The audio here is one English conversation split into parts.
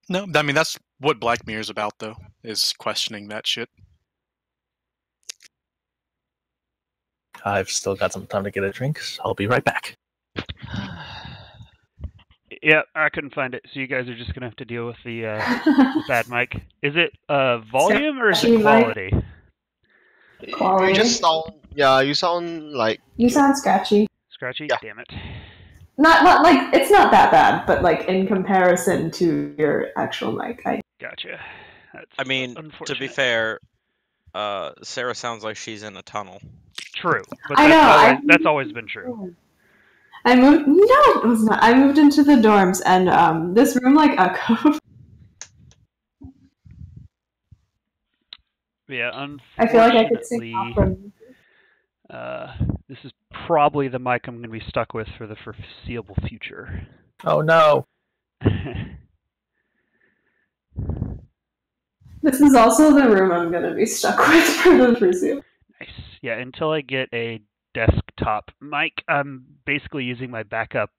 No, I mean that's what Black Mirror's about, though, is questioning that shit. I've still got some time to get a drink, so I'll be right back. Yeah, I couldn't find it, so you guys are just gonna have to deal with the bad mic. Is it volume or is it quality? You just sound, you sound like You sound scratchy. Scratchy? Yeah. Damn it. Not like it's not that bad, but like in comparison to your actual mic, Gotcha. That's I mean, to be unfortunate. fair, Sarah sounds like she's in a tunnel. True, but I know, that's always been true. I moved. No, it was not. I moved into the dorms, and this room like echoed. Yeah, unfortunately, I feel like I could sing opera. This is probably the mic I'm going to be stuck with for the foreseeable future. Oh no! This is also the room I'm going to be stuck with for the foreseeable. Nice. Yeah, until I get a desktop mic, I'm basically using my backup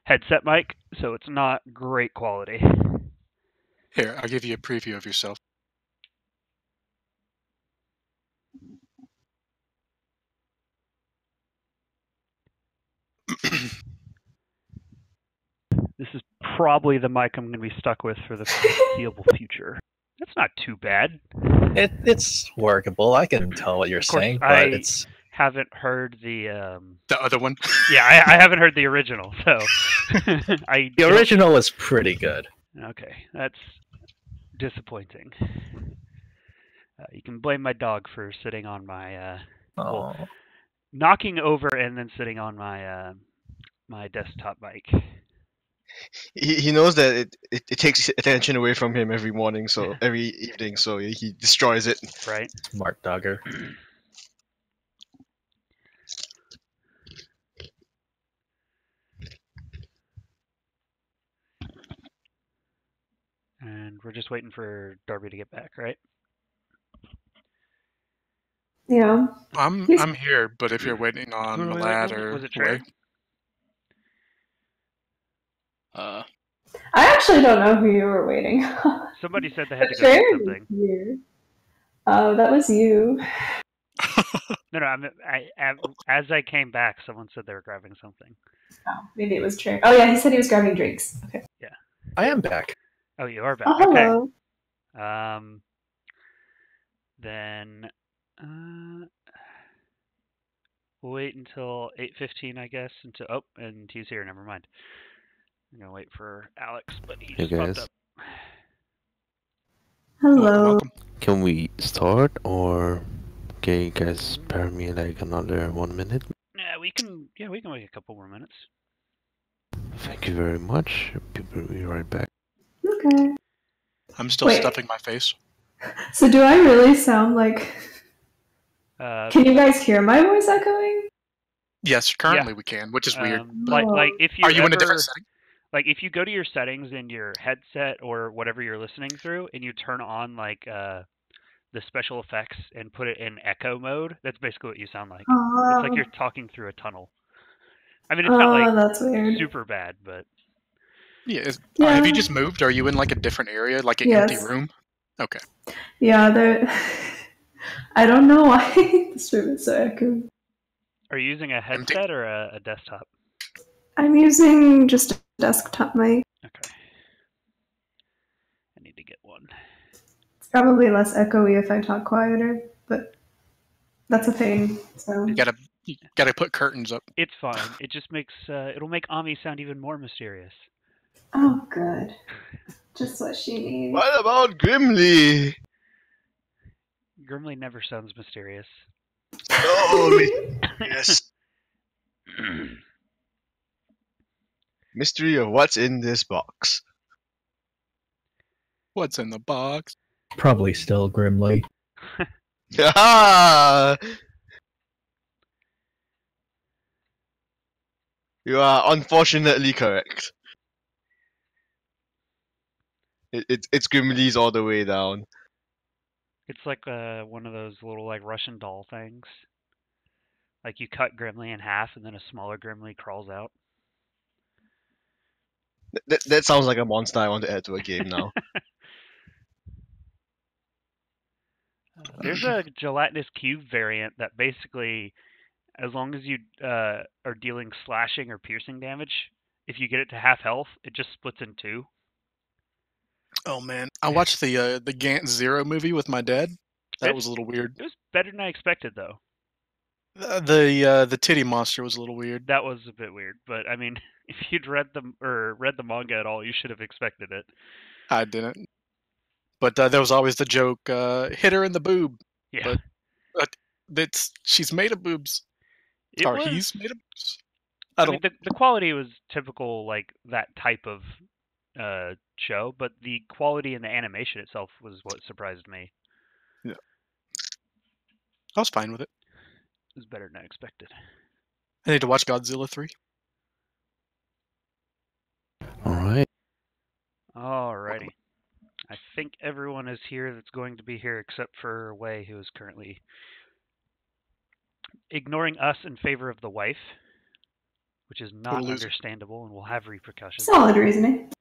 headset mic, so it's not great quality. Here, I'll give you a preview of yourself. This is probably the mic I'm going to be stuck with for the foreseeable future. That's not too bad. It's workable. I can tell what you're saying, but it's haven't heard the other one. Yeah, I haven't heard the original, so the original is pretty good. Okay, that's disappointing. You can blame my dog for sitting on my knocking over and then sitting on my my desktop mic. He knows that it takes attention away from him every morning, so every evening, so he destroys it. Right. Smart dogger. And we're just waiting for Darby to get back, right? Yeah. I'm here, but if you're waiting on Malad or was it Trey? I actually don't know who you were waiting on. Somebody said they had to go get something. Oh, that was you. No, as I came back, someone said they were grabbing something. Oh, maybe it was Trey. Oh yeah, he said he was grabbing drinks. Okay. Yeah. I am back. Oh, you are back. Oh, hello. Okay. Then we'll wait until 8:15, I guess. And he's here. Never mind. I'm gonna wait for Alex, but he just popped up. Hello. Can we start, or can you guys spare me like another 1 minute? Yeah, we can. Yeah, we can wait a couple more minutes. Thank you very much. We'll be right back. Okay. I'm still stuffing my face. So do I really sound like... can you guys hear my voice echoing? Yes, currently we can, which is weird. Like if you Are you in a different setting? Like if you go to your settings in your headset or whatever you're listening through, and you turn on like the special effects and put it in echo mode, that's basically what you sound like. It's like you're talking through a tunnel. I mean, it's not like that's weird. super bad, but yeah. Have you just moved? Are you in like a different area, like an empty room? Okay. Yeah, I don't know why this room is so echoey. Are you using a headset or a desktop? I'm using just a desktop mic. Okay. I need to get one. It's probably less echoey if I talk quieter, but that's a pain. So you gotta put curtains up. It's fine. It just makes it'll make Ami sound even more mysterious. Oh, good. Just what she needs. What about Grimly? Grimly never sounds mysterious. Oh, yes. Mystery of what's in this box. What's in the box? Probably still Grimly. You are unfortunately correct. It's Grimly's all the way down. It's like one of those little like Russian doll things. Like you cut Grimly in half, and then a smaller Grimly crawls out. That sounds like a monster I want to add to a game now. There's a gelatinous cube variant that basically, as long as you are dealing slashing or piercing damage, if you get it to half health, it just splits in two. Oh man, I watched the Gant Zero movie with my dad. That was a little weird. It was better than I expected, though. The titty monster was a little weird. That was a bit weird, but I mean, if you'd read the manga at all, you should have expected it. I didn't. But there was always the joke, hit her in the boob. Yeah. But she's made of boobs. He's made of boobs. I mean, the quality was typical, like, that type of show, but the quality in the animation itself was what surprised me. Yeah. I was fine with it. It was better than I expected. I need to watch Godzilla 3. Alright. Alrighty. I think everyone is here that's going to be here except for Wei, who is currently ignoring us in favor of the wife, which is not understandable and will have repercussions. Solid reasoning.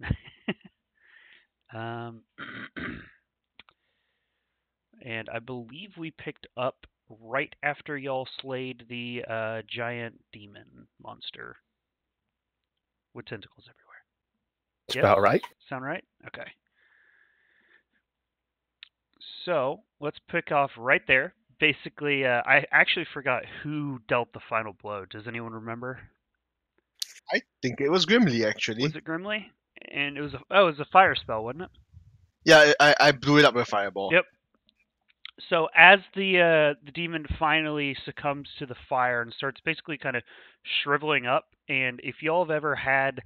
And I believe we picked up right after y'all slayed the giant demon monster with tentacles everywhere. That's about right. Sound right? Okay. So let's pick off right there. Basically, I actually forgot who dealt the final blow. Does anyone remember? I think it was Grimly, actually. Was it Grimly? And it was a fire spell, wasn't it? Yeah, I blew it up with a fireball. Yep. So as the demon finally succumbs to the fire and starts basically kind of shriveling up, and if y'all have ever had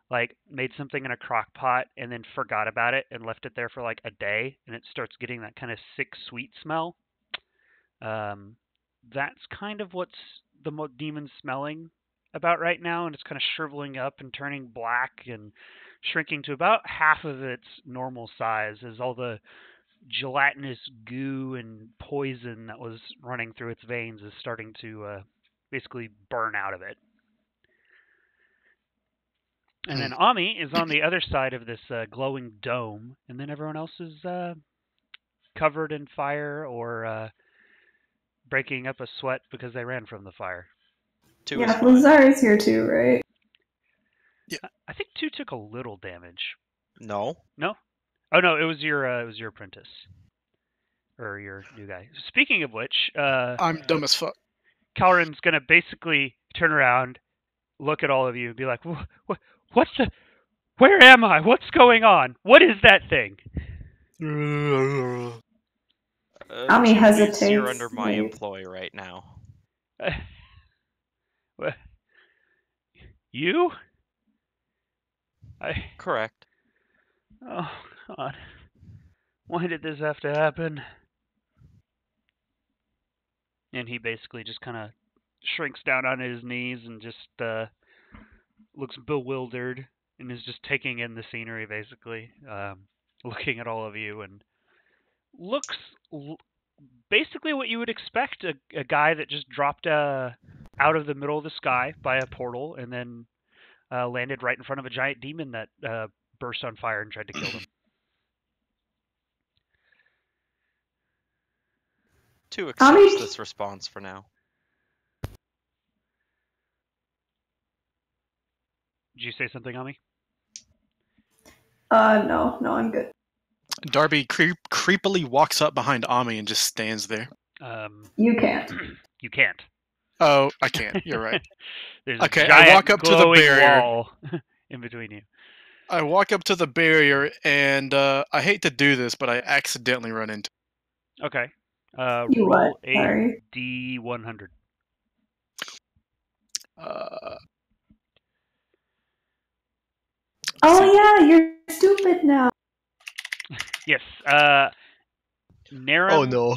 like made something in a crock pot and then forgot about it and left it there for like a day and it starts getting that kind of sick sweet smell, that's kind of what's the demon's smelling about right now, and it's kind of shriveling up and turning black and shrinking to about half of its normal size as all the gelatinous goo and poison that was running through its veins is starting to basically burn out of it. And then Ami is on the other side of this glowing dome, and then everyone else is covered in fire or breaking up a sweat because they ran from the fire. Yeah, Lazar is here too, right? Yeah. I think 2 took a little damage. No. No? Oh no, it was your apprentice. Or your new guy. Speaking of which, I'm dumb as fuck. Calrin's gonna basically turn around, look at all of you, and be like, "What's the? Where am I? What's going on? What is that thing?" Ami hesitates. You're under my employ right now. You? Correct. Oh God! Why did this have to happen? And he basically just kind of shrinks down on his knees and just looks bewildered and is just taking in the scenery, basically, looking at all of you, and looks basically what you would expect a guy that just dropped out of the middle of the sky by a portal and then landed right in front of a giant demon that burst on fire and tried to kill them. To accept this response for now. Did you say something, Ami? No, I'm good. Darby creepily walks up behind Ami and just stands there. You can't. You can't. Oh, I can't. You're right. There's okay, a giant I walk up to the barrier. Wall in between you. I walk up to the barrier, and I hate to do this, but I accidentally run into. Okay. You roll what? Sorry. a D100. Oh yeah, you're stupid now. Yes. Narum, Oh no.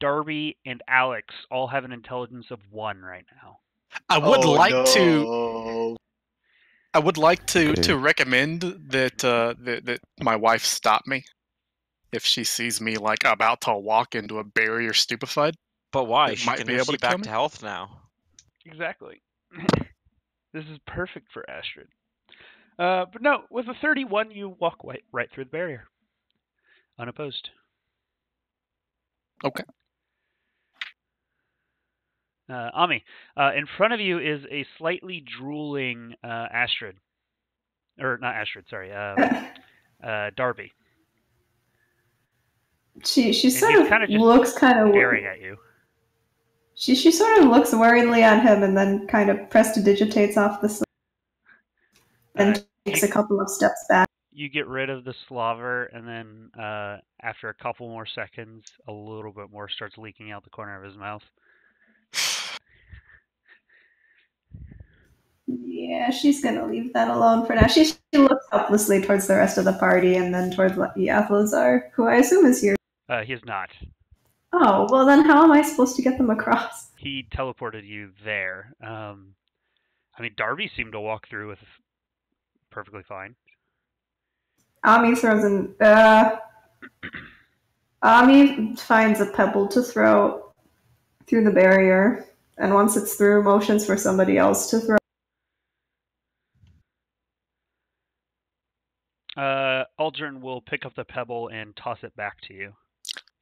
Darby, and Alex all have an intelligence of 1 right now. I would like to recommend that my wife stop me if she sees me like about to walk into a barrier stupefied. But why? She might be able to back to health now. Exactly. This is perfect for Astrid. But no, with a 31, you walk right through the barrier, unopposed. Okay. Ami, in front of you is a slightly drooling Astrid. Or not Astrid, sorry. Darby. She And sort he's of kind of just looks kind of staring at you. She sort of looks worriedly at him and then kind of prestidigitates off the slate and takes a couple of steps back. You get rid of the slaver, and then after a couple more seconds, a little bit more starts leaking out the corner of his mouth. Yeah, she's gonna leave that alone for now. She looks helplessly towards the rest of the party and then towards Yathazar, who I assume is here. He is not. Oh, well then how am I supposed to get them across? He teleported you there. I mean, Darby seemed to walk through with perfectly fine. Ami throws an Ami finds a pebble to throw through the barrier, and once it's through, motions for somebody else to throw. Aldrin will pick up the pebble and toss it back to you,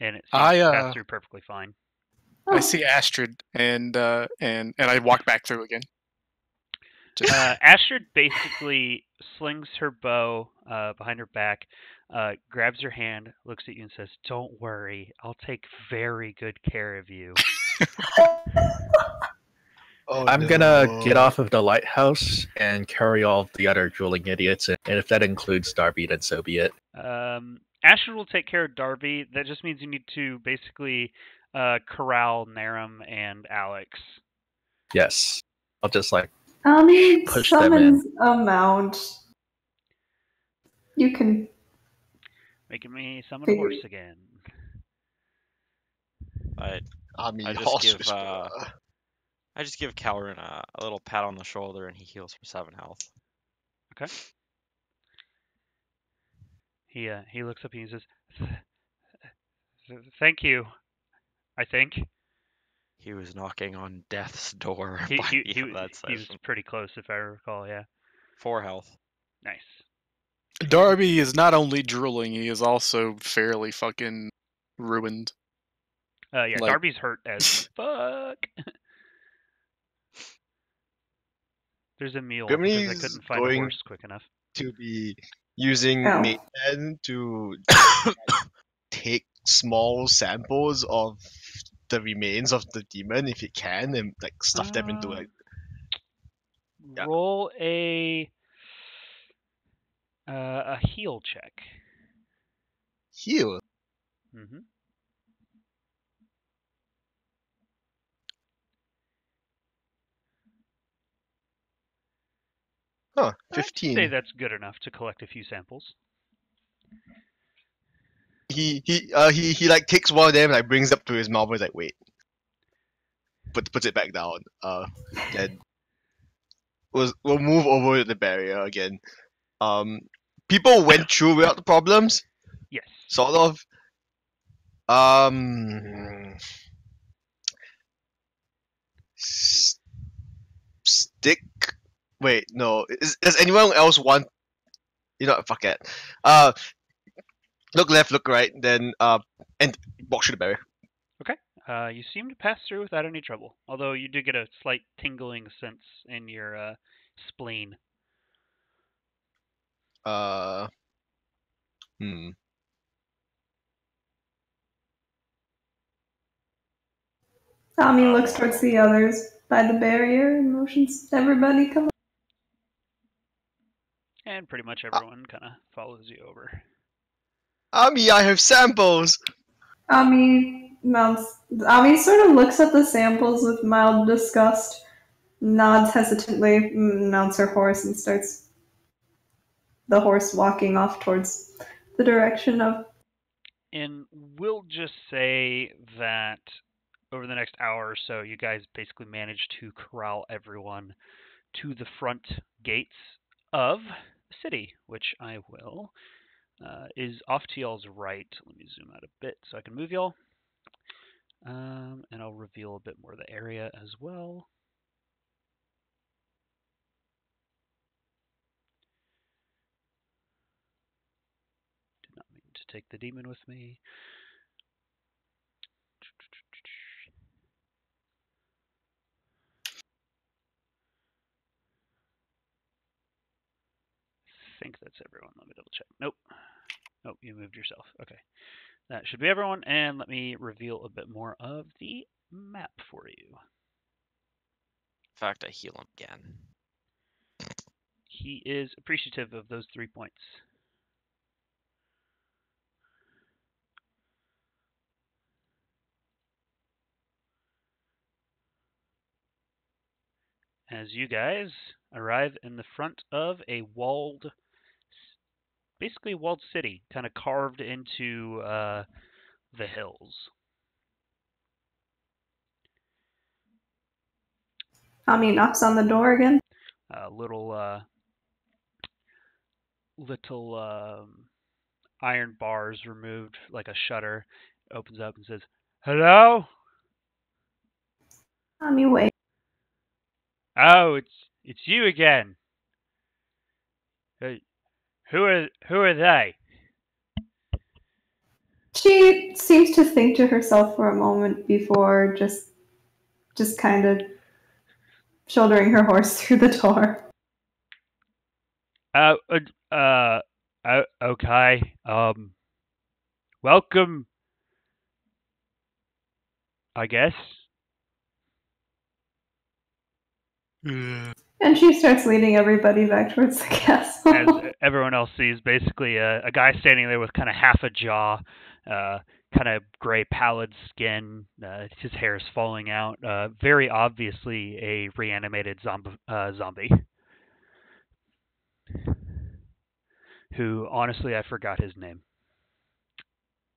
and it seems to pass through perfectly fine. I see Astrid, and I walk back through again. Astrid basically slings her bow behind her back, grabs your hand, looks at you, and says, "Don't worry, I'll take very good care of you." I'm gonna get off of the lighthouse and carry all of the other drooling idiots, and if that includes Darby, then so be it. Astrid will take care of Darby. That just means you need to basically corral Narum and Alex. Yes. I'll just Ami push them in. summons a mount. You can Making me summon a horse again. I just give Calvin a little pat on the shoulder, and he heals for 7 health. Okay. He looks up and he says, "Thank you. I think." He was knocking on death's door. He was pretty close, if I recall. Yeah. 4 health. Nice. Darby is not only drooling; he is also fairly fucking ruined. Yeah, Darby's hurt as fuck. There's a mule because I couldn't find a horse quick enough. To be using Matean to take small samples of the remains of the demon if it can, and stuff them into Roll a heal check. Heal. Mm-hmm. Huh, 15. I'd say that's good enough to collect a few samples. He takes one of them, brings it up to his mouth, and wait. Puts it back down. Then we'll move over to the barrier again. People went through without the problems. Yes. Sort of. Stick. Wait, no. Does anyone else want? Fuck it. Look left, look right, then and walk through the barrier. Okay. You seem to pass through without any trouble, although you do get a slight tingling sense in your spleen. Tommy looks towards the others by the barrier and motions everybody come up. And pretty much everyone kind of follows you over. Ami, I have samples! Ami sort of looks at the samples with mild disgust, nods hesitantly, mounts her horse, and starts the horse walking off towards the direction of... And we'll just say that over the next hour or so, you guys basically managed to corral everyone to the front gates of the city, which I will, is off to y'all's right. Let me zoom out a bit so I can move y'all. And I'll reveal a bit more of the area as well. take the demon with me. I think that's everyone. Let me double check. Nope. Nope, you moved yourself. Okay. That should be everyone, and let me reveal a bit more of the map for you. In fact, I heal him again. He is appreciative of those 3 points. As you guys arrive in the front of a basically walled city, kind of carved into the hills. Tommy knocks on the door again. Little iron bars removed, like a shutter, opens up and says, "Hello." Tommy, wait. Oh, it's you again. Who are they? She seems to think to herself for a moment before just kind of shouldering her horse through the door. Okay. Welcome, I guess. And she starts leading everybody back towards the castle. As everyone else sees, basically a guy standing there with kind of half a jaw, kind of gray, pallid skin. His hair is falling out. Very obviously a reanimated zombie. Who, honestly, I forgot his name.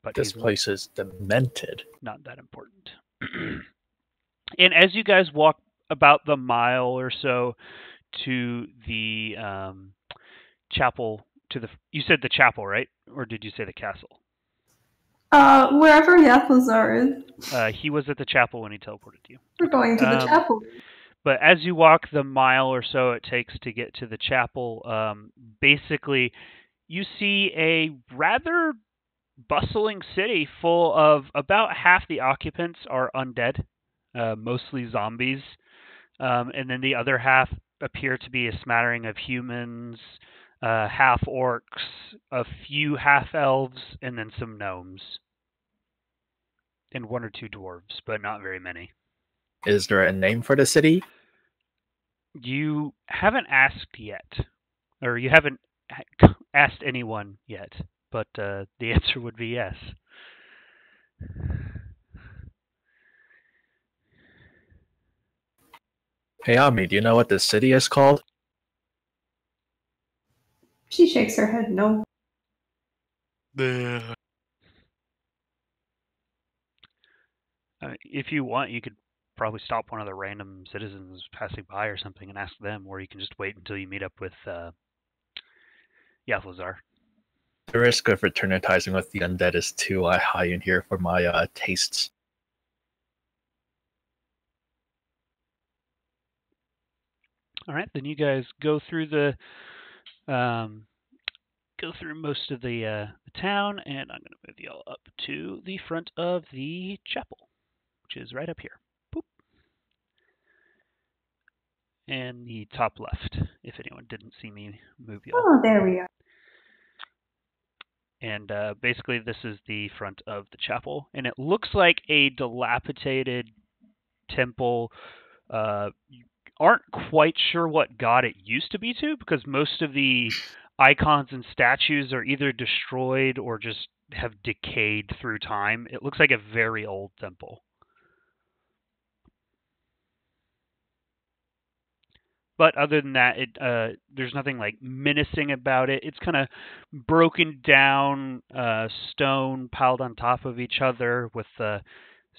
But This place is demented. Not that important. And as you guys walk about the mile or so to the chapel, you said the chapel, right? Or did you say the castle? Wherever Yathazar is. He was at the chapel when he teleported you. We're going to the chapel. But as you walk the mile or so it takes to get to the chapel, basically you see a rather bustling city full of about half the occupants are undead, mostly zombies. And then the other half appear to be a smattering of humans, half orcs, a few half elves, and then some gnomes. And one or two dwarves, but not very many. Is there a name for the city? You haven't asked yet, or you haven't asked anyone yet, but the answer would be yes. Hey, Ami, do you know what the city is called? She shakes her head no. If you want, you could probably stop one of the random citizens passing by or something and ask them, or you can just wait until you meet up with Yathazar. The risk of fraternizing with the undead is too high in here for my tastes. All right, then you guys go through most of the town, and I'm going to move y'all up to the front of the chapel, which is right up here. Boop. And the top left, if anyone didn't see me move y'all. Oh, there we are. And basically this is the front of the chapel, and it looks like a dilapidated temple. You aren't quite sure what god it used to be to, because most of the icons and statues are either destroyed or just have decayed through time. It looks like a very old temple. But other than that, there's nothing like menacing about it. It's kind of broken down stone piled on top of each other with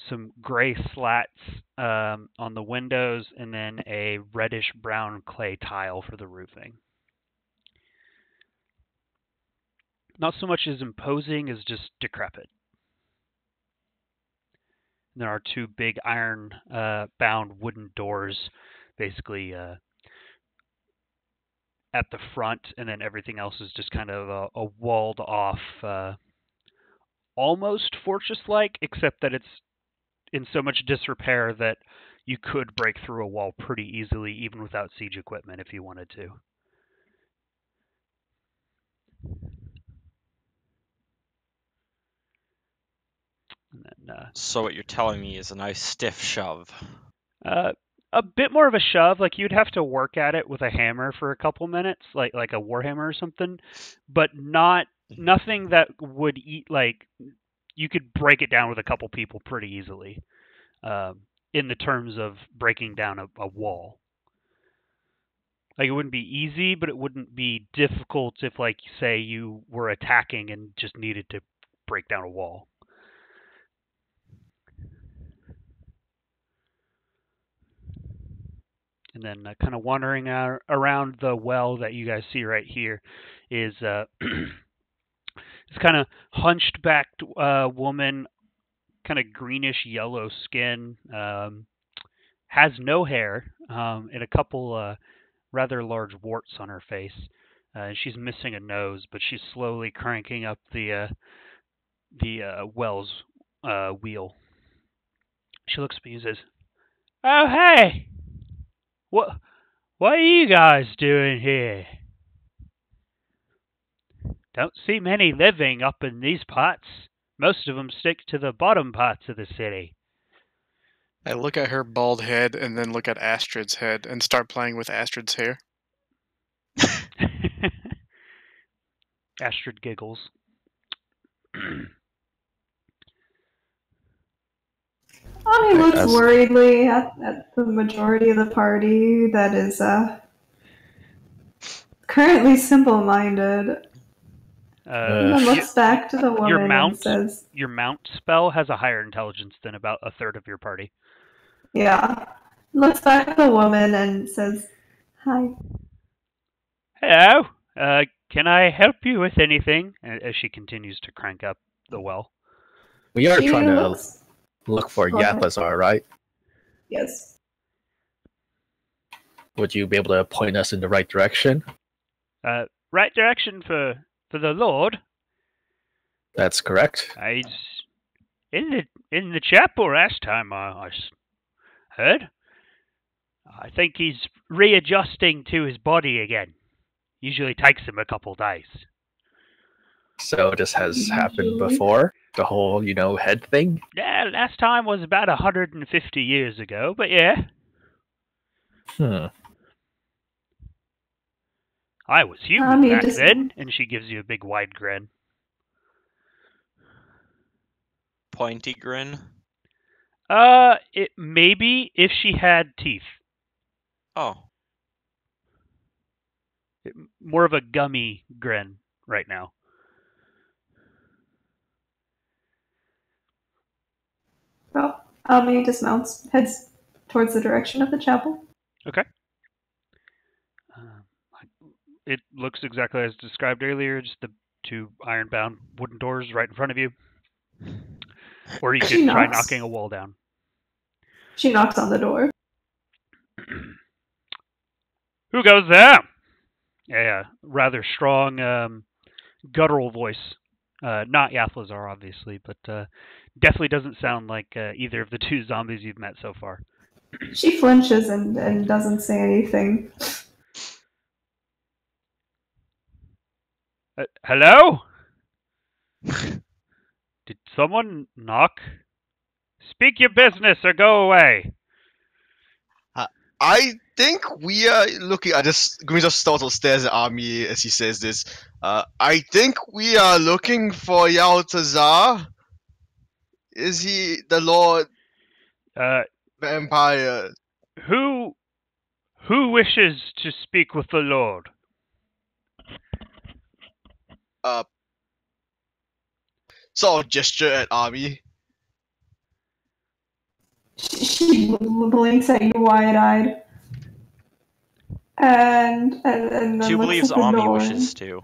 some gray slats on the windows, and then a reddish-brown clay tile for the roofing. Not so much as imposing as just decrepit. And there are two big iron-bound wooden doors, basically at the front, and then everything else is just kind of a walled-off almost fortress-like, except that it's in so much disrepair that you could break through a wall pretty easily, even without siege equipment, if you wanted to. And then, So what you're telling me is a nice stiff shove. a bit more of a shove, like you'd have to work at it with a hammer for a couple minutes, like a warhammer or something, but nothing that would eat, like you could break it down with a couple people pretty easily, in the terms of breaking down a wall. Like, it wouldn't be easy, but it wouldn't be difficult if, like, say you were attacking and just needed to break down a wall. And then kind of wandering around the well that you guys see right here is this kind of hunched back woman, kind of greenish yellow skin, has no hair, and a couple rather large warts on her face. She's missing a nose, but she's slowly cranking up the well's wheel. She looks at me and says, "Oh, hey! What are you guys doing here? Don't see many living up in these parts. Most of them stick to the bottom parts of the city." I look at her bald head and then look at Astrid's head and start playing with Astrid's hair. Astrid giggles. He looks worriedly at the majority of the party that is currently simple-minded. And then looks back to the woman and says, "Your mount spell has a higher intelligence than about a third of your party." Yeah. Looks back at the woman and says, "Hi." "Hello. Can I help you with anything?" As she continues to crank up the well. We are trying to look for Yathazar, right? Yes. Would you be able to point us in the right direction? Right direction for the Lord? That's correct. He's in the chapel last time I heard. I think he's readjusting to his body again. Usually takes him a couple days. So this has happened before? The whole, head thing? Yeah, last time was about 150 years ago, but yeah. I was human back then, and she gives you a big wide grin. Pointy grin? It maybe if she had teeth. Oh. More of a gummy grin right now. Well, Ami dismounts, heads towards the direction of the chapel. Okay. It looks exactly as described earlier, just the two iron-bound wooden doors right in front of you. Or you could try knocking a wall down. She knocks on the door. Who goes there? Yeah, rather strong, guttural voice. Not Yathazar, obviously, but definitely doesn't sound like either of the two zombies you've met so far. She flinches and doesn't say anything. Hello? Did someone knock? Speak your business or go away. I think we are looking at this. Gumi just startled stares at Ami as he says this. I think we are looking for Yautazar. Is he the Lord Vampire? Who wishes to speak with the Lord? Sort of gesture at Ami. She blinks at you wide-eyed. And then Two looks believes at the Ami door. wishes to.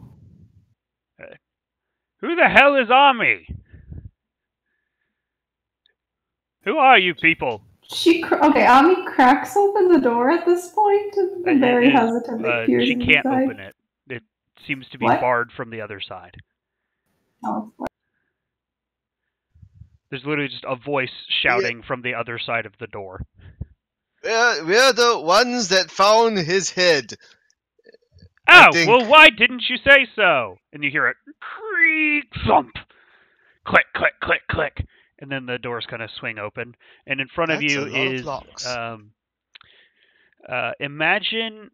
Who the hell is Ami? Who are you people? Ami cracks open the door at this point and very hesitantly peers she can't inside. open it. It seems to be barred from the other side. Oh, There's literally just a voice shouting from the other side of the door. We're the ones that found his head. Oh, well, why didn't you say so? And you hear it creak, thump, click, click, click, click, and then the doors kind of swing open, and in front of you is imagine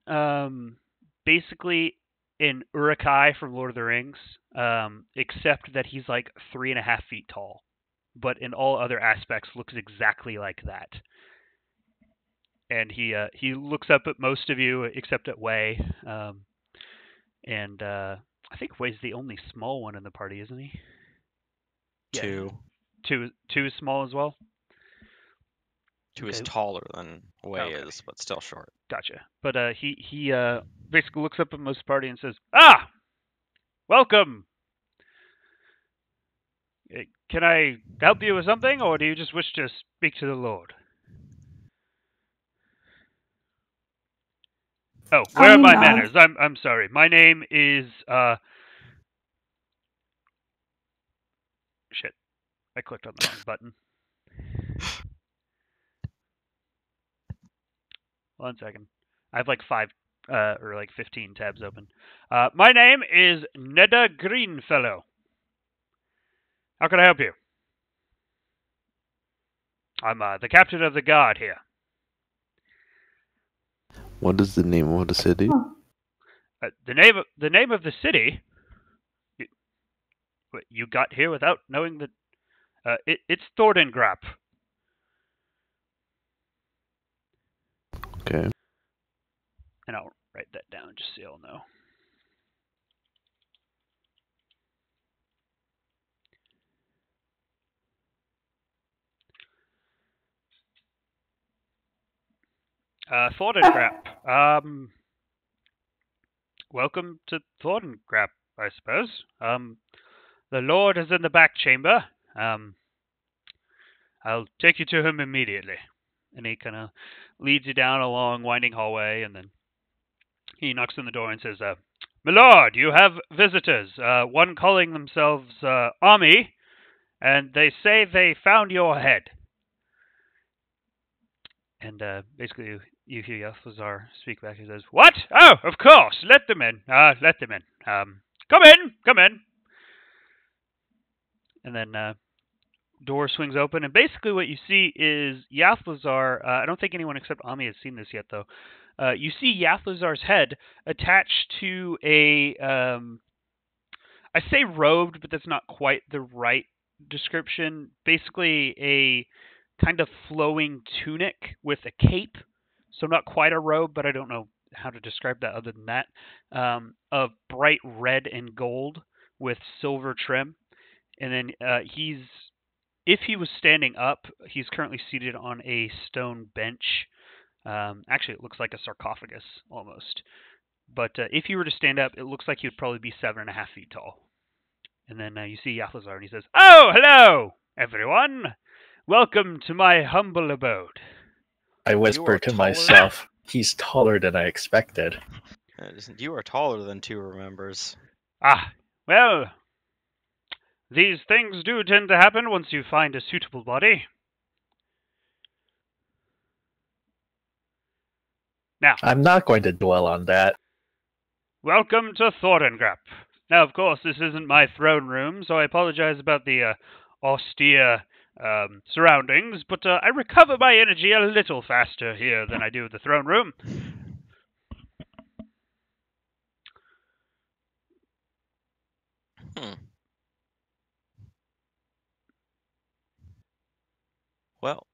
basically an Uruk-hai from Lord of the Rings, except that he's like 3.5 feet tall, but in all other aspects looks exactly like that. And he looks up at most of you except at Wei, and I think Wei's the only small one in the party, isn't he? Two. Yeah. Two is small as well? Two is taller than Wei is, but still short. Gotcha. But he basically looks up at most of the party and says, "Ah! Welcome! Can I help you with something, or do you just wish to speak to the Lord?" Oh, where are my manners? I'm sorry. My name is shit. I clicked on the wrong button. 1 second. I have like 5 or like 15 tabs open. My name is Nedda Greenfellow. How can I help you? I'm the captain of the guard here. What is the name of the city? The name of the city. You got here without knowing that. It's Thordengrap. Okay. And I'll write that down just so you'll know. Thordengrap. Welcome to Thordengrap, I suppose. The Lord is in the back chamber. I'll take you to him immediately. And he kind of leads you down a long, winding hallway, and then he knocks on the door and says, "My lord, you have visitors. One calling themselves Army, and they say they found your head." And basically, you hear Yalthazar speak back. He says, "What? Oh, of course. Let them in. Let them in. Come in. Come in." And then door swings open, and basically what you see is Yalthazar. I don't think anyone except Ami has seen this yet, though. You see Yalthazar's head attached to a, I say robed, but that's not quite the right description. Basically a kind of flowing tunic with a cape. So not quite a robe, but I don't know how to describe that other than that. Of bright red and gold with silver trim. And then if he was standing up, he's currently seated on a stone bench. Actually, it looks like a sarcophagus almost. But if he were to stand up, it looks like he would probably be 7.5 feet tall. And then you see Yalthazar, and he says, "Oh, hello, everyone. Welcome to my humble abode." I whisper to myself, "He's taller than I expected." You are taller than 2 remembers. Ah, well, these things do tend to happen once you find a suitable body. Now, I'm not going to dwell on that. Welcome to Thordengrap. Now, of course, this isn't my throne room, so I apologize about the austere surroundings, but I recover my energy a little faster here than I do in the throne room. Well,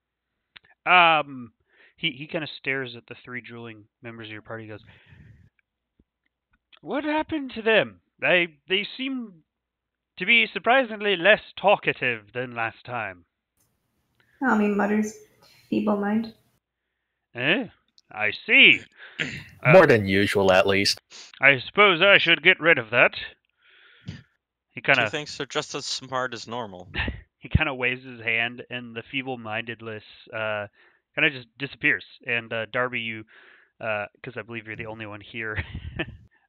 he kind of stares at the 3 drooling members of your party. He goes, "What happened to them? They seem to be surprisingly less talkative than last time." Ami mutters, "Feeble mind." I see. More than usual, at least. I suppose I should get rid of that. He kind of thinks they're just as smart as normal. He kind of waves his hand, and the feeble-mindedness kind of just disappears. And Darby, you, because I believe you're the only one here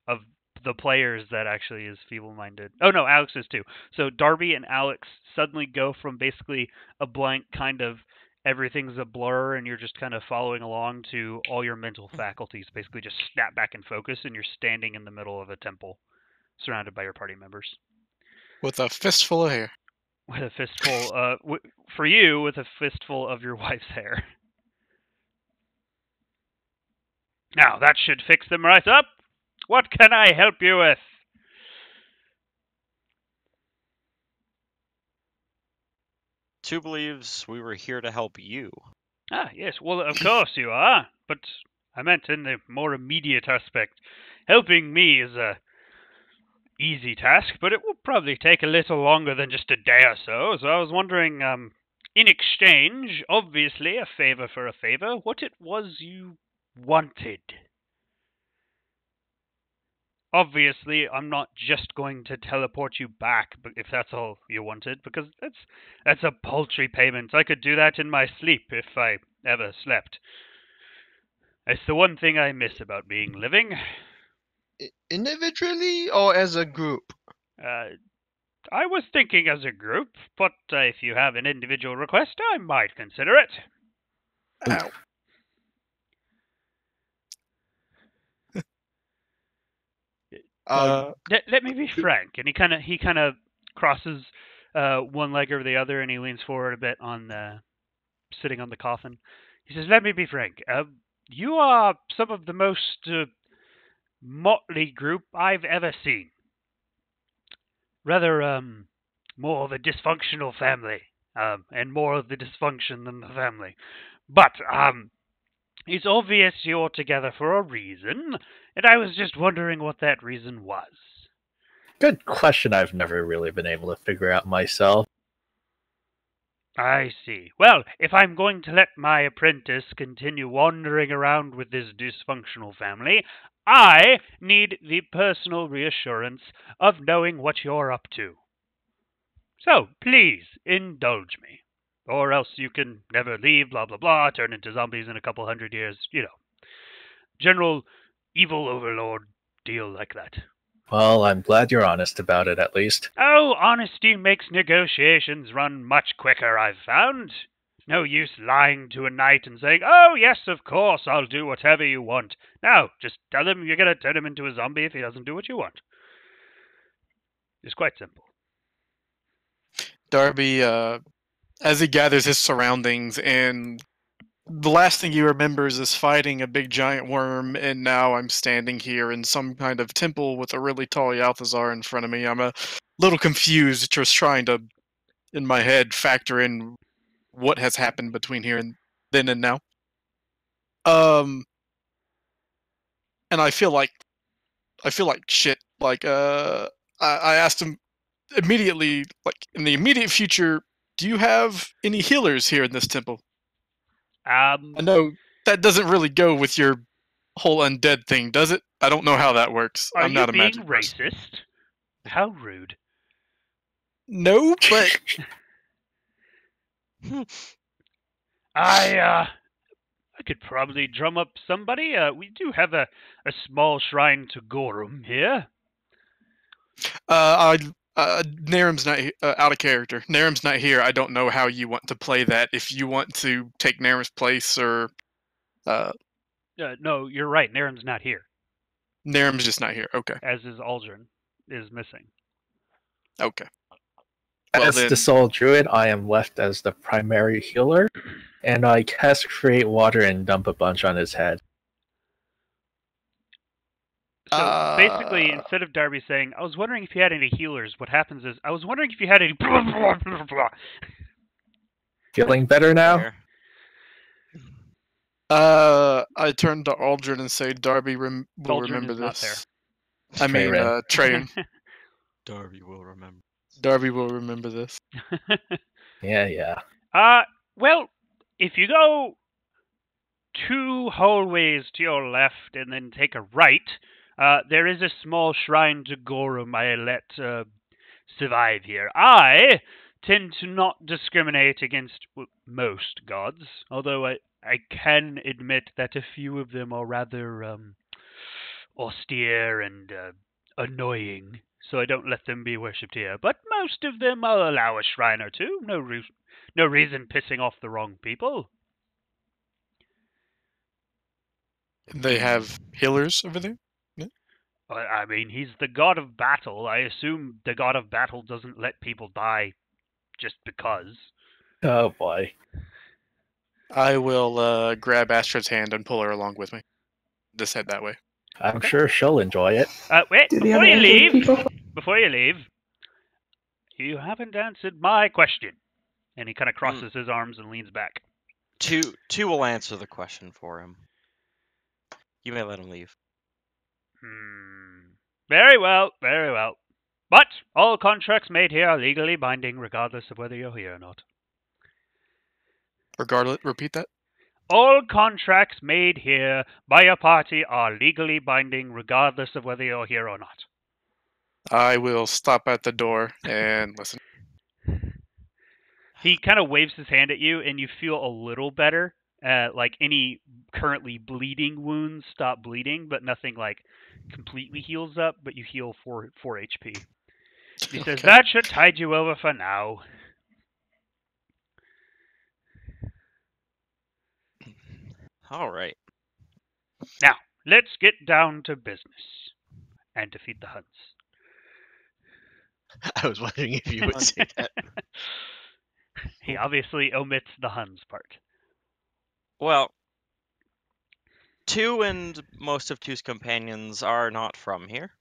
of the players that actually is feeble-minded. Oh no, Alex is too. So Darby and Alex suddenly go from basically a blank kind of everything's a blur and you're just kind of following along to all your mental faculties basically just snap back and focus and you're standing in the middle of a temple surrounded by your party members. With a fistful of hair. With a fistful, for you, with a fistful of your wife's hair. Now, that should fix them right up. What can I help you with? Two believes we were here to help you. Ah, yes, well, of course you are, but I meant in the more immediate aspect. Helping me is a easy task, but it will probably take a little longer than just a day or so, so I was wondering, in exchange, obviously a favor for a favor, what it was you wanted. Obviously, I'm not just going to teleport you back, but if that's all you wanted, because that's a paltry payment. I could do that in my sleep if I ever slept. It's the one thing I miss about being living. Individually or as a group? I was thinking as a group, but if you have an individual request, I might consider it. Ow. Let me be frank. And he kind of crosses one leg over the other, and he leans forward a bit on sitting on the coffin. He says, "Let me be frank. You are some of the most motley group I've ever seen. Rather, more of a dysfunctional family, and more of the dysfunction than the family. But it's obvious you're together for a reason, and I was just wondering what that reason was." Good question I've never really been able to figure out myself. I see. Well, if I'm going to let my apprentice continue wandering around with this dysfunctional family, I need the personal reassurance of knowing what you're up to. So, please, indulge me. Or else you can never leave, blah blah blah, turn into zombies in a couple 100 years, you know. General evil overlord deal like that. Well, I'm glad you're honest about it, at least. Oh, honesty makes negotiations run much quicker, I've found. No use lying to a knight and saying, "Oh, yes, of course, I'll do whatever you want." No, just tell him you're going to turn him into a zombie if he doesn't do what you want. It's quite simple. Darby, as he gathers his surroundings, and the last thing he remembers is fighting a big giant worm, and now I'm standing here in some kind of temple with a really tall Yalthazar in front of me. I'm a little confused, just trying to, in my head, factor in what has happened between here and then and now. And I feel like shit. Like, I asked him immediately, like, in the immediate future, do you have any healers here in this temple? I know that doesn't really go with your whole undead thing, does it? I don't know how that works. I'm not a magic person. Are you being racist? How rude. No, but I could probably drum up somebody. We do have a small shrine to Gorum here. Narim's not out of character. Narim's not here. I don't know how you want to play that. If you want to take Narim's place, or no, you're right. Narim's not here. Narim's just not here. Okay. As is Aldrin is missing. Okay. Well, as the Soul Druid, I am left as the primary healer, and I cast Create Water and dump a bunch on his head. So basically, instead of Darby saying, "I was wondering if you had any healers," what happens is, "I was wondering if you had any blah, blah, blah, blah." Feeling better now? I turn to Aldrin and say, "Darby will remember this." I mean, Trayan. Darby will remember. Darby will remember this. Yeah. Well, if you go 2 hallways to your left and then take a right, there is a small shrine to Gorum I let survive here. I tend to not discriminate against most gods, although I can admit that a few of them are rather austere and annoying, so I don't let them be worshipped here. But most of them I'll allow a shrine or two. No reason pissing off the wrong people. They have healers over there? I mean, he's the god of battle. I assume the god of battle doesn't let people die just because. Oh boy. I will grab Astra's hand and pull her along with me. Just head that way. I'm Okay. sure she'll enjoy it. Wait, Do the before other you injured leave, people? you haven't answered my question. And he kind of crosses his arms and leans back. Two will answer the question for him. You may let him leave. Very well, very well. But all contracts made here are legally binding, regardless of whether you're here or not. Regardless, repeat that. All contracts made here by a party are legally binding, regardless of whether you're here or not. I will stop at the door and listen. He kind of waves his hand at you, and you feel a little better. Like any currently bleeding wounds stop bleeding, but nothing like completely heals up, but you heal 4 HP. He says, Okay. that should tide you over for now. All right. Now, let's get down to business and defeat the Huns. I was wondering if you would say that. He obviously omits the Huns part. Well, Two and most of Two's companions are not from here.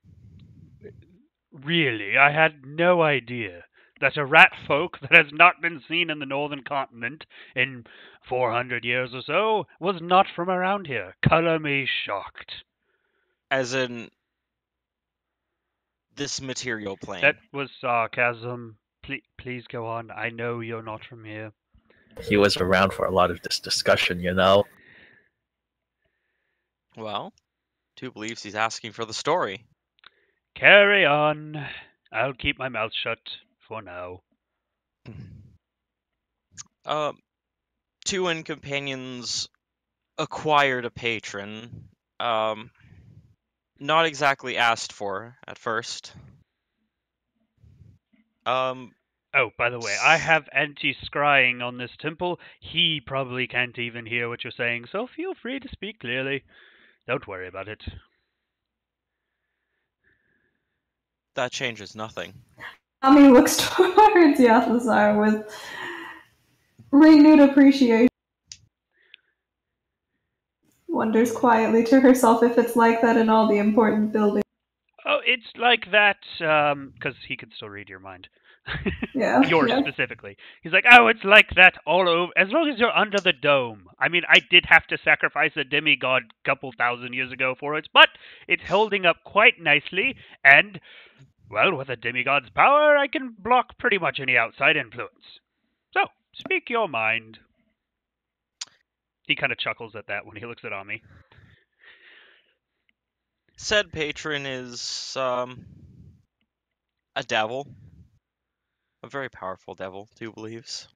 Really, I had no idea that a rat folk that has not been seen in the northern continent in 400 years or so was not from around here. Color me shocked. As in this material plane. That was sarcasm. Please go on. I know you're not from here. He was around for a lot of this discussion, you know. Well, Two believes he's asking for the story. Carry on. I'll keep my mouth shut for now. Two and companions acquired a patron. Not exactly asked for at first. Oh, by the way, I have anti-scrying on this temple. He probably can't even hear what you're saying, so feel free to speak clearly. Don't worry about it. That changes nothing. Ami looks towards Yathazar with renewed appreciation. Wonders quietly to herself if it's like that in all the important buildings. Oh, it's like that, because he can still read your mind. Yeah. Yours yeah. specifically. He's like, oh, it's like that all over. As long as you're under the dome. I mean, I did have to sacrifice a demigod a couple thousand years ago for it, but it's holding up quite nicely, and, well, with a demigod's power, I can block pretty much any outside influence. So, speak your mind. He kind of chuckles at that when he looks at Ami. Said patron is a devil. A very powerful devil, Two believes.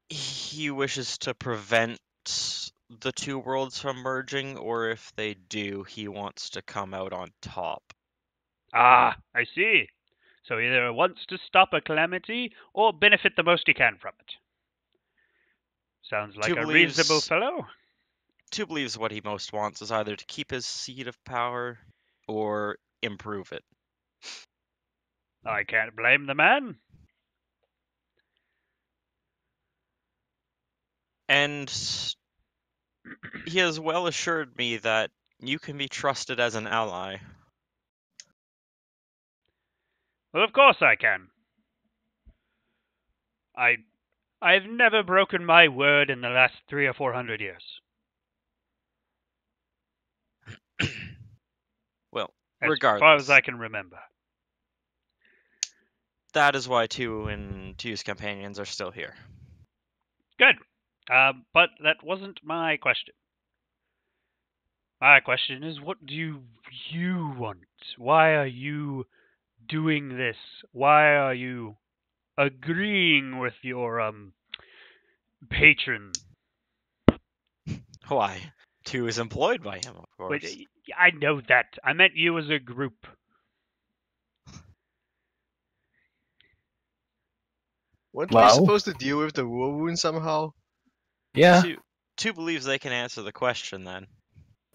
He wishes to prevent the two worlds from merging, or if they do, he wants to come out on top. Ah, I see. So he either wants to stop a calamity or benefit the most he can from it. Sounds like a reasonable fellow. Two believes what he most wants is either to keep his seat of power or improve it. I can't blame the man. And he has well assured me that you can be trusted as an ally. Well, of course I can. I've never broken my word in the last 300 or 400 years. Well, as regardless. far as I can remember. That is why Two and Two's companions are still here. Good. But that wasn't my question. My question is, what do you want? Why are you doing this? Why are you agreeing with your patron? Why? 2 is employed by him, of course. Wait, I know that. I meant you as a group. Weren't we Well, supposed to deal with the war wound somehow? yeah, 2 believes they can answer the question then.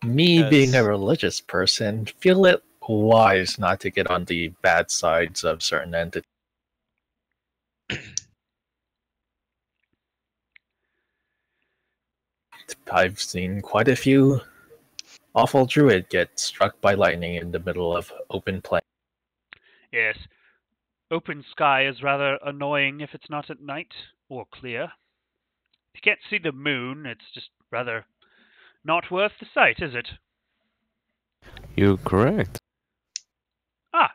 me being a Because- religious person, feel it wise not to get on the bad sides of certain entities. I've seen quite a few awful druid get struck by lightning in the middle of open plain. Yes. Open sky is rather annoying if it's not at night or clear. If you can't see the moon, it's just rather not worth the sight, is it? You're correct. Ah,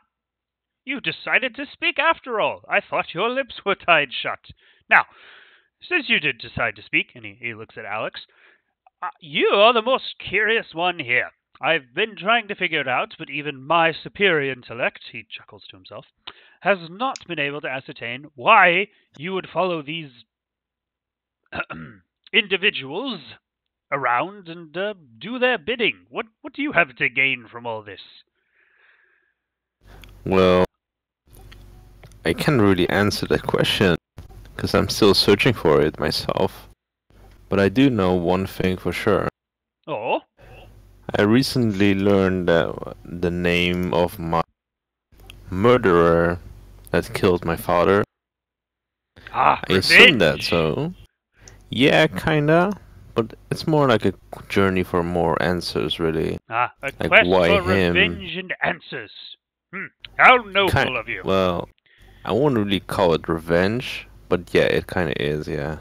you decided to speak after all. I thought your lips were tied shut. Now, since you did decide to speak, and he looks at Alex, you are the most curious one here. I've been trying to figure it out, but even my superior intellect, he chuckles to himself, has not been able to ascertain why you would follow these individuals around and do their bidding. What do you have to gain from all this? Well, I can't really answer that question because I'm still searching for it myself. But I do know one thing for sure. Oh? I recently learned the name of my murderer that killed my father. Ah, I assume revenge! that, so yeah, kinda. But it's more like a journey for more answers, really. Ah, a Like, quest why for him? revenge and answers. How noble of you. Well, I won't really call it revenge, but yeah, it kind of is, yeah.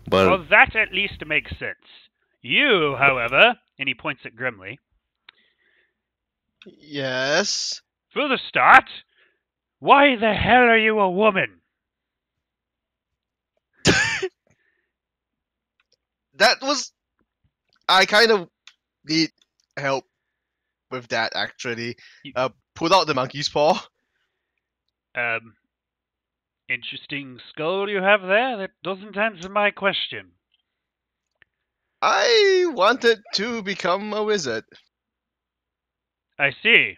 But Well, that at least makes sense. You, however, and he points at Grimly, Yes. for the start, why the hell are you a woman? That was. I kind of need help with that, actually. Pull out the monkey's paw. Interesting skull you have there. That doesn't answer my question. I wanted to become a wizard. I see.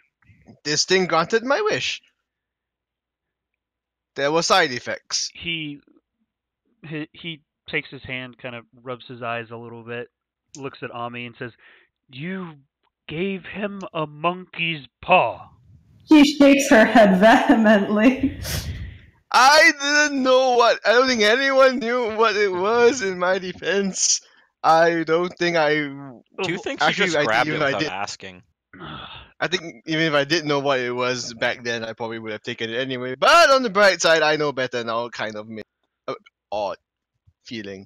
This thing granted my wish. There were side effects. He takes his hand, kind of rubs his eyes a little bit, looks at Ami and says, "You gave him a monkey's paw." She shakes her head vehemently. I didn't know what. I don't think anyone knew what it was in my defense. I don't think I. Do you think he Actually, just I think grabbed it even if I without did- asking? I think even if I didn't know what it was back then, I probably would have taken it anyway. But on the bright side, I know better now. Kind of odd feeling.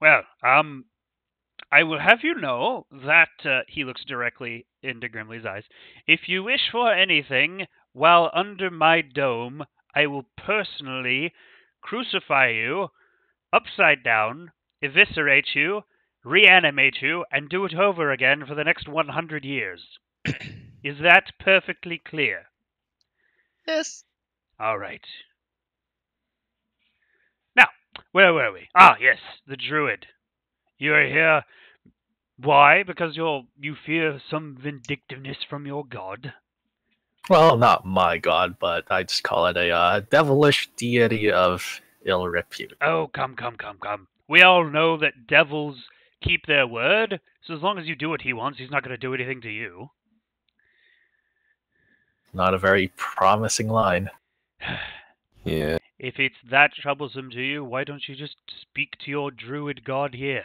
Well, I will have you know that he looks directly into Grimly's eyes. If you wish for anything while under my dome, I will personally crucify you upside down, eviscerate you, reanimate you, and do it over again for the next 100 years. Is that perfectly clear? Yes. All right. Now, where were we? Ah, yes, the druid. You are here. Why? Because you fear some vindictiveness from your god? Well, not my god, but I'd just call it a devilish deity of ill repute. Oh, come. We all know that devils keep their word, so as long as you do what he wants, he's not going to do anything to you. Not a very promising line. yeah, If it's that troublesome to you, why don't you just speak to your druid god here?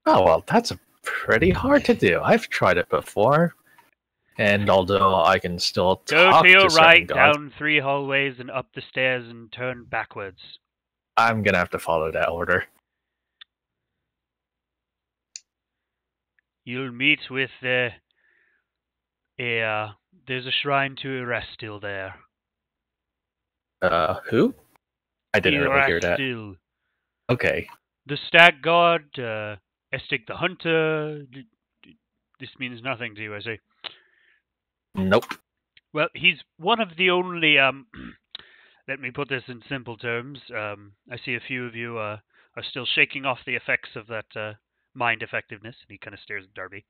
Oh, well, that's pretty hard to do. I've tried it before. And although I can still Go talk to your certain right, gods, down 3 hallways, and up the stairs, and turn backwards. I'm gonna have to follow that order. You'll meet with there's a shrine to Erastil there. Who? I didn't really hear that. Erastil. Okay. The stag god, Estig the hunter. This means nothing to you, I see. Nope. Well, he's one of the only, let me put this in simple terms. I see a few of you are still shaking off the effects of that mind effectiveness, and he kind of stares at Darby.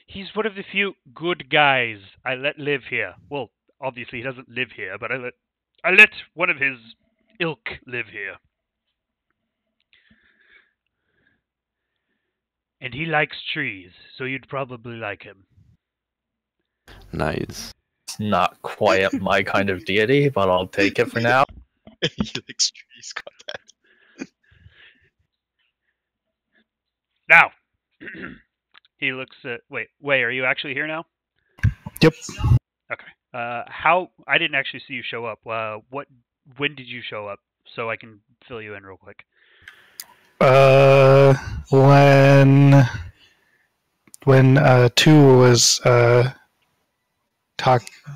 He's one of the few good guys I let live here. Well, obviously he doesn't live here, but I let one of his ilk live here. And he likes trees, so you'd probably like him. Nice. It's not quite my kind of deity, but I'll take it for now. He likes trees, got that. Now, he looks at... Wait, are you actually here now? Yep. Okay. I didn't actually see you show up. When did you show up? So I can fill you in real quick. When 2 was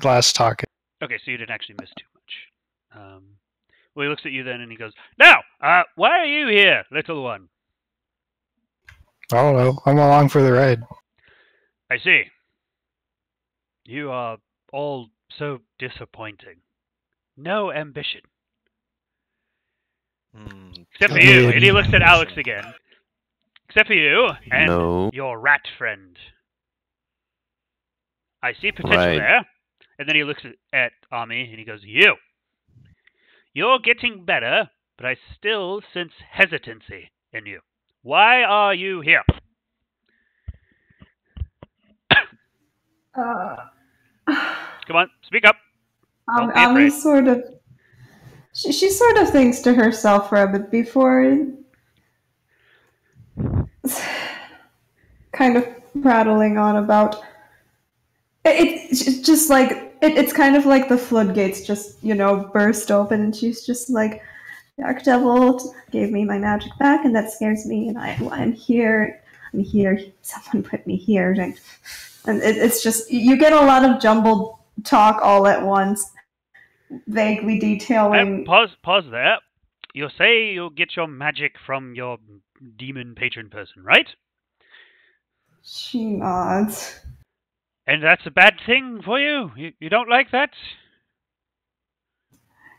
last talking. Okay, so you didn't actually miss too much. Well, he looks at you then and he goes, "Now, why are you here, little one?" I don't know. I'm along for the ride. I see. You are all so disappointing. No ambition. Except for you. And he looks at Alex again. Except for you and your rat friend. I see potential there. And then he looks at Ami and he goes, You're getting better, but I still sense hesitancy in you. Why are you here? Come on, speak up. Ami sort of... She sort of thinks to herself for a bit before kind of prattling on about... It's just like... It's kind of like the floodgates just, burst open, and she's just like, Dark Devil gave me my magic back, and that scares me, and I'm here. Someone put me here. And it's just... You get a lot of jumbled talk all at once, vaguely detailing... Pause there. You say you'll get your magic from your demon patron person, right? She nods. And that's a bad thing for you? You don't like that?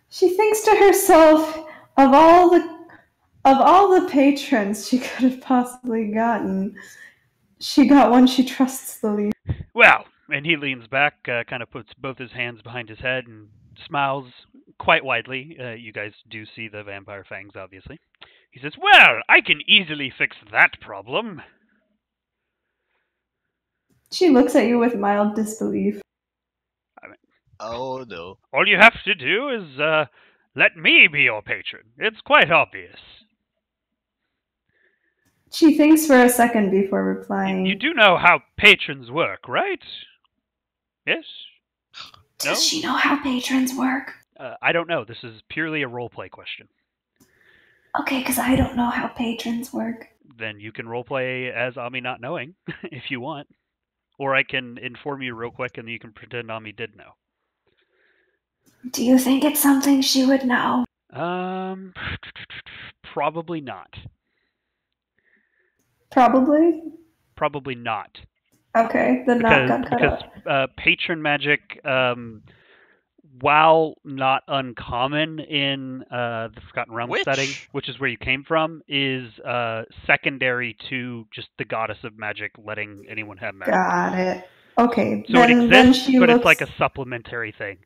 She thinks to herself, of all the patrons she could have possibly gotten, she got one she trusts the least. Well, and he leans back, kind of puts both his hands behind his head and smiles quite widely. You guys do see the vampire fangs, obviously. He says, well, I can easily fix that problem. She looks at you with mild disbelief. Oh, no. All you have to do is let me be your patron. It's quite obvious. She thinks for a second before replying. You do know how patrons work, right? Yes? Does she know how patrons work? I don't know. This is purely a roleplay question. Okay, because I don't know how patrons work. Then you can roleplay as Ami not knowing, if you want. Or I can inform you real quick and you can pretend Ami did know. Do you think it's something she would know? Probably not. Probably? Probably not. Okay, then not got cut out. Because patron magic, while not uncommon in the Forgotten Realms setting, which is where you came from, is secondary to just the goddess of magic letting anyone have magic. Got it. Okay, so it exists, but it's like a supplementary thing.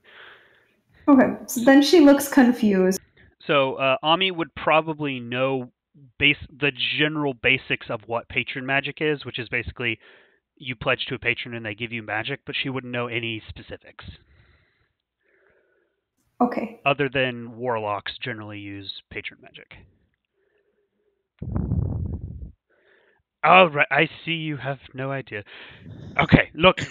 Okay, so then she looks confused. So Ami would probably know the general basics of what patron magic is, which is basically you pledge to a patron and they give you magic, but she wouldn't know any specifics. Okay. Other than warlocks generally use patron magic. All right, I see you have no idea. Okay, look.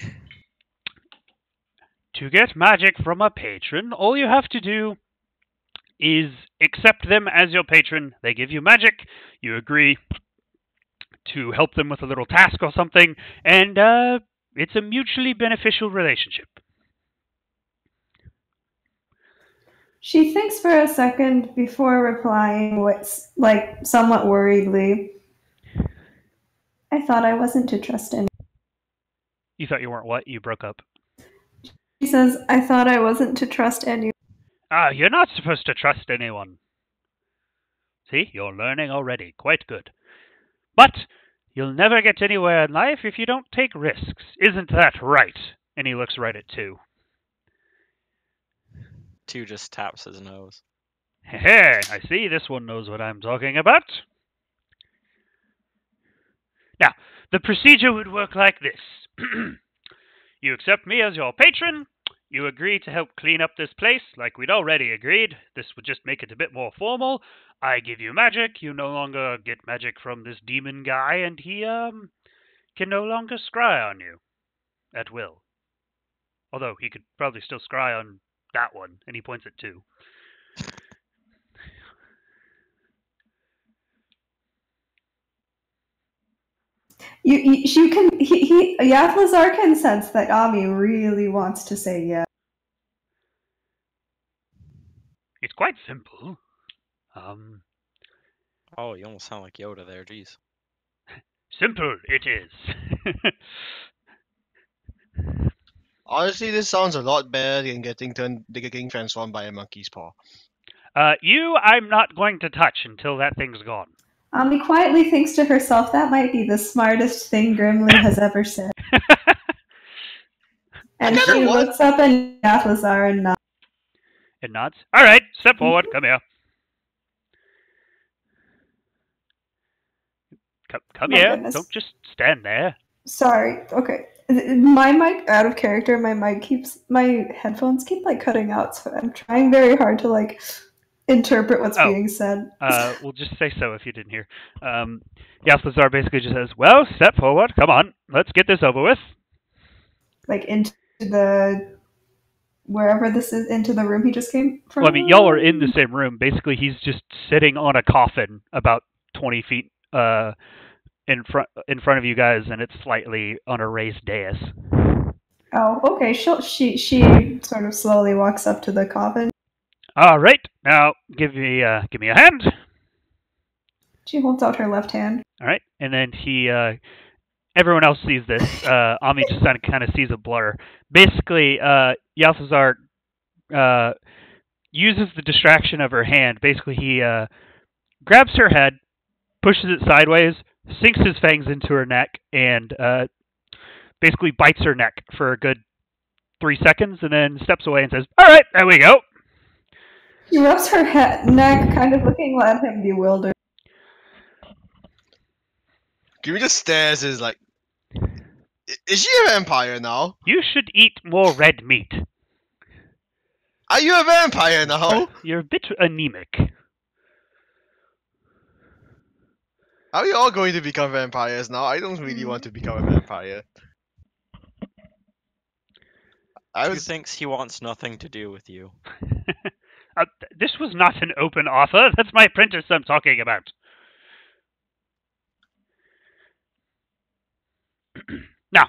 To get magic from a patron, all you have to do is accept them as your patron. They give you magic. You agree to help them with a little task or something, and it's a mutually beneficial relationship. She thinks for a second before replying, somewhat worriedly. I thought I wasn't to trust anyone. You thought you weren't what? You broke up. She says, I thought I wasn't to trust anyone. You're not supposed to trust anyone. See, you're learning already. Quite good. But You'll never get anywhere in life if you don't take risks. Isn't that right? And he looks right at 2. 2 just taps his nose. Hey, I see this one knows what I'm talking about. Now, the procedure would work like this. You accept me as your patron. You agree to help clean up this place like we'd already agreed. This would just make it a bit more formal. I give you magic. You no longer get magic from this demon guy, and he can no longer scry on you at will. Although he could probably still scry on that one, and he points at 2. Yathazar can sense that Ami really wants to say yes. It's quite simple. Oh, you almost sound like Yoda there, jeez. Simple it is. Honestly, this sounds a lot better than getting transformed by a monkey's paw. You, I'm not going to touch until that thing's gone. Ami quietly thinks to herself, that might be the smartest thing Grimly has ever said. And she looks up at Yathazar and nods. It nods. All right, step forward. Come here. Come here. Goodness. Don't just stand there. Sorry. Okay. My mic, out of character, my headphones keep like cutting out, so I'm trying very hard to like interpret what's being said. We'll just say so if you didn't hear. Yathazar basically just says, well, step forward. Come on. Let's get this over with. Like into wherever this is, into the room he just came from? Well, I mean, y'all are in the same room. Basically, he's just sitting on a coffin about 20 feet in front of you guys, and it's slightly on a raised dais. Oh, okay. She sort of slowly walks up to the coffin. All right, now give me a hand. She holds out her left hand. All right, and then everyone else sees this. Ami just kind of sees a blur. Basically, Yathazar uses the distraction of her hand. Basically, he grabs her head, pushes it sideways, sinks his fangs into her neck, and basically bites her neck for a good 3 seconds, and then steps away and says, all right, there we go. She rubs her neck, kind of looking at him bewildered. Grimmy just stares and is like, is she a vampire now? You should eat more red meat. Are you a vampire now? You're a bit anemic. Are we all going to become vampires now? I don't really want to become a vampire. He thinks he wants nothing to do with you. This was not an open offer. That's my apprentice I'm talking about. Now,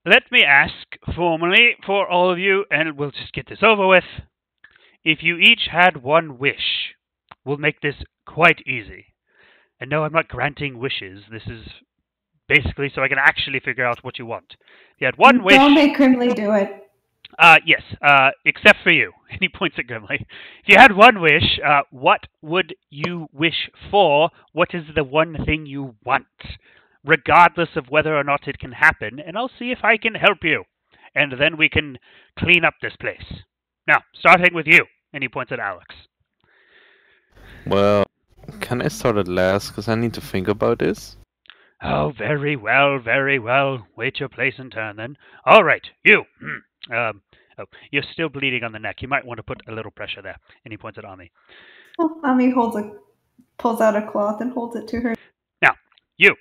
let me ask formally for all of you, and we'll just get this over with. If you each had one wish, we'll make this quite easy. And no, I'm not granting wishes. This is basically so I can actually figure out what you want. If you had one wish... Don't make Grimly do it. Yes, except for you. And he points at Grimly. If you had one wish, what would you wish for? What is the one thing you want? Regardless of whether or not it can happen, and I'll see if I can help you. And then we can clean up this place. Now, starting with you. And he points at Alex. Well, can I start at last? Because I need to think about this. Oh, very well, very well. Wait your place and turn, then. All right, you. You're still bleeding on the neck. You might want to put a little pressure there. And he points at Ami. Well, Ami pulls out a cloth and holds it to her. Now, you.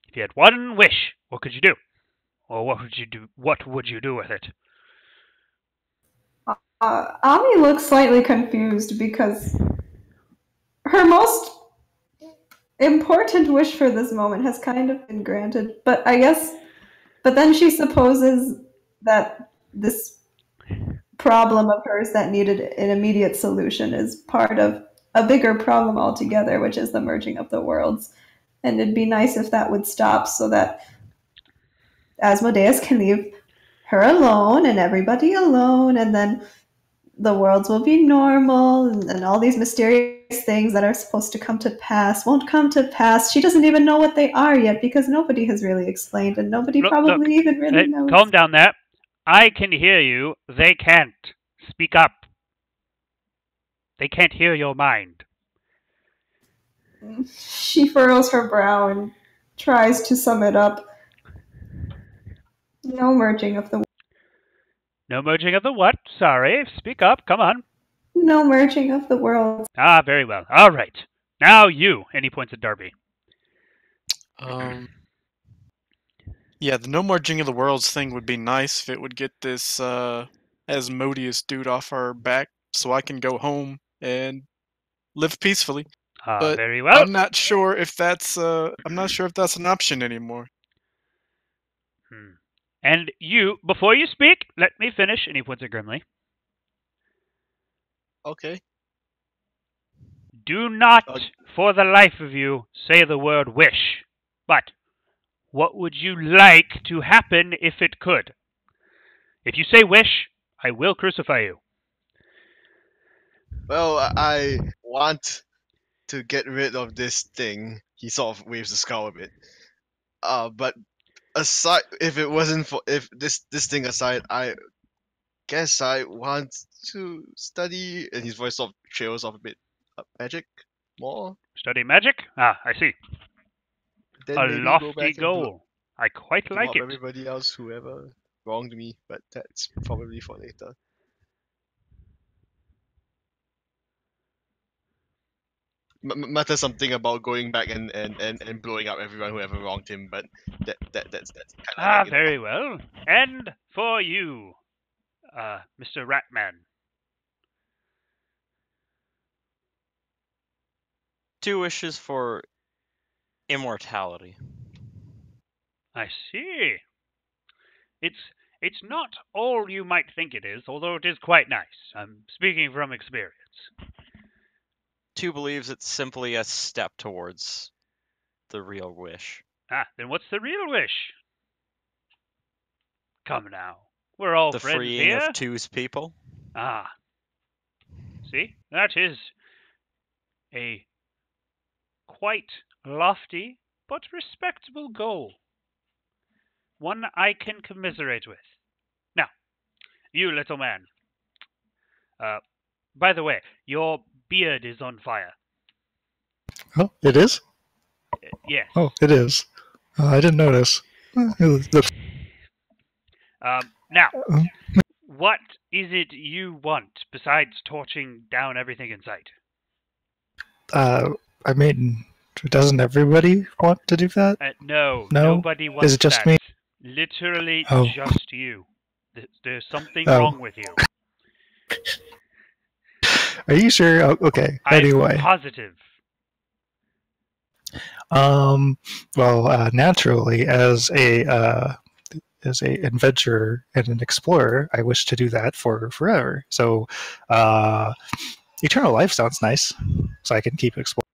If you had one wish, what could you do? Or what would you do? What would you do with it? Ami looks slightly confused because her most important wish for this moment has kind of been granted. But then she supposes that this problem of hers that needed an immediate solution is part of a bigger problem altogether, which is the merging of the worlds. And it'd be nice if that would stop so that Asmodeus can leave her alone and everybody alone, and then the worlds will be normal, and all these mysterious things that are supposed to come to pass won't come to pass. She doesn't even know what they are yet because nobody has really explained and nobody probably even really knows. Calm down there. I can hear you. They can't. Speak up. They can't hear your mind. She furrows her brow and tries to sum it up. No merging of the... No merging of the what? Sorry. Speak up. Come on. No merging of the worlds. Ah, very well. All right. Now you. And he points at Darby. Yeah, the no merging of the worlds thing would be nice if it would get this Asmodeus dude off our back so I can go home and live peacefully. But very well. I'm not sure if that's an option anymore. And you, before you speak, let me finish. And he points at Grimly. Okay. Do not, for the life of you, say the word wish. But what would you like to happen if it could? If you say wish, I will crucify you. Well, I want to get rid of this thing. He sort of waves the skull a bit. But aside, if this thing aside, I guess I want to study. And his voice sort of trails off a bit. Magic more. Study magic? Ah, I see. Then A maybe lofty go back goal. I quite like it. Everybody else, whoever wronged me, but that's probably for later. Mutter something about going back and blowing up everyone who ever wronged him, but that's kind of very well. And for you, Mr. Ratman. 2 wishes for immortality. I see. It's not all you might think it is, although it is quite nice. I'm speaking from experience. 2 believes it's simply a step towards the real wish. Then what's the real wish? Come now. We're all the friends freeing here. of 2's people. See? That is a quite lofty but respectable goal. One I can commiserate with. Now, you little man. By the way, your beard is on fire. Oh, it is? Yes. Oh, it is. I didn't notice. Now, what is it you want besides torching down everything in sight? I mean, doesn't everybody want to do that? No, No? Nobody wants Is it just that. me? Literally Oh. just you. There's something Oh. wrong with you. Are you sure? Oh, okay. Anyway. I'm positive. Well, naturally, as a adventurer and an explorer, I wish to do that for forever. So, eternal life sounds nice, so I can keep exploring.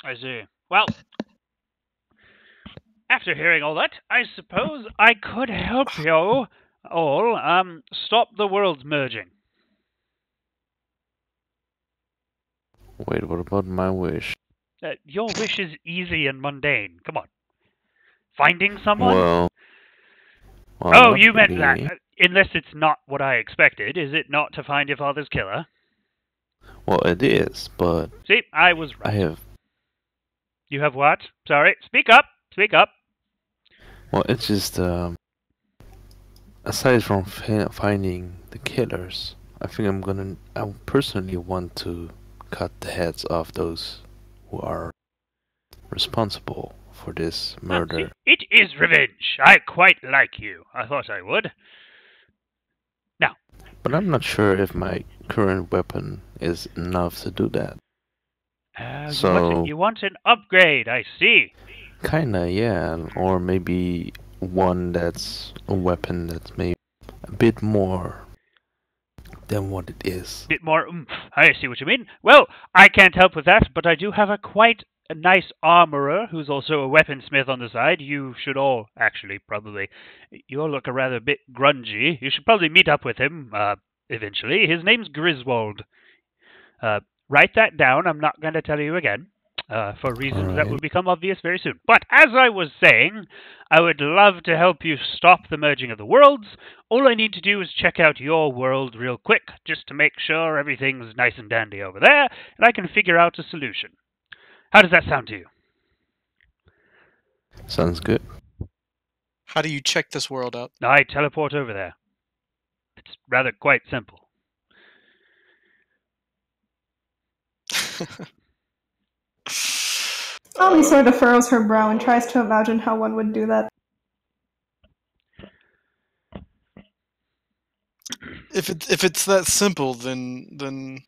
I see. Well, after hearing all that, I suppose I could help you all stop the worlds merging. Wait, what about my wish? Your wish is easy and mundane. Come on. Finding someone? Well, oh, you meant really. that. Unless it's not what I expected. Is it not to find your father's killer? Well, it is, but See, I was right. I have. You have what? Sorry. Speak up. Speak up. Well, it's just aside from finding the killers, I think I personally want to cut the heads off those who are responsible for this murder. It is revenge. I quite like you. I thought I would. Now. But I'm not sure if my current weapon is enough to do that. So you want an upgrade, I see. Kinda, yeah. Or maybe one that's a weapon that's maybe a bit more than what it is. Bit more oomph. I see what you mean. Well, I can't help with that, but I do have a quite a nice armorer who's also a weaponsmith on the side. You should all, actually, probably. You all look a rather bit grungy. You should probably meet up with him, eventually. His name's Griswold. write that down. I'm not going to tell you again, for reasons that will Alright. become obvious very soon. But as I was saying, I would love to help you stop the merging of the worlds. All I need to do is check out your world real quick, just to make sure everything's nice and dandy over there, and I can figure out a solution. How does that sound to you? Sounds good. How do you check this world out? I teleport over there. It's rather quite simple. Tommy sort of furrows her brow and tries to imagine how one would do that. If it's that simple, then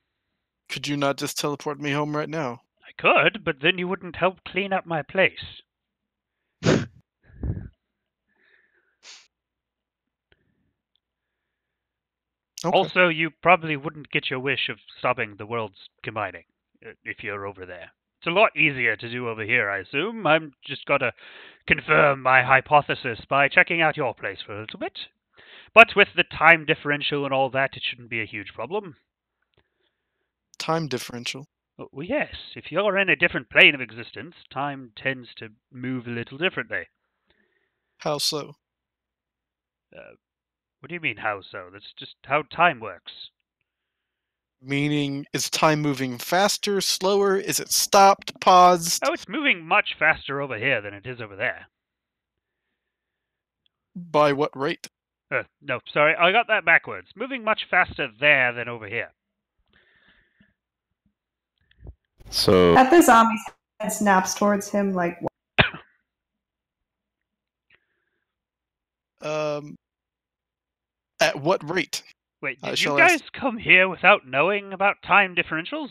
could you not just teleport me home right now? I could, but then you wouldn't help clean up my place. Okay. Also, you probably wouldn't get your wish of stopping the worlds combining if you're over there. It's a lot easier to do over here, I assume. I'm just got to confirm my hypothesis by checking out your place for a little bit. But with the time differential and all that, it shouldn't be a huge problem. Time differential. Well, yes, if you're in a different plane of existence, time tends to move a little differently. How so? What do you mean, how so? That's just how time works. Meaning, is time moving faster, slower? Is it stopped, paused? Oh, it's moving much faster over here than it is over there. By what rate? No, sorry, I got that backwards. Moving much faster there than over here. So, At this, Ami's head snaps towards him like, At what rate? Wait, I did you shall guys ask. come here without knowing about time differentials?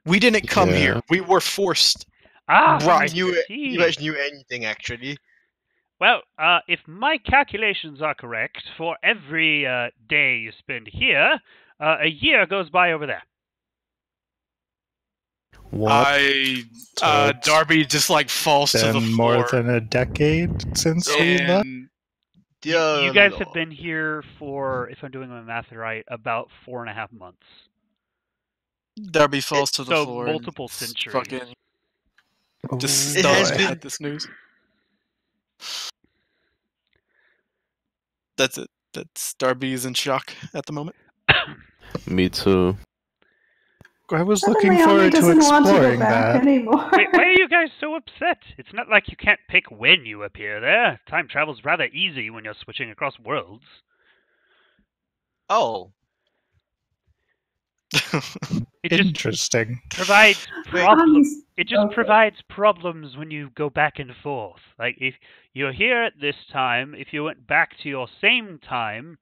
We didn't come Yeah. here. We were forced. Ah, Right. I You see. guys knew anything actually? Well, if my calculations are correct, for every day you spend here, a year goes by over there. what? So it's Darby just like falls to the been floor. more than a decade since we left. and Dear You guys have Lord. been here for, if I'm doing my math right, about 4.5 months. Darby falls to the So floor. and multiple centuries. Fucking just It has stunned been- at this news. That's it. That's Darby is in shock at the moment. Me too. I was suddenly looking Ami forward to doesn't want to go exploring back that. anymore. Wait, why are you guys so upset? It's not like you can't pick when you appear there. Time travel's rather easy when you're switching across worlds. Oh. It just Interesting. provides Wait. problems. Ami's It just okay. provides problems when you go back and forth. Like, if you're here at this time, if you went back to your same time,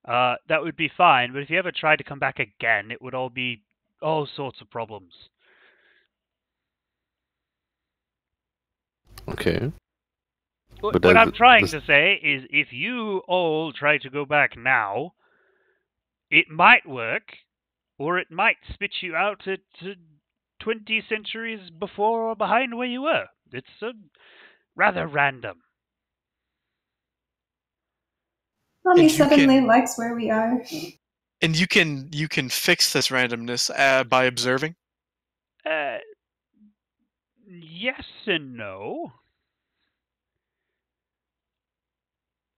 that would be fine. But if you ever tried to come back again, it would all be all sorts of problems. Okay. What But what does I'm it- trying does- to say is, if you all try to go back now, it might work, or it might spit you out at 20 centuries before or behind where you were. It's rather random. Ami And you suddenly can- likes where we are. And you can fix this randomness by observing. Yes and no.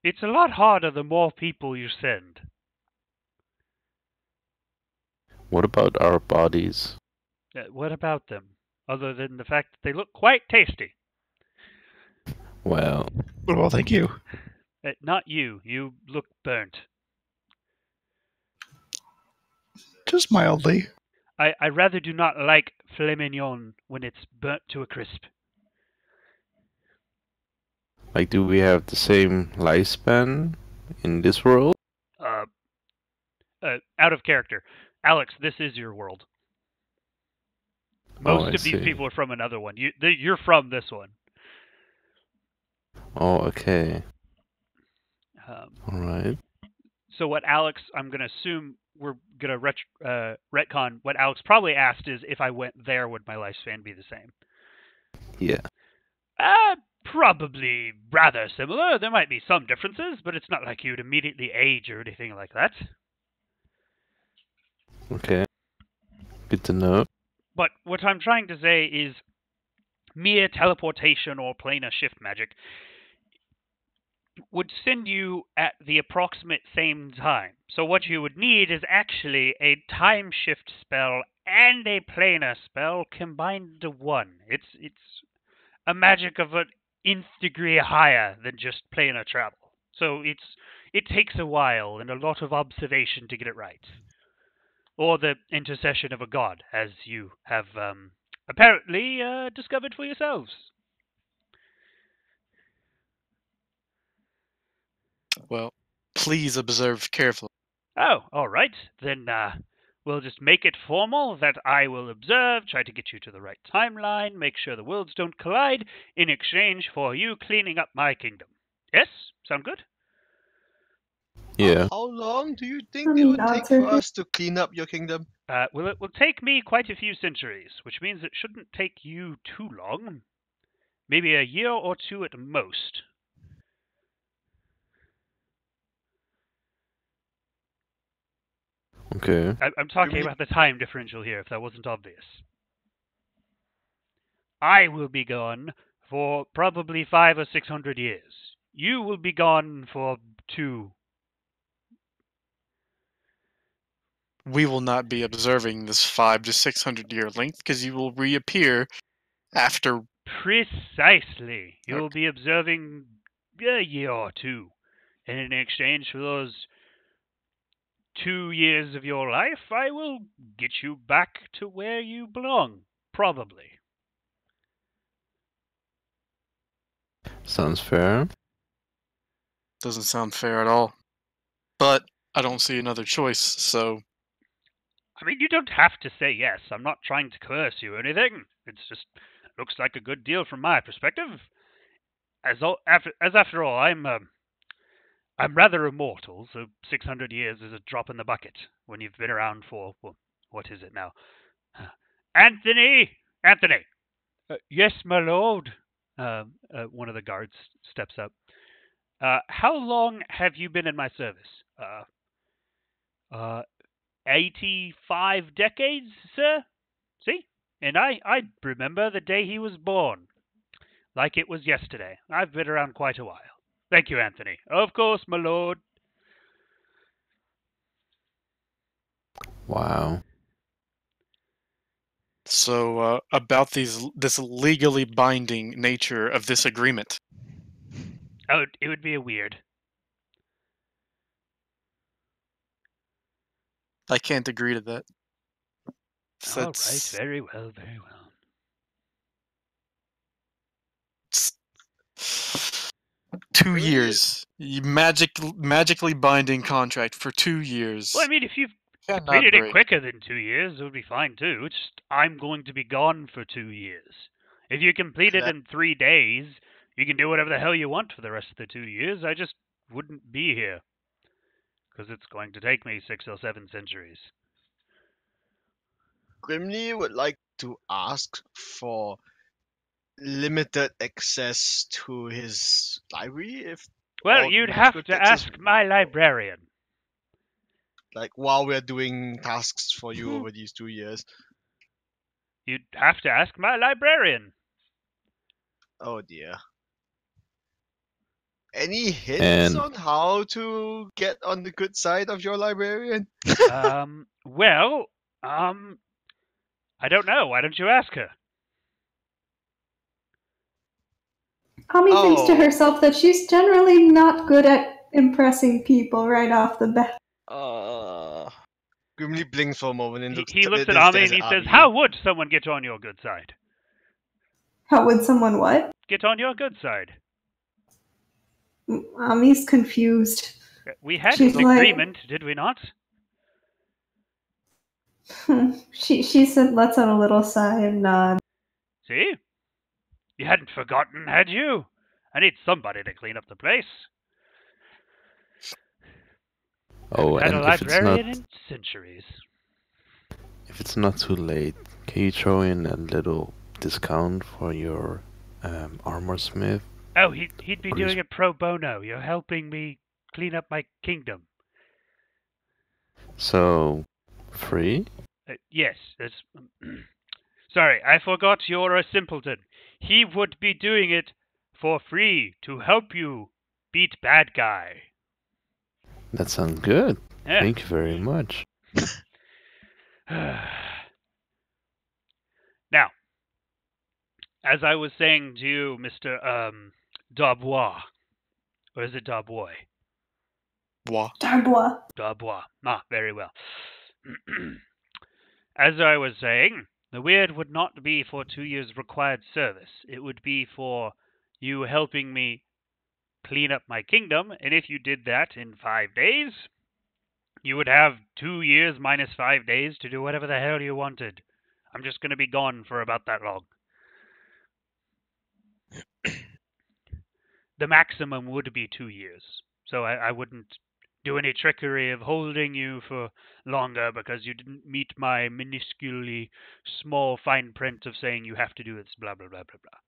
It's a lot harder the more people you send. What about our bodies? What about them? Other than the fact that they look quite tasty. Well, Well, thank you. Not you. You look burnt. Just mildly. I rather do not like filet mignon when it's burnt to a crisp. like, do we have the same lifespan in this world? Out of character. Alex, this is your world. Oh, Most I of these see. people are from another one. You're from this one. Oh, okay. Um, Alright. so what Alex, I'm going to assume we're going to retcon. What Alex probably asked is, if I went there, would my lifespan be the same? Yeah. Probably rather similar. There might be some differences, but it's not like you'd immediately age or anything like that. Okay. Good to know. But what I'm trying to say is mere teleportation or planar shift magic would send you at the approximate same time. So what you would need is actually a time shift spell and a planar spell combined into one. It's a magic of an nth degree higher than just planar travel. So it takes a while and a lot of observation to get it right. Or the intercession of a god, as you have apparently discovered for yourselves. Well, please observe carefully. Oh, all right. Then we'll just make it formal that I will observe, try to get you to the right timeline, make sure the worlds don't collide, in exchange for you cleaning up my kingdom. Yes? Sound good? Yeah. How long do you think I it mean, would take odds are for us to clean up your kingdom? Well, it will take me quite a few centuries, which means it shouldn't take you too long. Maybe a year or two at most. Okay. I'm talking about the time differential here, if that wasn't obvious. I will be gone for probably 500 or 600 years. You will be gone for 2. We will not be observing this 500 to 600 year length because you will reappear after. Precisely. You will be observing a year or 2. And in exchange for those 2 years of your life, I will get you back to where you belong. Probably. Sounds fair. Doesn't sound fair at all. But I don't see another choice, so. I mean, you don't have to say yes. I'm not trying to coerce you or anything. It's just looks like a good deal from my perspective. After all, I'm rather immortal, so 600 years is a drop in the bucket when you've been around for, well, what is it now? Anthony! Yes, my lord. One of the guards steps up. How long have you been in my service? 85 decades, sir? See? And I remember the day he was born. Like it was yesterday. I've been around quite a while. Thank you, Anthony. Of course, my lord. Wow. So, about this legally binding nature of this agreement. Oh, it would be a weird. I can't agree to that. All right, very well. It's 2 years. You magically binding contract for 2 years. Well, I mean, if you've completed it quicker than 2 years, it would be fine too. It's just, I'm going to be gone for 2 years. If you complete it in 3 days, you can do whatever the hell you want for the rest of the 2 years. I just wouldn't be here. Because it's going to take me 6 or 7 centuries. Grimly would like to ask for limited access to his library if. Well, you'd have to ask my librarian. Like while we're doing tasks for you over these 2 years. You'd have to ask my librarian. Oh dear. Any hints on how to get on the good side of your librarian? Well, I don't know. Why don't you ask her? Ami thinks to herself that she's generally not good at impressing people right off the bat. Grimly blinks for a moment and he looks at Ami and he says, "How would someone get on your good side?" How would someone what? Get on your good side. Ami's confused. We had an agreement, did we not? She said, lets out a little sigh and nod. See? You hadn't forgotten, had you? I need somebody to clean up the place. Oh, I've had and a librarian in centuries. If it's not too late, can you throw in a little discount for your armor smith? Oh, he'd be doing it pro bono. You're helping me clean up my kingdom. So, free? Yes. Sorry, I forgot you're a simpleton. He would be doing it for free to help you beat bad guy. That sounds good. Yeah. Thank you very much. Now, as I was saying to you, Mr. Darbois, or is it Darbois? Darbois. Darbois. Ah, very well. As I was saying, the weird would not be for 2 years required service. It would be for you helping me clean up my kingdom, and if you did that in 5 days, you would have 2 years minus 5 days to do whatever the hell you wanted. I'm just going to be gone for about that long. The maximum would be 2 years, so I wouldn't do any trickery of holding you for longer because you didn't meet my minusculely small fine print of saying you have to do this, blah, blah, blah, blah, blah.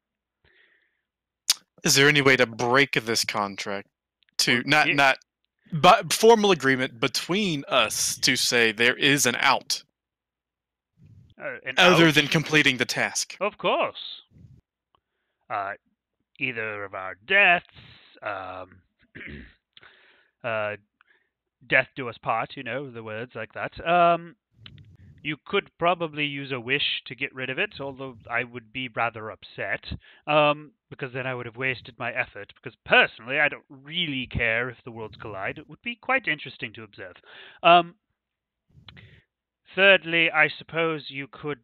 Is there any way to break this contract? To Well, not but formal agreement between us to say there is an out other than completing the task? Of course. Either of our deaths, death do us part, you know, the words like that. You could probably use a wish to get rid of it, although I would be rather upset, because then I would have wasted my effort, because personally I don't really care if the worlds collide. It would be quite interesting to observe. Thirdly, I suppose you could,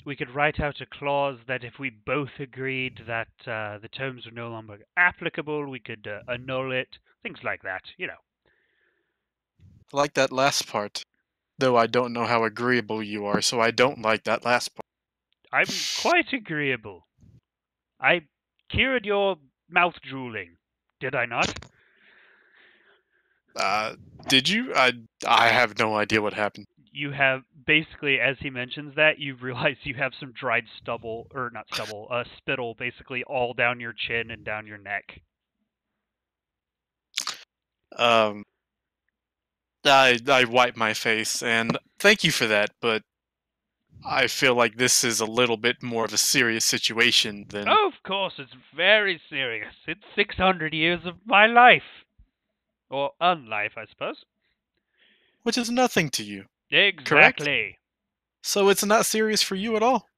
we could write out a clause that if we both agreed that the terms were no longer applicable, we could annul it, things like that, you know. I like that last part, though I don't know how agreeable you are, so I don't like that last part. I'm quite agreeable. I cured your mouth drooling, did I not? Did you? I have no idea what happened. You have, basically, as he mentions that, you realize you have some dried stubble, or not stubble, spittle, basically all down your chin and down your neck. I wipe my face, and thank you for that, but I feel like this is a little bit more of a serious situation than... Oh, of course, it's very serious. It's 600 years of my life. Or unlife, I suppose. Which is nothing to you. Exactly. Correct? So it's not serious for you at all?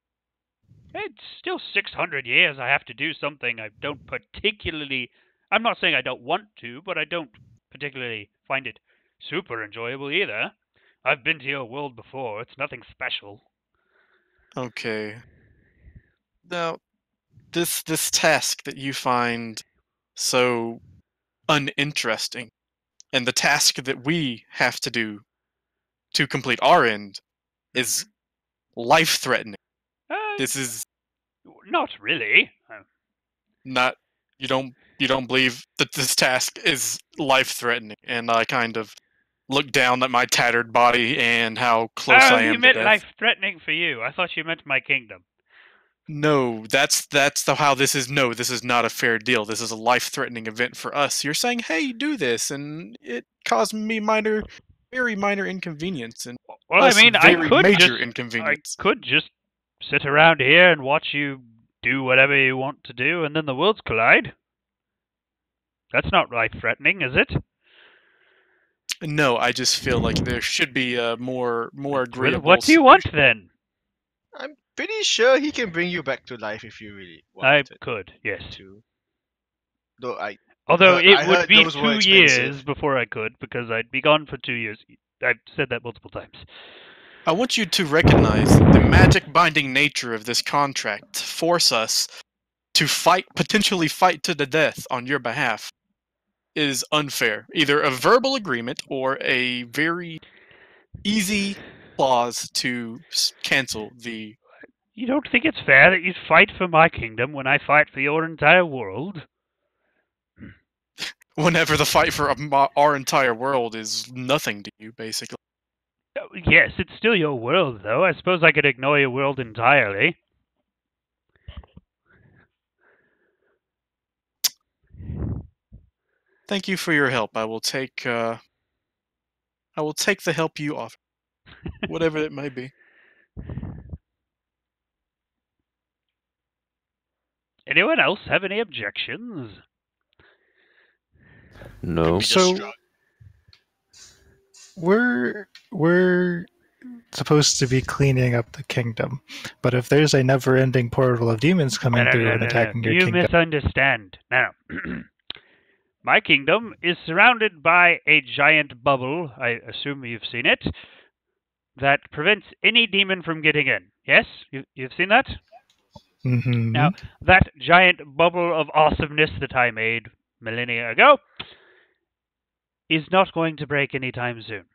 It's still 600 years. I have to do something I don't particularly... I'm not saying I don't want to, but I don't particularly find it super enjoyable either. I've been to your world before. It's nothing special. Okay. Now, this task that you find so uninteresting, and the task that we have to do to complete our end is life-threatening. This is Not really. not... You don't believe that this task is life-threatening, and I kind of look down at my tattered body and how close I am you meant to death. life-threatening for you. I thought you meant my kingdom. No, that's how this is. No, this is not a fair deal. This is a life-threatening event for us. You're saying, "Hey, do this," and it caused me very minor inconvenience, and well, I mean, very major inconvenience. I could just sit around here and watch you do whatever you want to do, and then the worlds collide. That's not life-threatening, is it? No, I just feel like there should be a more agreeable... What do you want then? I'm pretty sure he can bring you back to life if you really want I could, yes. to. Though Although I it would heard be those were 2 years expensive. before I could, because I'd be gone for 2 years. I've said that multiple times. I want you to recognize the magic binding nature of this contract to force us to potentially fight to the death on your behalf is unfair. Either a verbal agreement or a very easy clause to cancel the... You don't think it's fair that you fight for my kingdom when I fight for your entire world? Whenever the fight for our entire world is nothing to you, basically. Yes, it's still your world, though. I suppose I could ignore your world entirely. Thank you for your help. I will take the help you offer. Whatever it may be. Anyone else have any objections? No. We just So shrug. we're supposed to be cleaning up the kingdom, but if there's a never-ending portal of demons coming through and attacking your You kingdom, misunderstand. Now, my kingdom is surrounded by a giant bubble, I assume you've seen it, that prevents any demon from getting in. Yes? You've seen that? Mhm. Now, that giant bubble of awesomeness that I made millennia ago is not going to break anytime soon.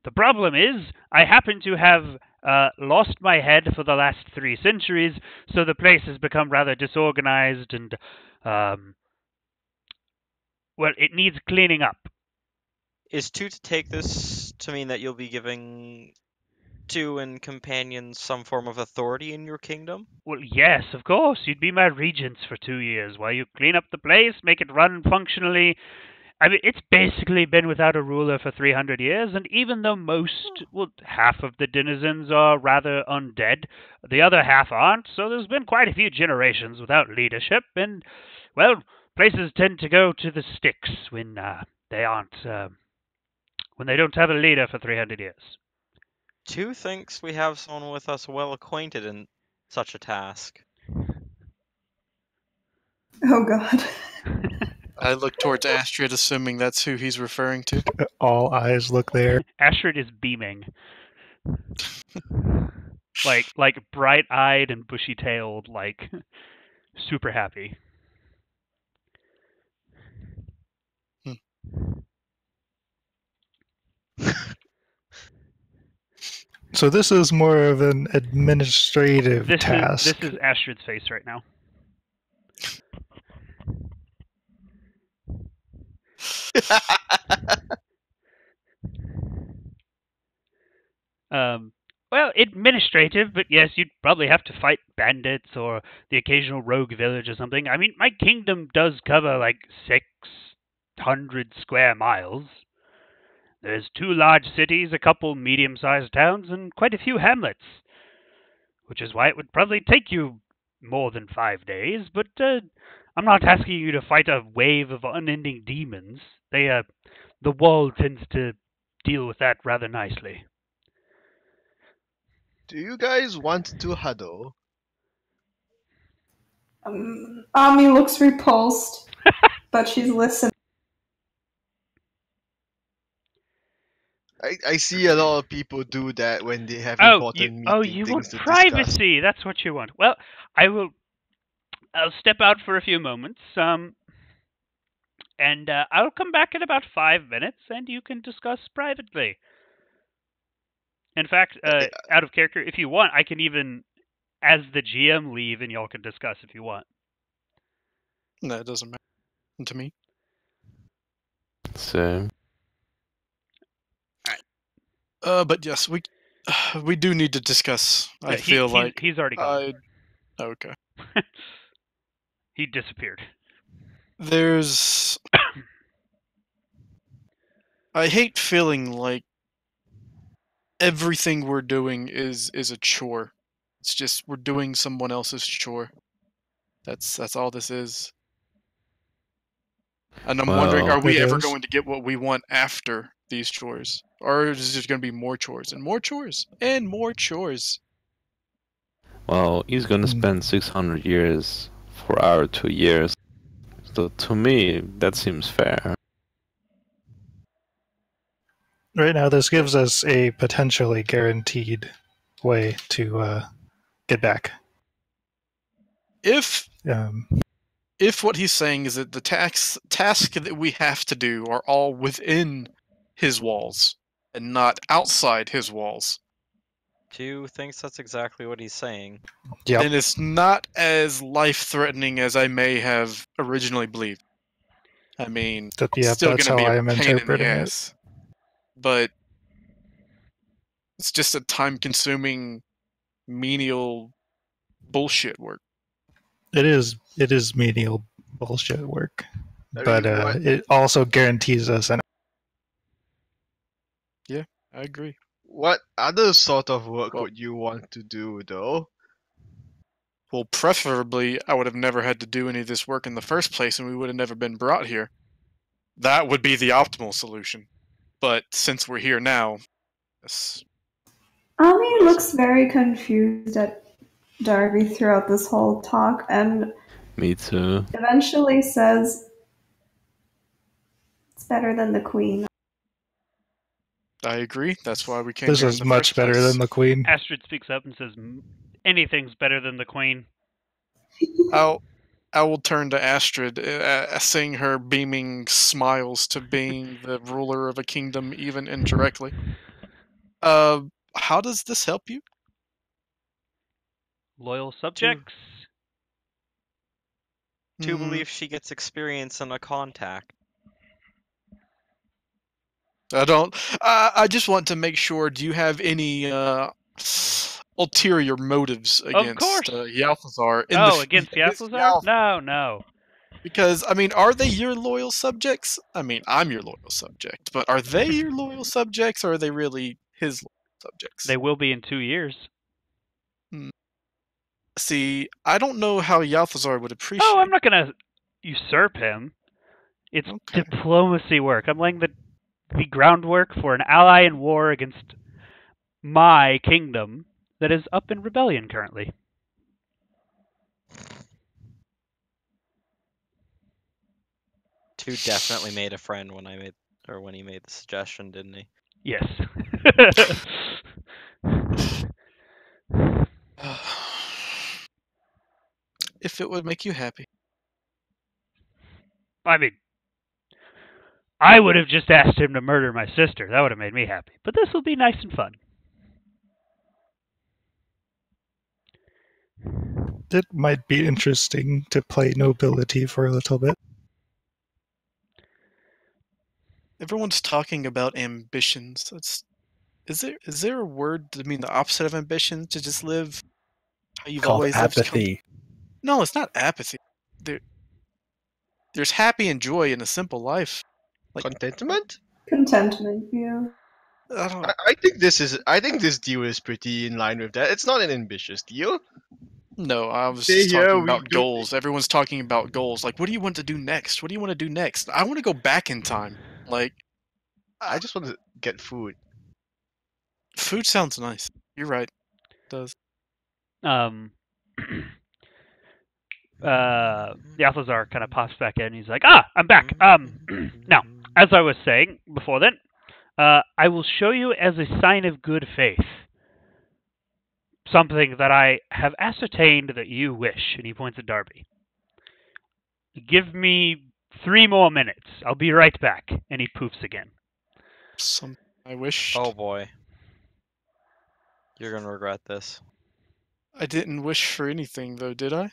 The problem is, I happen to have lost my head for the last 3 centuries, so the place has become rather disorganized and, well, it needs cleaning up. Is 2 to take this to mean that you'll be giving 2 and companions some form of authority in your kingdom? Well, yes, of course. You'd be my regents for 2 years while you clean up the place, make it run functionally. I mean, it's basically been without a ruler for 300 years, and even though half of the denizens are rather undead, the other half aren't, so there's been quite a few generations without leadership, and, well, places tend to go to the sticks when they aren't, when they don't have a leader for 300 years. 2 thinks we have someone with us well acquainted in such a task. Oh god. I look towards Astrid, assuming that's who he's referring to. all eyes look there. Astrid is beaming. like bright-eyed and bushy-tailed, like super happy. So this is more of an administrative task. This is Astrid's face right now. Well, administrative, but yes, you'd probably have to fight bandits or the occasional rogue village or something. I mean, my kingdom does cover like 600 square miles. There's 2 large cities, a couple medium-sized towns, and quite a few hamlets. Which is why it would probably take you more than 5 days, but I'm not asking you to fight a wave of unending demons. The wall tends to deal with that rather nicely. Do you guys want to huddle? Ami looks repulsed, but she's listening. I see a lot of people do that when they have important you things want to privacy. That's what you want. Well, I'll step out for a few moments, and I'll come back in about 5 minutes, and you can discuss privately. In fact, out of character, if you want, I can even, as the GM, leave, and y'all can discuss if you want. No, it doesn't matter to me. Same. But yes, we do need to discuss. I feel like he's already gone. Okay. He disappeared. I hate feeling like everything we're doing is a chore. It's just we're doing someone else's chore. That's all this is. And I'm wondering, are we ever going to get what we want after these chores? Or is there going to be more chores and more chores and more chores? Well, he's gonna spend 600 years for our 2 years. So to me, that seems fair. Right now, this gives us a potentially guaranteed way to get back. If what he's saying is that the tasks that we have to do are all within his walls and not outside his walls, 2 thinks that's exactly what he's saying. Yep. then it's not as life-threatening as I may have originally believed. I mean, it's still going to be a pain in the ass. But it's just a time-consuming, menial bullshit work. It is menial bullshit work, I but mean, it also guarantees us an. Yeah. I agree. What other sort of work Well- would you want to do, though? Well, preferably, I would have never had to do any of this work in the first place, and we would have never been brought here. That would be the optimal solution. But since we're here now, yes. Ami looks very confused at Darby throughout this whole talk and Me too. eventually says, "It's better than the Queen." I agree. That's why we came This here in is the much first better place. than the Queen. Astrid speaks up and says, anything's better than the Queen. I will turn to Astrid, seeing her beaming smiles to being the ruler of a kingdom, even indirectly. How does this help you? Loyal subjects. To Hmm, believe she gets experience in a contact. I don't. I just want to make sure. Do you have any ulterior motives against course. Yalthazar? Against Yalthazar? No. Because, I mean, are they your loyal subjects? I mean, I'm your loyal subject, but are they your loyal subjects, or are they really his loyal subjects? They will be in 2 years. See, I don't know how Yalthazar would appreciate. Oh, I'm not going to usurp him. It's Okay. diplomacy work. I'm laying the groundwork for an ally in war against my kingdom that is up in rebellion currently. Two definitely made a friend when he made the suggestion, didn't he? Yes. If it would make you happy. I mean, I would have just asked him to murder my sister. That would have made me happy. But this will be nice and fun. It might be interesting to play nobility for a little bit. Everyone's talking about ambitions. Is there a word to mean the opposite of ambition? To just live how you've Called always lived? apathy. No, it's not apathy. There's happy and joy in a simple life. Like, Contentment? Contentment, yeah. I don't. I think this deal is pretty in line with that. It's not an ambitious deal. No, I was Stay just here, talking we about do- goals. Everyone's talking about goals. Like, what do you want to do next? What do you want to do next? I want to go back in time. Like, I just want to get food. food sounds nice. You're right. It does. Yalthazar kind of pops back in. He's like, I'm back. Now, as I was saying before then, I will show you as a sign of good faith something that I have ascertained that you wish. And he points at Darby. Give me 3 more minutes. I'll be right back. And he poofs again. Something I wish. Oh boy. You're gonna regret this. I didn't wish for anything, though, did I?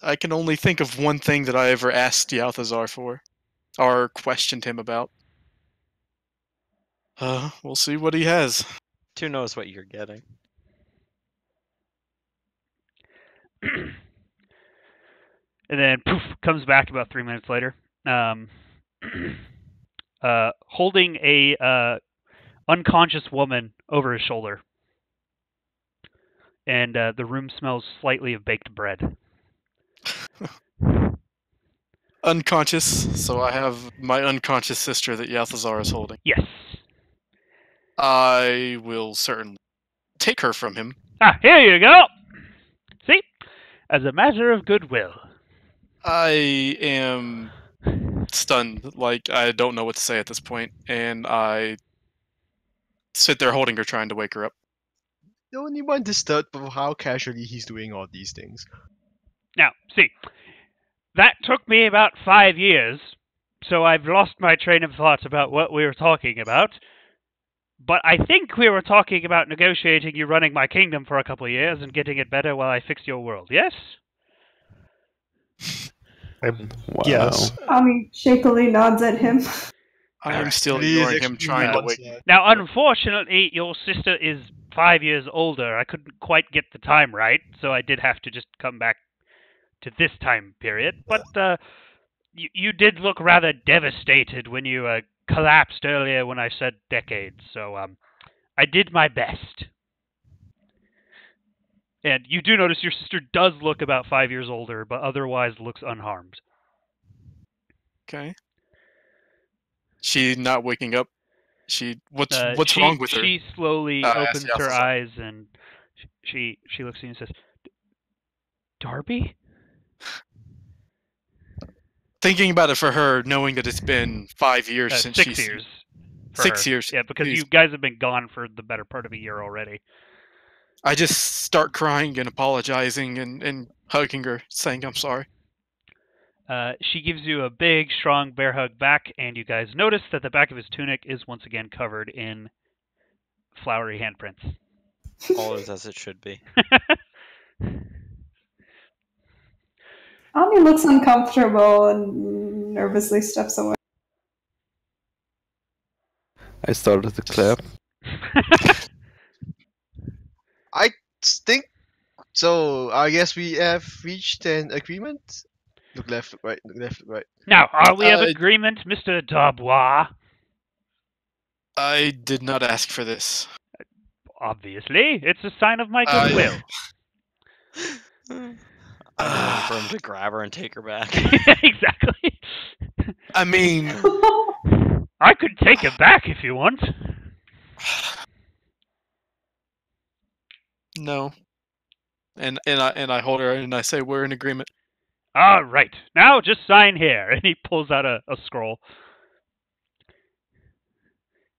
I can only think of one thing that I ever asked Yalthazar for, or questioned him about. We'll see what he has. Two knows what you're getting. And then poof comes back about 3 minutes later, holding a unconscious woman over his shoulder, and the room smells slightly of baked bread. Unconscious, so I have my unconscious sister that Yalthazar is holding. Yes. I will certainly take her from him. Here you go. See, as a matter of goodwill. I am stunned, like I don't know what to say at this point, and I sit there holding her, trying to wake her up. The only one disturbed of how casually he's doing all these things. Now, see, that took me about 5 years, so I've lost my train of thought about what we were talking about. But I think we were talking about negotiating you running my kingdom for a couple of years and getting it better while I fix your world, yes? Wow. Yes. Ami shakily nods at him. I am still Please ignoring him, explain trying to that, wake. sir. Now, unfortunately, your sister is 5 years older. I couldn't quite get the time right, so I did have to just come back to this time period. But You did look rather devastated when you collapsed earlier when I said decades, so I did my best. And you do notice your sister does look about 5 years older, but otherwise looks unharmed. Okay. She not waking up. What's wrong with her? She slowly yes, opens yes, her yes. eyes and she looks at you and says, "Darby?" Thinking about it for her, knowing that it's been 5 years since 6 she's years. For 6 her. years. Yeah, because Jeez. you guys have been gone for the better part of a year already. I just start crying and apologizing and hugging her, saying I'm sorry. She gives you a big, strong bear hug back, and you guys notice that the back of his tunic is once again covered in flowery handprints. All is as it should be. Ami looks uncomfortable and nervously steps away. I started to clap. I think so. I guess we have reached an agreement. Look left, look right. Look left, look right. Now, are we of agreement, Mr. Darbois? I did not ask for this. Obviously, it's a sign of my goodwill. I'm waiting for him to grab her and take her back. Exactly. I mean, I could take it back if you want. no. And I hold her and I say we're in agreement. All right. Now just sign here. And he pulls out a scroll.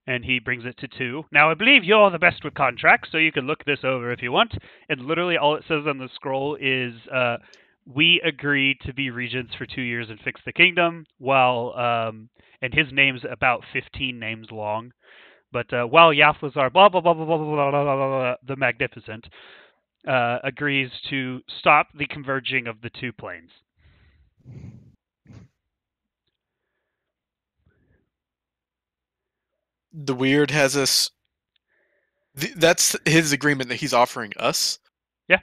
And he brings it to 2. Now, I believe you're the best with contracts, so you can look this over if you want. And literally all it says on the scroll is, we agree to be regents for 2 years and fix the kingdom, while, and his name's about 15 names long. But while Yaflazar, blah, blah, blah, blah, blah, blah, blah, blah, blah, blah, the Magnificent, agrees to stop the converging of the 2 planes. The weird has us. That's his agreement that he's offering us. Yeah.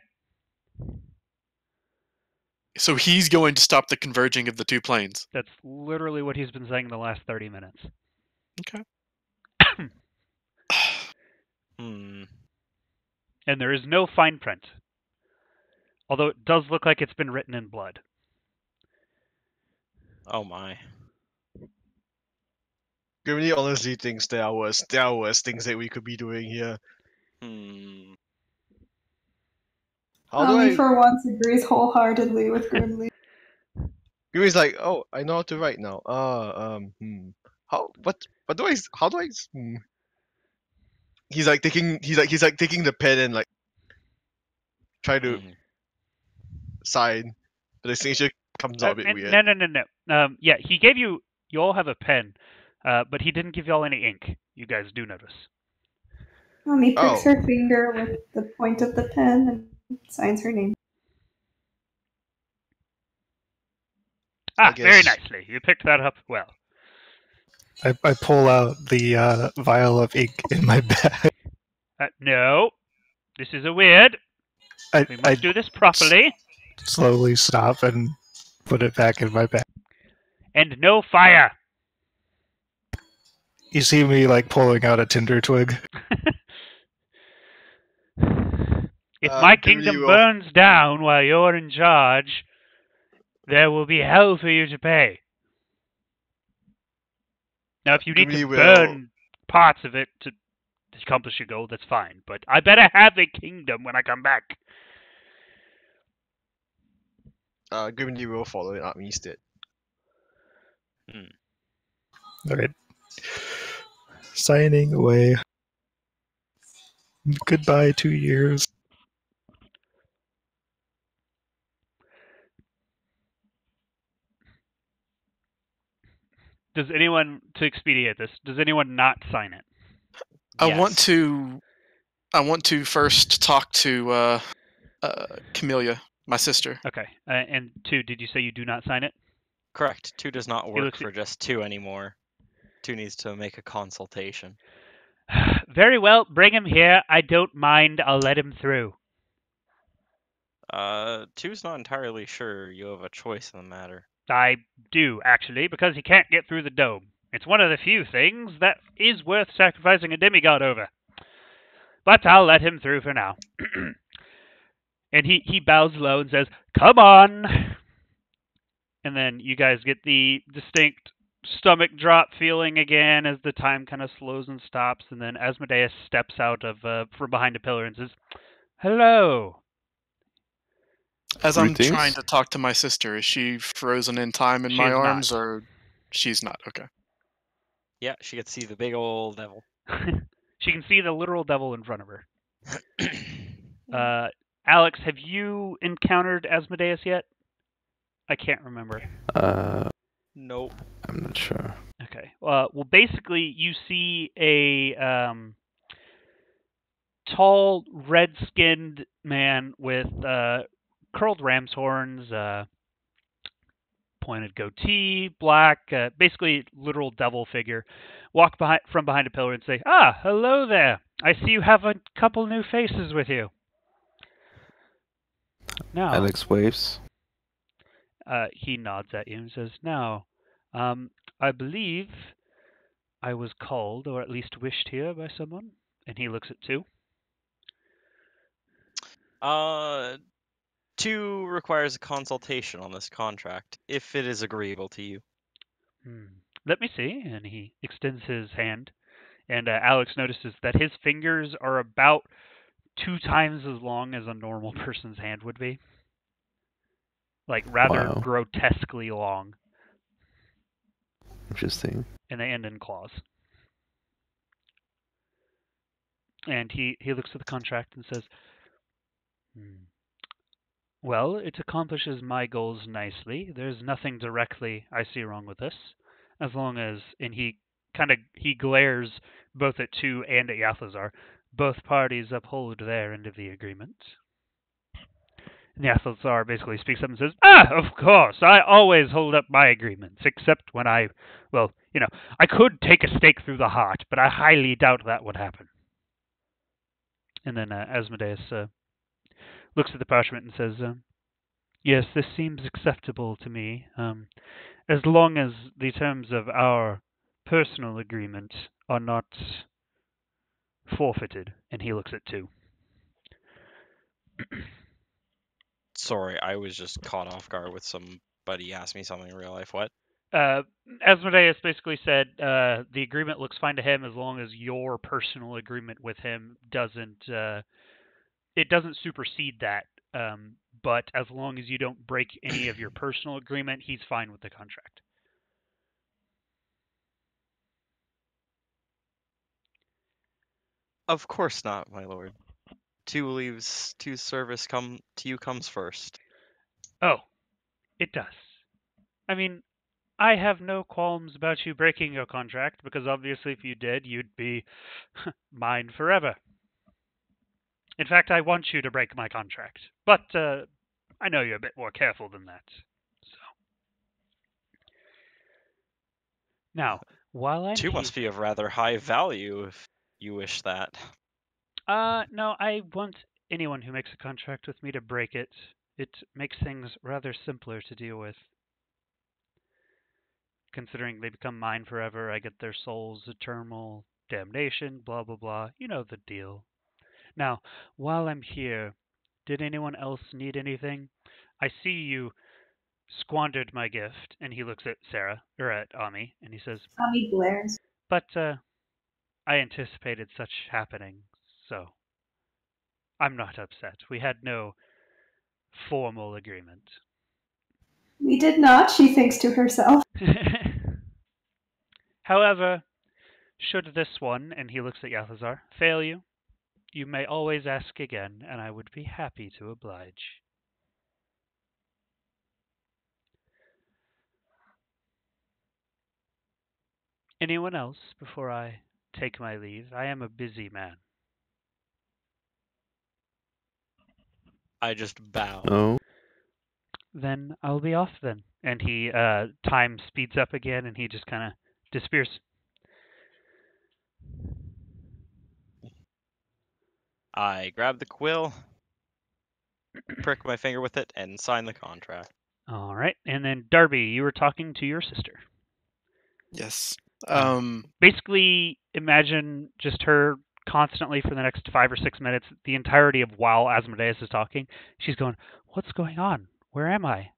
So he's going to stop the converging of the 2 planes. That's literally what he's been saying the last 30 minutes. Okay. And there is no fine print. Although it does look like it's been written in blood. Oh my. Grimly honestly thinks there are worse things that we could be doing here. How do Ami I? for once agrees wholeheartedly with Grimly. Grimly's like, oh, I know how to write now. How? What do I? How do I? He's like taking the pen and like try to sign, but the signature comes out a bit weird. No. Yeah, he gave you. You all have a pen, but he didn't give you all any ink. You guys do notice. Ami pricks her finger with the point of the pen and signs her name. Very nicely. You picked that up well. I pull out the vial of ink in my bag. No, this is a weird. We must do this properly. Slowly stop and put it back in my bag. And no fire. You see me like pulling out a tinder twig. If my kingdom burns down while you're in charge, there will be hell for you to pay. Now, if you need to burn parts of it to accomplish your goal, that's fine. But I better have a kingdom when I come back. Grimly will follow it up instead. Alright. Signing away. Goodbye, 2 years. Does anyone, to expedite this, does anyone not sign it? I want to first talk to Camellia, my sister. Okay. And 2, did you say you do not sign it? Correct. 2 does not work for just 2 anymore. 2 needs to make a consultation. Very well. Bring him here. I don't mind. I'll let him through. 2's not entirely sure you have a choice in the matter. I do, actually, because he can't get through the dome. It's one of the few things that is worth sacrificing a demigod over. But I'll let him through for now. And he bows low and says, "Come on!" And then you guys get the distinct stomach drop feeling again as the time kind of slows and stops. And then Asmodeus steps out of from behind a pillar and says, "Hello." As I'm trying Greetings. to talk to my sister, is she frozen in time in She my is arms, not. or she's not? Okay. Yeah, she could see the big old devil. She can see the literal devil in front of her. Alex, have you encountered Asmodeus yet? I can't remember. Nope. I'm not sure. Okay. Well, basically, you see a tall, red-skinned man with curled ram's horns, pointed goatee, black, basically literal devil figure, walk from behind a pillar and say, "Ah, hello there. I see you have a couple new faces with you." Now, Alex waves. he nods at you and says, "Now, I believe I was called, or at least wished here by someone." And he looks at two. 2 requires a consultation on this contract, if it is agreeable to you. Let me see. And he extends his hand. And Alex notices that his fingers are about 2 times as long as a normal person's hand would be. Like, rather Wow. grotesquely long. Interesting. And they end in claws. And he looks at the contract and says, "Well, it accomplishes my goals nicely. There's nothing directly I see wrong with this. As long as," and he glares both at Tu and at Yathazar, "both parties uphold their end of the agreement." And Yathazar basically speaks up and says, "Of course, I always hold up my agreements, except when I could take a stake through the heart, but I highly doubt that would happen." And then Asmodeus looks at the parchment and says, "Yes, this seems acceptable to me, as long as the terms of our personal agreement are not forfeited." And he looks at two. Sorry, I was just caught off guard with somebody asked me something in real life. What? Asmodeus basically said the agreement looks fine to him as long as your personal agreement with him doesn't supersede that. But as long as you don't break any of your personal agreement, he's fine with the contract. Of course not, my lord. 2's service to you comes first. Oh, it does. I mean, I have no qualms about you breaking your contract, because obviously if you did, you'd be mine forever. In fact, I want you to break my contract. But I know you're a bit more careful than that. So now, while I'm 2 must be of rather high value if you wish that. No, I want anyone who makes a contract with me to break it. It makes things rather simpler to deal with. Considering they become mine forever, I get their souls eternal damnation, blah blah blah. You know the deal. Now, while I'm here, did anyone else need anything? I see you squandered my gift. And he looks at Sarah, or at Ami, and he says, Tommy glares. "But I anticipated such happening, so I'm not upset. We had no formal agreement." We did not, she thinks to herself. However, should this one, and he looks at Yathazar, fail you, you may always ask again, and I would be happy to oblige. Anyone else before I take my leave? I am a busy man. I just bow. No. Then I'll be off then. And he time speeds up again, and he just kind of disappears. I grab the quill, prick my finger with it, and sign the contract. All right, and then Darby, you were talking to your sister. Yes. Basically, imagine just her constantly for the next 5 or 6 minutes, the entirety of while Asmodeus is talking. She's going, "What's going on? Where am I?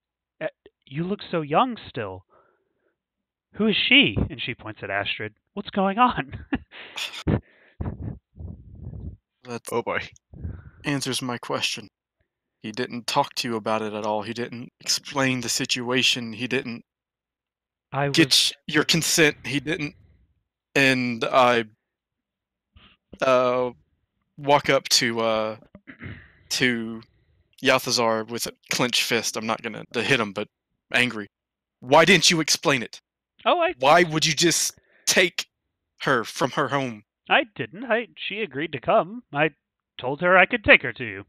You look so young still. Who is she?" And she points at Astrid. "What's going on?" That Oh boy. answers my question. He didn't talk to you about it at all. He didn't explain the situation. He didn't get your consent. He didn't. And I walk up to Yalthazar with a clenched fist. I'm not gonna hit him, but angry. Why didn't you explain it? Why would you just take her from her home? I didn't. She agreed to come. I told her I could take her to you.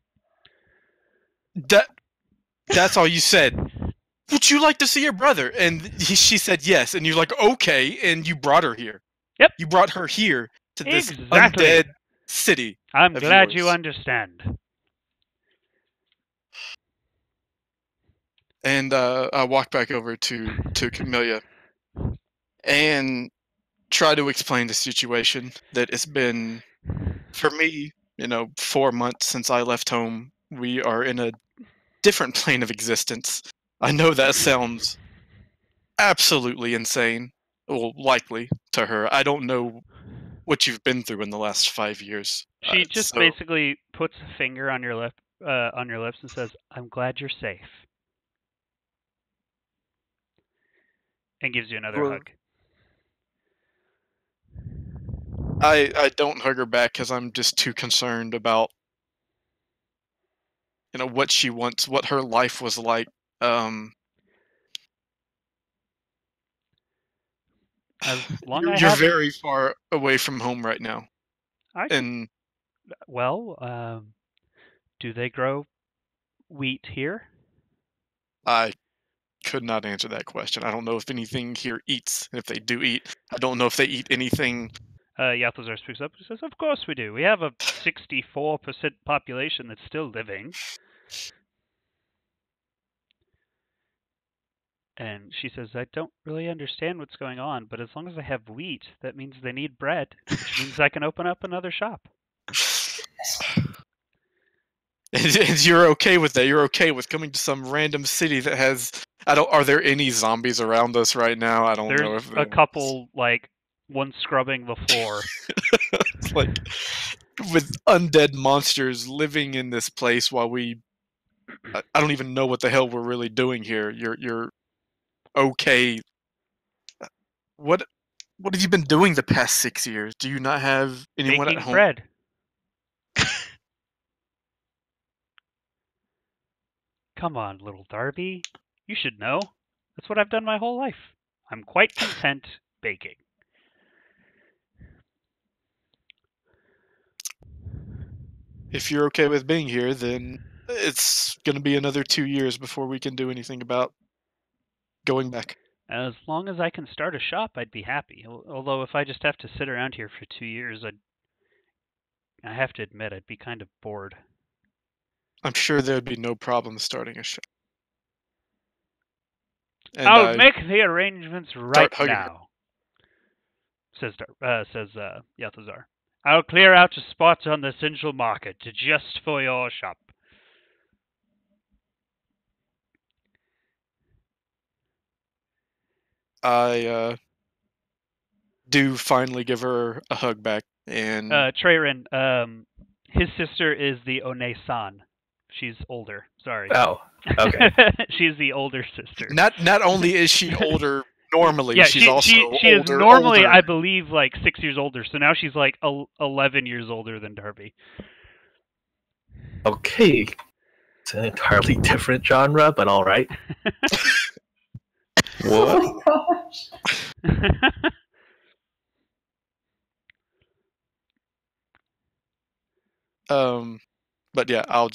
That's all you said. Would you like to see your brother? And she said yes. And you're like, okay. And you brought her here. Yep. You brought her here to this Exactly. undead city. I'm glad yours. you understand. And I walk back over to Camellia and try to explain the situation, that it's been, for me, 4 months since I left home. We are in a different plane of existence. I know that sounds absolutely insane. Well, likely to her. I don't know what you've been through in the last 5 years. She just basically puts a finger on your lips and says, "I'm glad you're safe," and gives you another hug. I don't hug her back because I'm just too concerned about what she wants, what her life was like. You're very far away from home right now. Do they grow wheat here? I could not answer that question. I don't know if anything here eats. If they do eat, I don't know if they eat anything. Yalthazar speaks up and says, "Of course we do. We have a 64% population that's still living." And she says, "I don't really understand what's going on, but as long as I have wheat, that means they need bread, which means I can open up another shop." And you're okay with that? You're okay with coming to some random city that has... Are there any zombies around us right now? I don't know if there's a couple, one scrubbing the floor. Like, with undead monsters living in this place while I don't even know what the hell we're really doing here. You're okay. What have you been doing the past 6 years? Do you not have anyone Baking at home? bread. Come on, little Darby. You should know. That's what I've done my whole life. I'm quite content baking. If you're okay with being here, then it's going to be another 2 years before we can do anything about going back. As long as I can start a shop, I'd be happy. Although if I just have to sit around here for 2 years, I have to admit I'd be kind of bored. I'm sure there'd be no problem starting a shop. And I'll make the arrangements right now, says Yalthazar. I'll clear out a spot on the central market just for your shop. I do finally give her a hug back, and Treyrin, his sister is the One-san. She's older. Sorry. Oh, okay. She's the older sister. Not only is she older normally, yeah, she's also she is normally, older. I believe, 6 years older. So now she's 11 years older than Darby. Okay. It's an entirely different genre, but all right. What? Oh my gosh. But yeah, I'll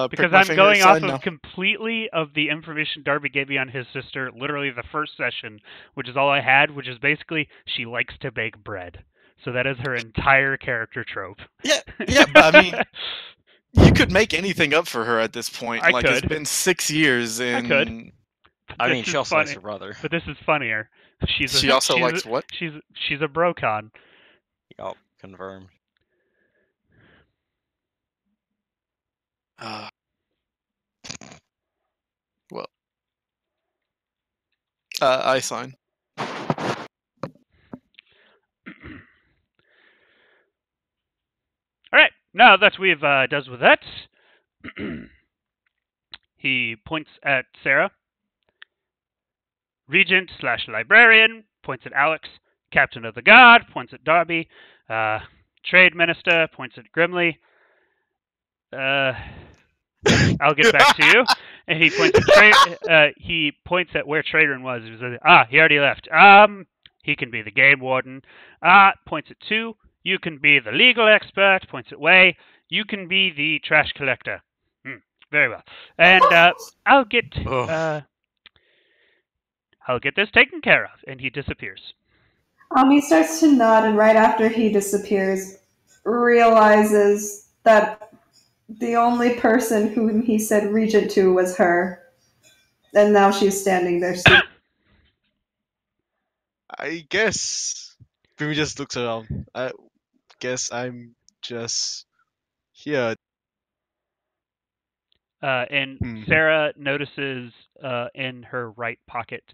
because prick my I'm finger going off aside now. of completely of the information Darby gave me on his sister, literally the first session, which is all I had, which is basically she likes to bake bread. So that is her entire character trope. Yeah, but I mean, You could make anything up for her at this point. I Like, could. it's been 6 years, and I could. I This mean, is she also funny. likes her brother. But this is funnier. She also likes what? She's a brocon. Yup, confirmed. Well, I sign. All right. Now that we've dealt with that, he points at Sarah. Regent / librarian points at Alex. Captain of the Guard points at Darby. Trade Minister points at Grimly. I'll get back to you. And he points at he points at where Traderin was. He was he already left. He can be the game warden. Points at 2. You can be the legal expert. Points at Way. You can be the trash collector. Very well. And I'll get this taken care of. And he disappears. He starts to nod, and right after he disappears, realizes that the only person whom he said regent to was her. And now she's standing there. I guess. Grimmy just looks around. I guess I'm just here. And Sarah notices in her right pocket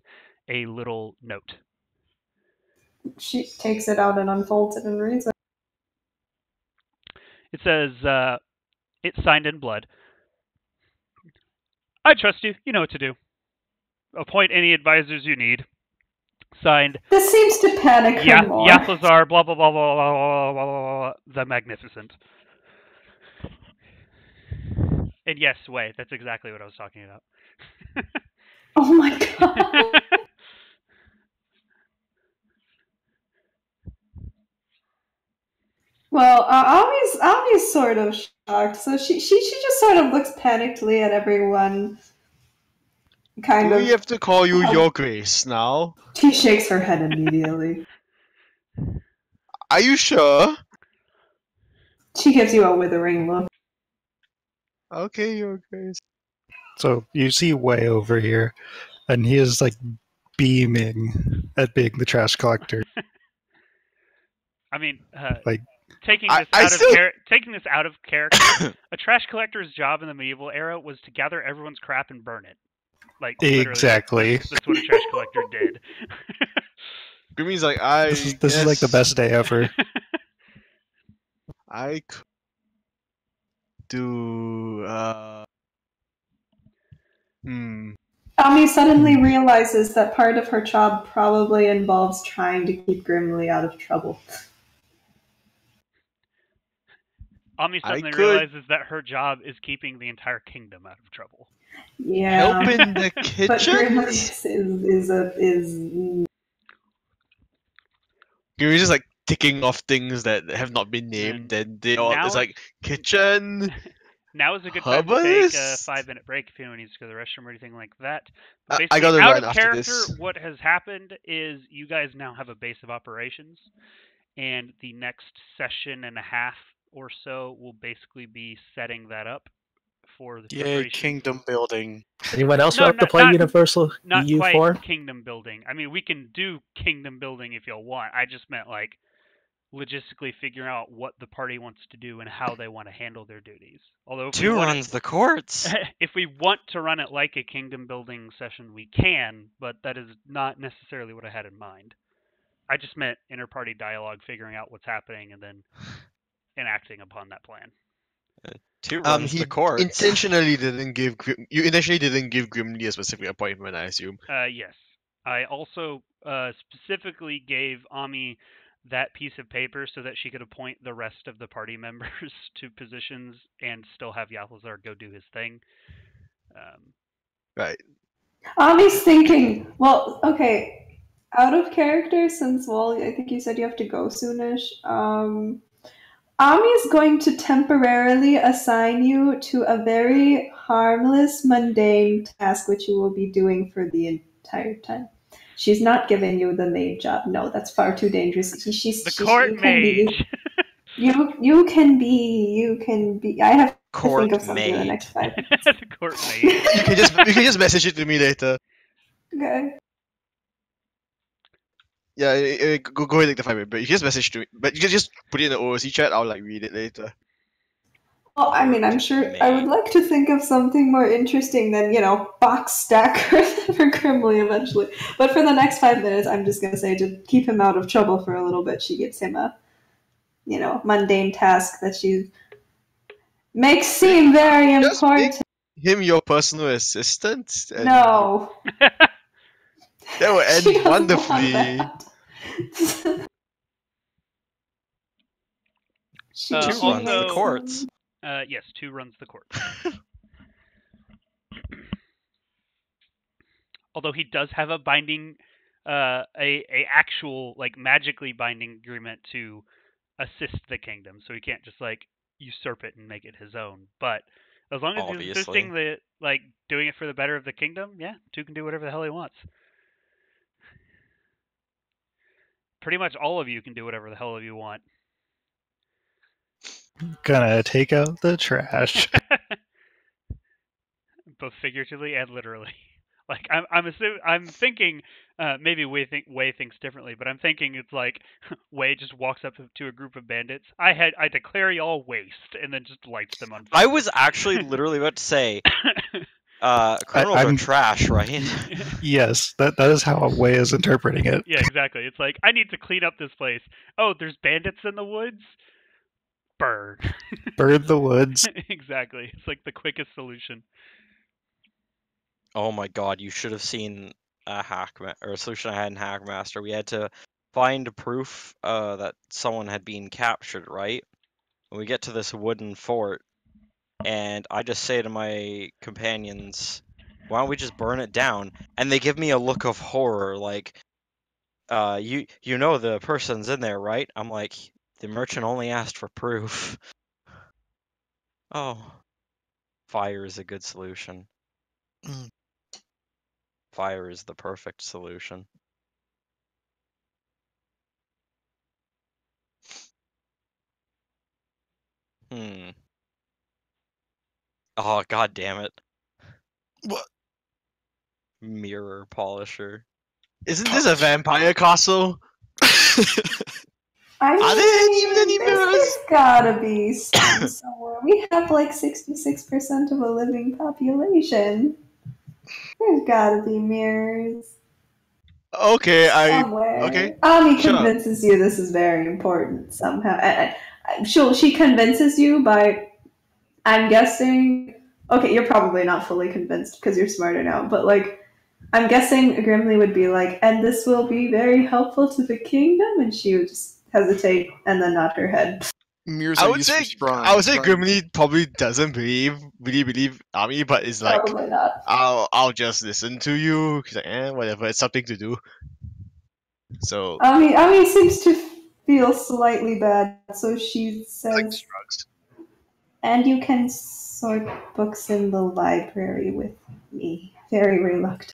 a little note. She takes it out and unfolds it and reads it. It says, it's signed in blood. I trust you. You know what to do. Appoint any advisors you need. Signed. This seems to panic her more. Yathazar, blah, blah, blah, blah, blah, blah, blah, blah, the Magnificent. And yes, Way, that's exactly what I was talking about. Oh my god. Well, Ami's sort of shocked, so she just sort of looks panikedly at everyone. Do we have to call you Your Grace now? She shakes her head immediately. Are you sure? She gives you a withering look. Okay, Your Grace. So you see Way over here, and he is like beaming at being the trash collector. I mean, like taking this out of character, a trash collector's job in the medieval era was to gather everyone's crap and burn it. Like exactly. That's what a trash collector did. Grimmy's like, This is like the best day ever. I could do. Ami suddenly realizes that part of her job probably involves trying to keep Grimly out of trouble. Ami suddenly realizes that her job is keeping the entire kingdom out of trouble. Yeah. Help in the kitchen? But Grimly is Grimmy's just like ticking off things that have not been named, and it's like kitchen. Now is a good time to take a 5-minute break if anyone needs to go to the restroom or anything like that. But I gotta out run of after character, this. what has happened is you guys now have a base of operations, and the next session and a half or so will basically be setting that up for the Yay, kingdom building. Anyone else want to play Universal not EU4? Quite kingdom building. I mean, we can do kingdom building if you'll want. I just meant like logistically figuring out what the party wants to do and how they want to handle their duties. Although if Two runs the courts. If we want to run it like a kingdom building session, we can, but that is not necessarily what I had in mind. I just meant inter-party dialogue, figuring out what's happening, and then enacting upon that plan. Two runs the courts. You intentionally didn't give Grimly a specific appointment, I assume. Yes. I also specifically gave Ami that piece of paper so that she could appoint the rest of the party members to positions and still have Yathazar go do his thing. Right. Ami's thinking, well, okay, out of character, since, I think you said you have to go soonish. Ami's going to temporarily assign you to a very harmless, mundane task which you will be doing for the entire time. She's not giving you the maid job. No, that's far too dangerous. The court mage. You can be. I have think court of something in the maid. next 5 minutes. The court maid. You can just message it to me later. Okay. Yeah, go ahead and take the 5 minute break. You can just message to me, but you can just put it in the OOC chat. I'll like read it later. Well, I mean, I'm sure I would like to think of something more interesting than, box stacker for Grimly eventually. But for the next 5 minutes, I'm just going to say to keep him out of trouble for a little bit, she gives him a, mundane task that she makes seem very Just important. Him your personal assistant? And No. that will She end doesn't want wonderfully. that. She Two also- runs the courts. Yes, 2 runs the court. Although he does have a binding, a actual like magically binding agreement to assist the kingdom, so he can't just like usurp it and make it his own. But as long as he's Obviously. assisting the like doing it for the better of the kingdom, yeah, 2 can do whatever the hell he wants. Pretty much all of you can do whatever the hell you want. Gonna take out the trash. Both figuratively and literally. Like I'm thinking maybe Wei thinks differently, but I'm thinking it's like Wei just walks up to a group of bandits. I declare y'all waste, and then just lights them on fire. I was actually literally about to say, criminals are I'm- trash, right? Yes, that is how Wei is interpreting it. Yeah, exactly. It's like I need to clean up this place. Oh, there's bandits in the woods. Burn. Burn the woods. Exactly. It's like the quickest solution. Oh my god, you should have seen a solution I had in Hackmaster. We had to find proof that someone had been captured, right? And we get to this wooden fort, and I just say to my companions, why don't we just burn it down? And they give me a look of horror, like, you know the person's in there, right? I'm like, the merchant only asked for proof. Oh. Fire is a good solution. Mm. Fire is the perfect solution. Oh, god damn it. What? Mirror polisher. Isn't this a vampire castle? I Are there even any mirrors? There's gotta be some somewhere. We have like 66% of a living population. There's gotta be mirrors Okay, somewhere. okay. Ami Sure. convinces you this is very important somehow. She convinces you by, I'm guessing. Okay, you're probably not fully convinced because you're smarter now, but like, I'm guessing Grimly would be like, and this will be very helpful to the kingdom, and she would just hesitate and then nod her head. Mirrors I are would used say for scrying. I would say scrying. Grimly probably doesn't really believe Ami, but it's like Probably not. I'll just listen to you. He's like, whatever, it's something to do. So Ami seems to feel slightly bad, so she like says, drugs. and you can sort books in the library with me. Very reluctant.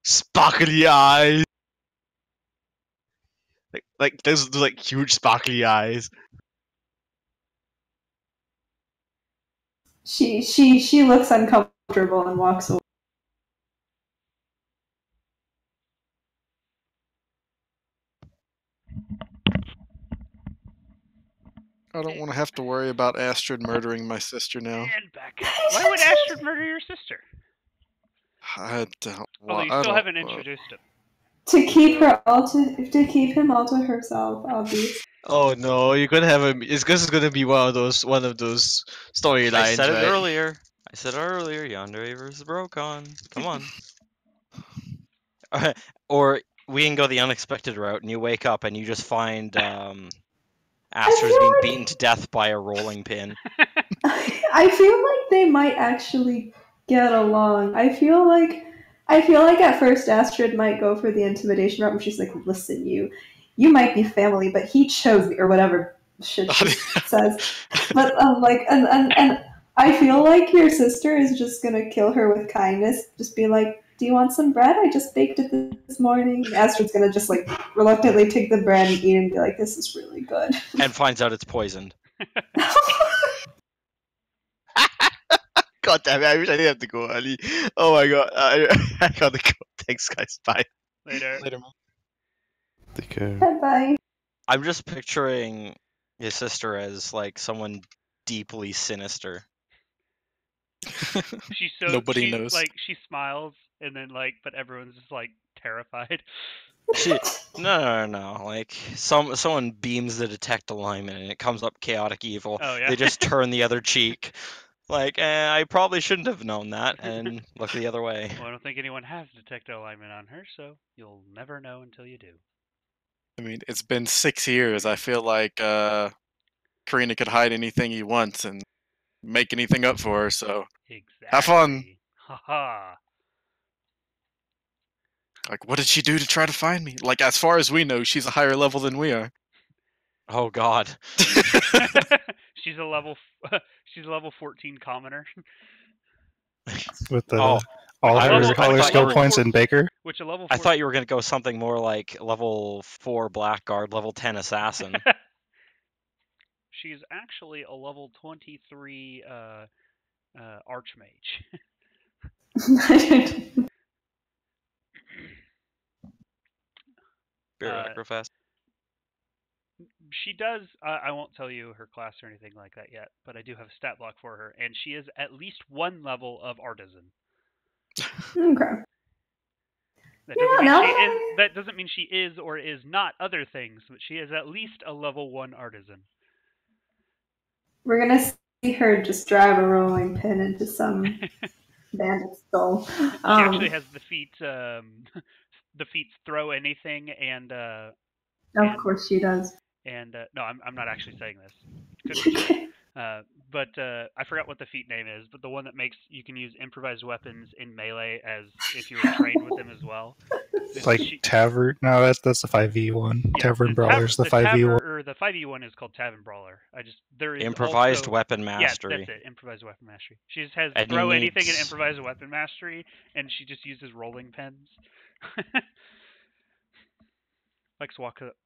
Sparkly eyes. Like those like huge sparkly eyes. She looks uncomfortable and walks away. I don't want to have to worry about Astrid murdering my sister now. And back. Why would Astrid murder your sister? I don't. Although you I still don't- haven't introduced him. To keep him all to herself, obviously. Oh no, you're gonna have a. It's gonna be one of those storylines. I said it right? earlier. Yandere vs. Brokon. Come on. Or we can go the unexpected route, and you wake up and you just find Astrid's feel being like- beaten to death by a rolling pin. I feel like they might actually get along. I feel like at first Astrid might go for the intimidation route, and she's like, "Listen, you might be family, but he chose me," or whatever shit she says. But and I feel like your sister is just gonna kill her with kindness. Just be like, "Do you want some bread? I just baked it this morning." And Astrid's gonna just like reluctantly take the bread and eat it and be like, "This is really good." And finds out it's poisoned. God damn it! I wish I didn't have to go early. Oh my god, I gotta go. Thanks, guys. Bye. Later. Later, man. Take care. Bye. I'm just picturing his sister as like someone deeply sinister. She's so Nobody she, knows. Like she smiles and then like, but everyone's just like terrified. No. Like someone beams the detect alignment and it comes up chaotic evil. Oh yeah. They just turn the other cheek. Like, I probably shouldn't have known that, and look the other way. Well, I don't think anyone has detect alignment on her, so you'll never know until you do. I mean, it's been 6 years. I feel like Karina could hide anything he wants and make anything up for her. So Exactly. have fun. Haha. Like, what did she do to try to find me? Like, as far as we know, she's a higher level than we are. Oh God. She's a level 14 commoner. With Oh, all I her was- I all her thought skill you were- points in Baker. Which a level 4 I thought you were gonna go something more like level 4 blackguard, level 10 assassin. She's actually a level 23 archmage. Be right back real fast. She does. I won't tell you her class or anything like that yet, but I do have a stat block for her, and she is at least 1 level of artisan. Okay. That doesn't mean she is or is not other things, but she is at least a level 1 artisan. We're gonna see her just drive a rolling pin into some bandit's skull. She actually has the feats. The feats throw anything, and Of course she does. and no, I'm not actually saying this. Could be true. But I forgot what the feat name is, but the one that makes you can use improvised weapons in melee as if you were trained with them as well. Like Tavern. No, that's the 5e one. Yeah, Tavern Brawler's the 5e one. Or the 5e one is called Tavern Brawler. There is Improvised also, weapon mastery. Yeah, that's it. Improvised weapon mastery. She just has And throw he anything and needs- improvised weapon mastery, and she just uses rolling pins. Like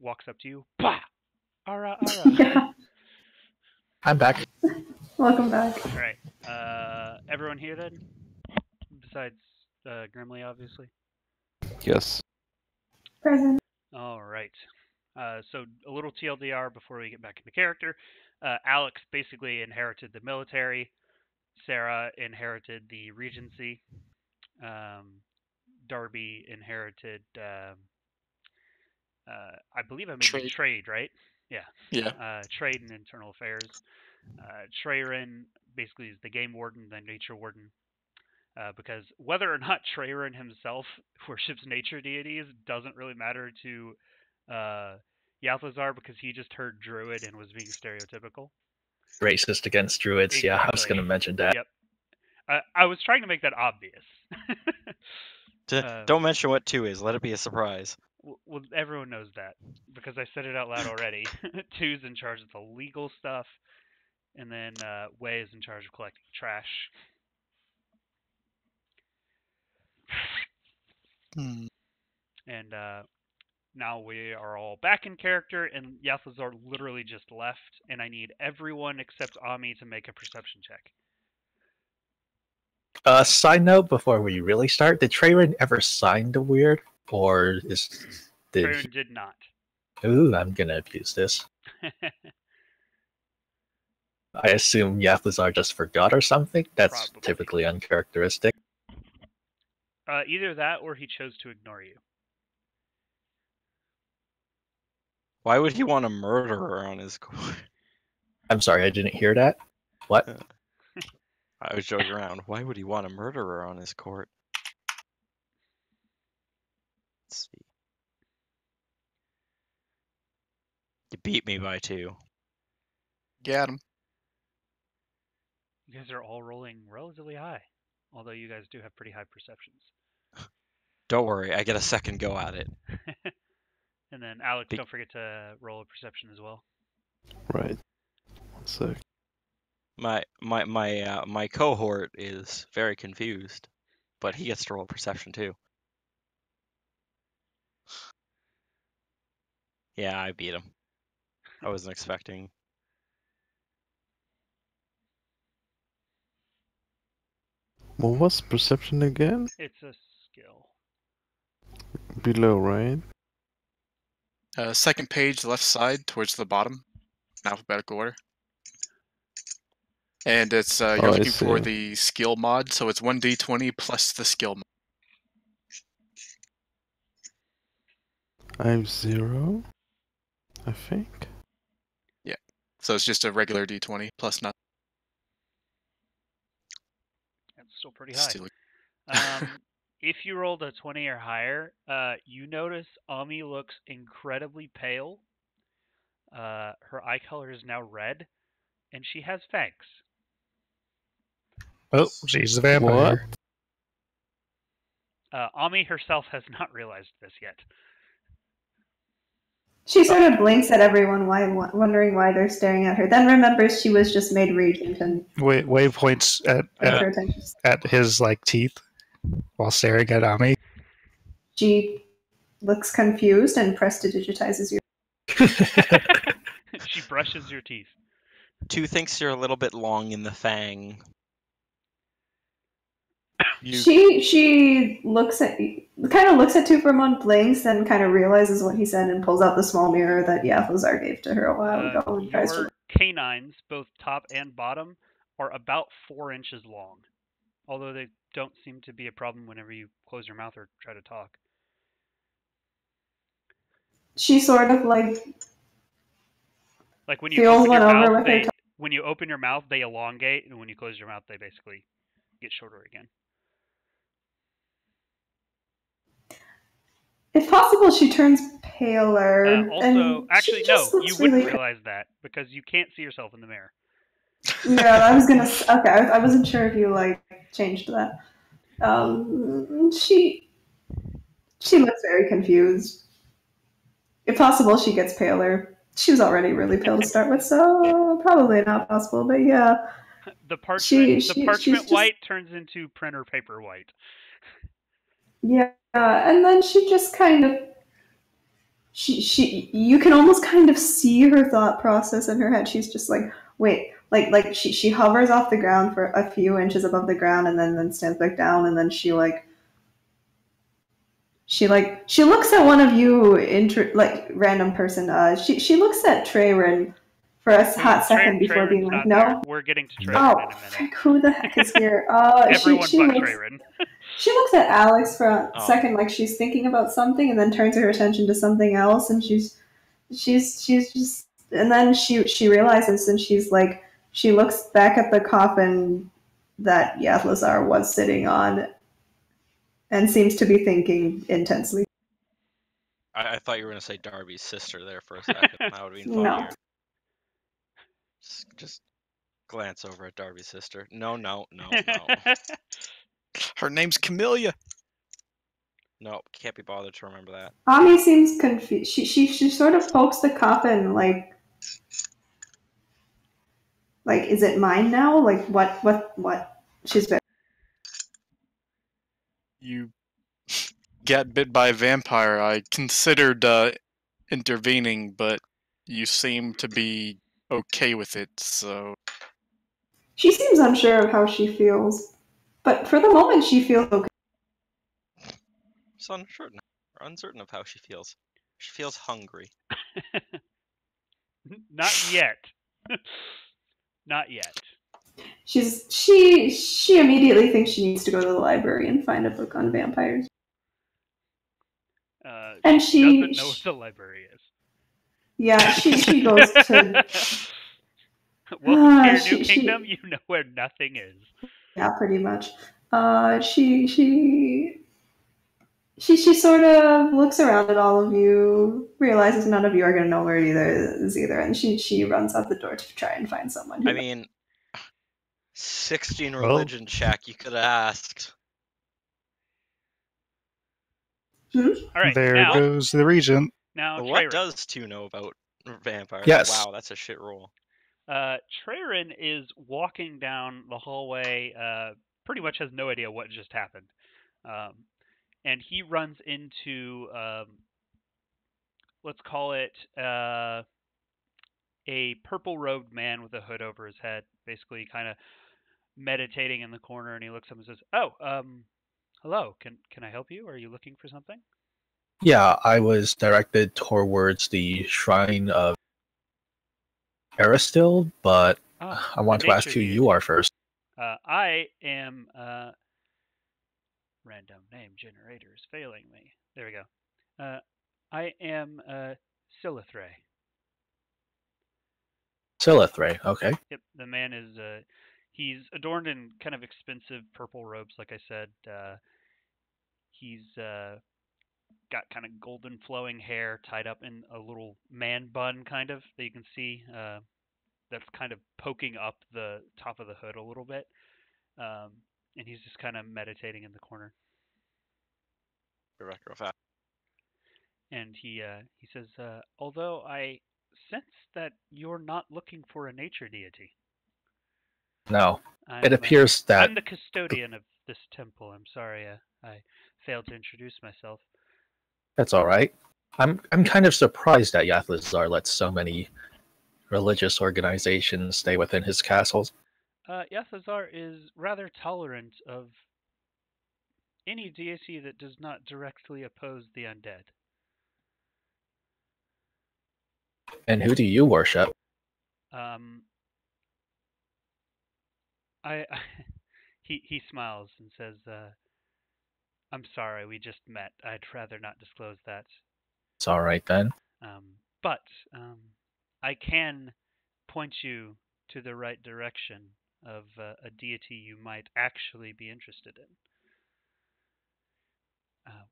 walks up to you. Bah! Ara. Yeah. I'm back. Welcome back. All right. Everyone here then? Besides Grimly, obviously. Yes. Present. All right. So a little TLDR before we get back into character. Alex basically inherited the military. Sarah inherited the regency. Darby inherited, I believe I made trade, right? Yeah. Yeah. Trade and internal affairs. Treyrin basically is the game warden, the nature warden. Because whether or not Treyrin himself worships nature deities doesn't really matter to Yalthazar, because he just heard druid and was being stereotypical. Racist against druids. Exactly. Yeah, I was going to mention that. Yep. I was trying to make that obvious. Don't mention what 2 is. Let it be a surprise. Well, everyone knows that because I said it out loud already. 2's in charge of the legal stuff, and then Wei is in charge of collecting trash. And now we are all back in character, and Yalthazar literally just left, and I need everyone except Ami to make a perception check. Side note before we really start, did Treyrin ever sign the weird? Or Treyrin did not. Ooh, I'm gonna abuse this. I assume Yalthazar just forgot or something? That's Probably. typically uncharacteristic. Either that or he chose to ignore you. Why would he want a murderer on his court? I'm sorry, I didn't hear that. What? I was joking around. Why would he want a murderer on his court? Let's see. You beat me by 2. Got him. You guys are all rolling relatively high, although you guys do have pretty high perceptions. Don't worry, I get a second go at it. And then Alex, don't forget to roll a perception as well. Right. 1 sec. My cohort is very confused, but he gets to roll perception too. Yeah, I beat him. I wasn't expecting. What was perception again? It's a skill. Below, right? Second page, left side, towards the bottom, in alphabetical order. And it's you're Oh, I looking for see. the skill mod, so it's 1d20 plus the skill mod. I have 0, I think. So it's just a regular d20 plus nothing. That's still pretty high. Still- If you rolled a 20 or higher, you notice Ami looks incredibly pale. Her eye color is now red, and she has fangs. Oh, she's a vampire. Ami herself has not realized this yet. She sort of blinks at everyone, wondering why they're staring at her. Then remembers she was just made regent and Wave points her attention. at his like teeth while staring at Ami. She looks confused and prestidigitizes you. She brushes your teeth. 2 thinks you're a little bit long in the fang. She looks at kind of looks at 2 for a moment, blinks, then kind of realizes what he said and pulls out the small mirror that Yathazar gave to her a while ago and tries to. Your canines, both top and bottom, are about 4 inches long, although they don't seem to be a problem whenever you close your mouth or try to talk. She sort of like when you feels open one your over mouth, with her. when you open your mouth, they elongate, and when you close your mouth, they basically get shorter again. If possible, she turns paler. Also, actually, no, you wouldn't really... realize that because you can't see yourself in the mirror. Yeah, I was gonna. Okay, I wasn't sure if you like changed that. She looks very confused. If possible, she gets paler. She was already really pale to start with, so probably not possible. But yeah, the parchment white just... turns into printer paper white. Yeah, and then she just kind of you can almost kind of see her thought process in her head. She's just like, wait, like she hovers off the ground for a few inches above the ground and then stands back down, and then she looks at one of you, random person. She looks at Trayrin for a hot second before being like, no. There. We're getting to Trayrin in a minute. Frick, who the heck is here? Everyone but Trayrin. She looks at Alex for a second, like she's thinking about something, and then turns her attention to something else, and she's just, and then she realizes, and she's like, she looks back at the coffin that Yathazar was sitting on, and seems to be thinking intensely. I thought you were going to say Darby's sister there for a second. That would have been funnier. No. Just glance over at Darby's sister. No. Her name's Camellia. No, can't be bothered to remember that. Ami seems confused. She sort of pokes the coffin, like, is it mine now? Like, what? She's very... You get bit by a vampire. I considered intervening, but you seem to be okay with it, so... She seems unsure of how she feels, but for the moment she feels okay. She's uncertain of how she feels. She feels hungry. Not yet. Not yet. She immediately thinks she needs to go to the library and find a book on vampires. And she doesn't know what the library is. Yeah, she goes to... Welcome to your new kingdom. You know where nothing is. Yeah, pretty much. She sort of looks around at all of you, realizes none of you are going to know where it is either, and she runs out the door to try and find someone. I mean, 16 religion check. You could have asked. All right, there goes the regent. Now, what does 2 know about vampires? Yes. Wow, that's a shit roll. Trayrin is walking down the hallway, pretty much has no idea what just happened. And he runs into, let's call it, a purple-robed man with a hood over his head, basically kind of meditating in the corner, and he looks up and says, "Oh, hello. Can I help you? Are you looking for something?" Yeah, I was directed towards the shrine of Aristil, but Ah, I want the to ask nature who you deity. are first. I am random name generator is failing me. There we go. I am Silithray. Silithray, okay. Yep, the man is he's adorned in kind of expensive purple robes, like I said. He's got kind of golden flowing hair tied up in a little man bun, kind of that you can see. That's kind of poking up the top of the hood a little bit, and he's just kind of meditating in the corner. Real fast. And he says, although I sense that you're not looking for a nature deity. No, I'm, it appears that I'm the custodian of this temple. I'm sorry, I failed to introduce myself. that's all right. I'm kind of surprised that Yathazar lets so many religious organizations stay within his castles. Yathazar is rather tolerant of any deity that does not directly oppose the undead. And who do you worship? I he smiles and says, "I'm sorry, we just met. I'd rather not disclose that. It's all right then. But I can point you to the right direction of a deity you might actually be interested in.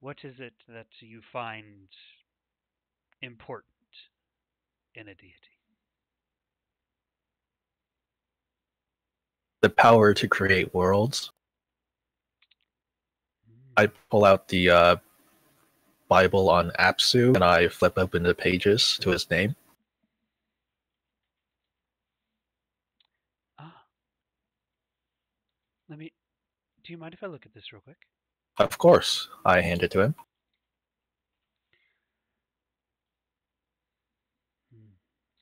What is it that you find important in a deity?" The power to create worlds. I pull out the Bible on Apsu and I flip open the pages to his name. Do you mind if I look at this real quick? Of course, I hand it to him.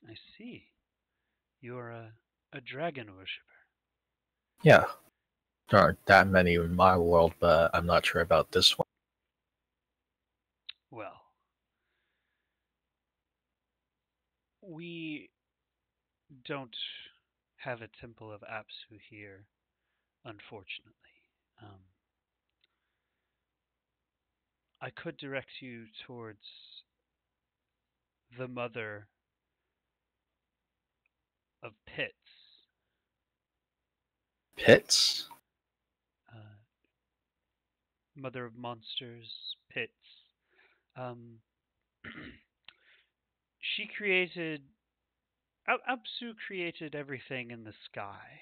I see. You're a dragon worshipper. Yeah. There aren't that many in my world, but I'm not sure about this one. Well, we don't have a temple of Apsu here, unfortunately. I could direct you towards the mother of pits. Pits? Mother of monsters, pits. She created. Apsu created everything in the sky.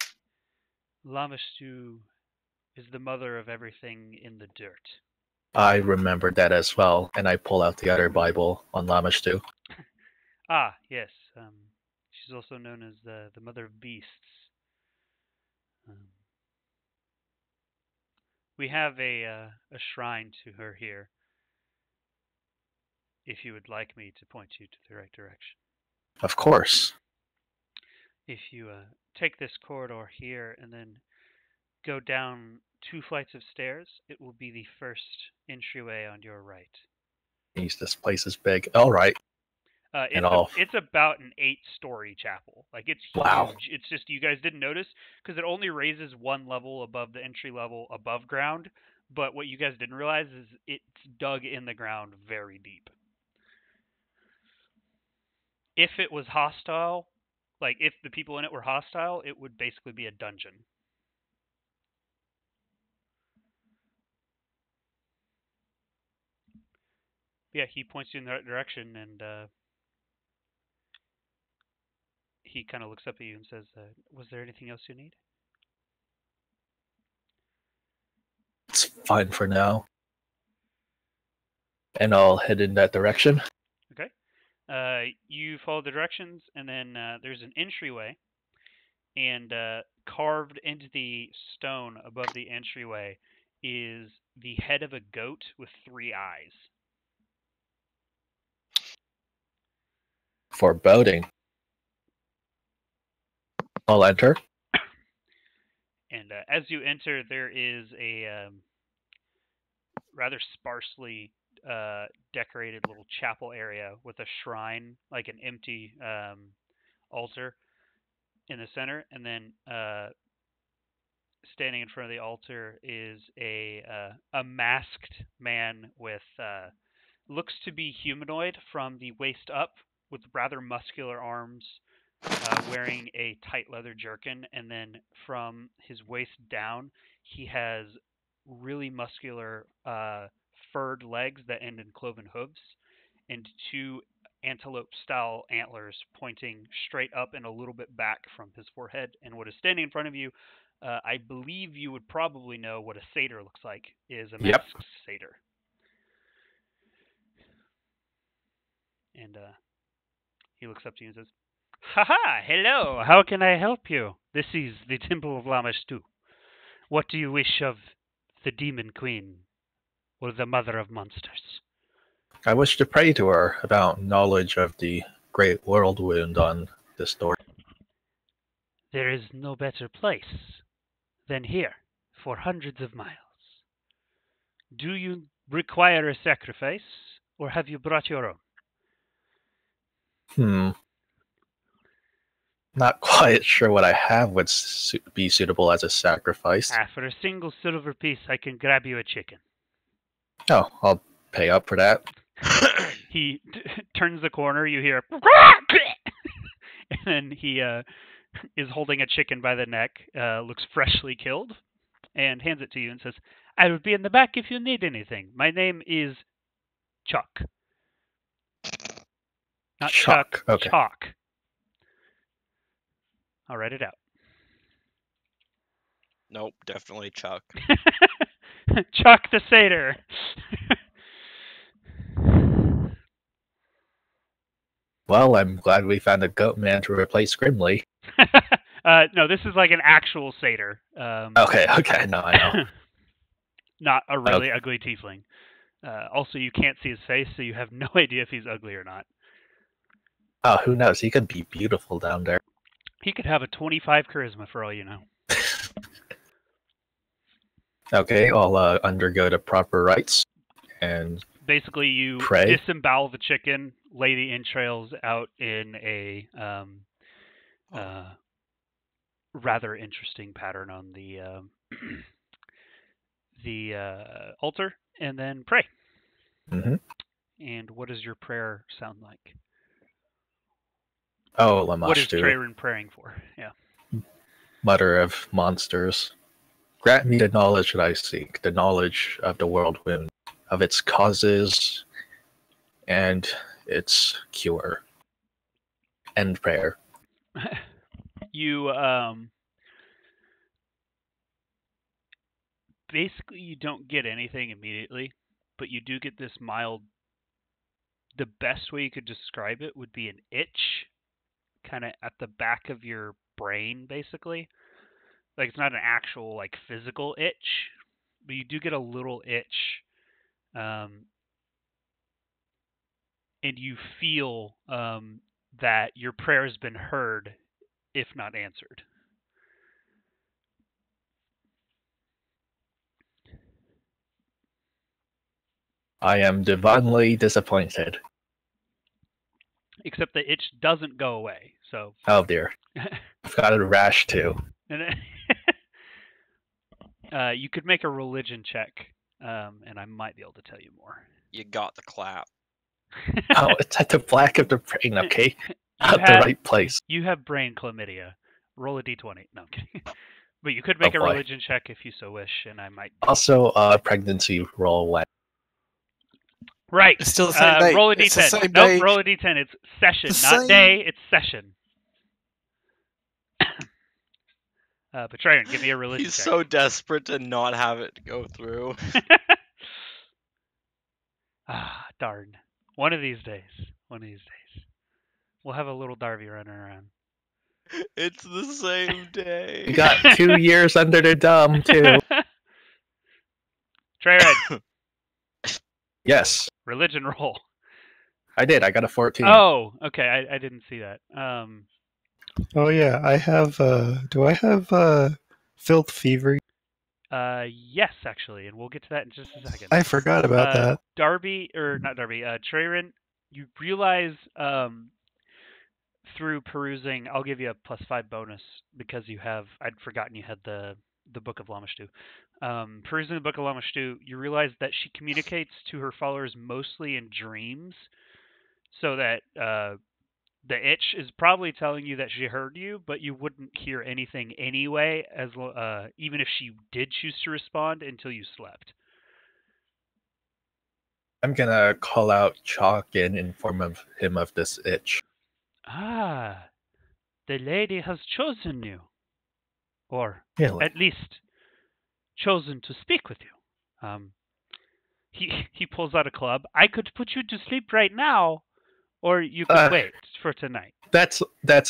Lamashtu is the mother of everything in the dirt. I remembered that as well, and I pull out the other Bible on Lamashtu. Ah, yes. She's also known as the mother of beasts. We have a shrine to her here. If you would like me to point you to the right direction. Of course. If you take this corridor here and then go down 2 flights of stairs, it will be the first entryway on your right. Jeez, this place is big. All right. It's about an 8-story chapel. Like, it's huge. Wow. It's just you guys didn't notice because it only raises 1 level above the entry level above ground. But what you guys didn't realize is it's dug in the ground very deep. If it was hostile, like if the people in it were hostile, it would basically be a dungeon. Yeah, he points you in the right direction, and he kind of looks up at you and says, "Was there anything else you need?" It's fine for now. And I'll head in that direction. Okay. You follow the directions, and then there's an entryway, and carved into the stone above the entryway is the head of a goat with 3 eyes. Foreboding. I'll enter. And as you enter, there is a rather sparsely decorated little chapel area with a shrine, like an empty altar in the center, and then standing in front of the altar is a masked man with looks to be humanoid from the waist up, with rather muscular arms, wearing a tight leather jerkin, and then from his waist down, he has really muscular furred legs that end in cloven hooves, and two antelope-style antlers pointing straight up and a little bit back from his forehead. And what is standing in front of you, I believe you would probably know what a satyr looks like, is a masked satyr. And he looks up to you and says, "Haha, hello, how can I help you? This is the Temple of Lamashtu. What do you wish of the Demon Queen, or the Mother of Monsters?" I wish to pray to her about knowledge of the great world wound on this door. There is no better place than here, for hundreds of miles. Do you require a sacrifice, or have you brought your own? Not quite sure what I have would be suitable as a sacrifice. For a single silver piece, I can grab you a chicken. Oh, I'll pay up for that. He turns the corner, you hear, and then he is holding a chicken by the neck, looks freshly killed, and hands it to you and says, "I will be in the back if you need anything. My name is Chuck." Not Chuck, Okay. Chalk. I'll write it out. Nope, definitely Chuck. Chuck the Satyr. Well, I'm glad we found a goat man to replace Grimly. No, this is like an actual satyr. Okay, no, I know. Not a really ugly tiefling. Also, you can't see his face, so you have no idea if he's ugly or not. Oh, who knows? He could be beautiful down there. He could have a 25 charisma for all you know. Okay, I'll undergo the proper rites and basically you pray. Disembowel the chicken, lay the entrails out in a rather interesting pattern on the altar, and then pray. Mm-hmm. And what does your prayer sound like? Oh, Lamashtu. What is Trayrin praying for? Yeah. Mother of monsters, grant me the knowledge that I seek, the knowledge of the whirlwind, of its causes, and its cure. End prayer. You basically you don't get anything immediately, but you do get this mild. The best way you could describe it would be an itch, kind of at the back of your brain, basically. Like it's not an actual like physical itch, but you do get a little itch, and you feel that your prayer has been heard, if not answered. I am divinely disappointed. Except the itch doesn't go away, so... Oh dear. I've got a rash too. You could make a religion check, and I might be able to tell you more. You got the clap. Oh, it's at the back of the brain, okay? At the right place. You have brain chlamydia. Roll a d20. No, I'm kidding. But you could make a religion check if you so wish, and I might... Also, pregnancy roll one. Right. It's still the same day. Roll a d10. Nope, roll a d10. It's session, not day. It's session. Betrayer, give me a religion He's check. so desperate to not have it go through. Ah, darn. One of these days. We'll have a little Darby running around. It's the same day. You got 2 years under the dumb, too. Trayred. Yes. Religion roll. I did. I got a 14. Oh, okay. I didn't see that. Oh yeah, I have. Do I have Filth Fever. Yes, actually, and we'll get to that in just a second. I forgot about that. Darby, or not Darby, Trayrin, you realize through perusing, I'll give you a +5 bonus because I'd forgotten you had the Book of Lamashtu. Perusing the Book of Lamashtu, you realize that she communicates to her followers mostly in dreams, so that the itch is probably telling you that she heard you, but you wouldn't hear anything anyway, even if she did choose to respond until you slept. I'm gonna call out Chalk and inform him of this itch. Ah, the lady has chosen you, or Really? at least chosen to speak with you. He pulls out a club. I could put you to sleep right now, or you could wait for tonight. That's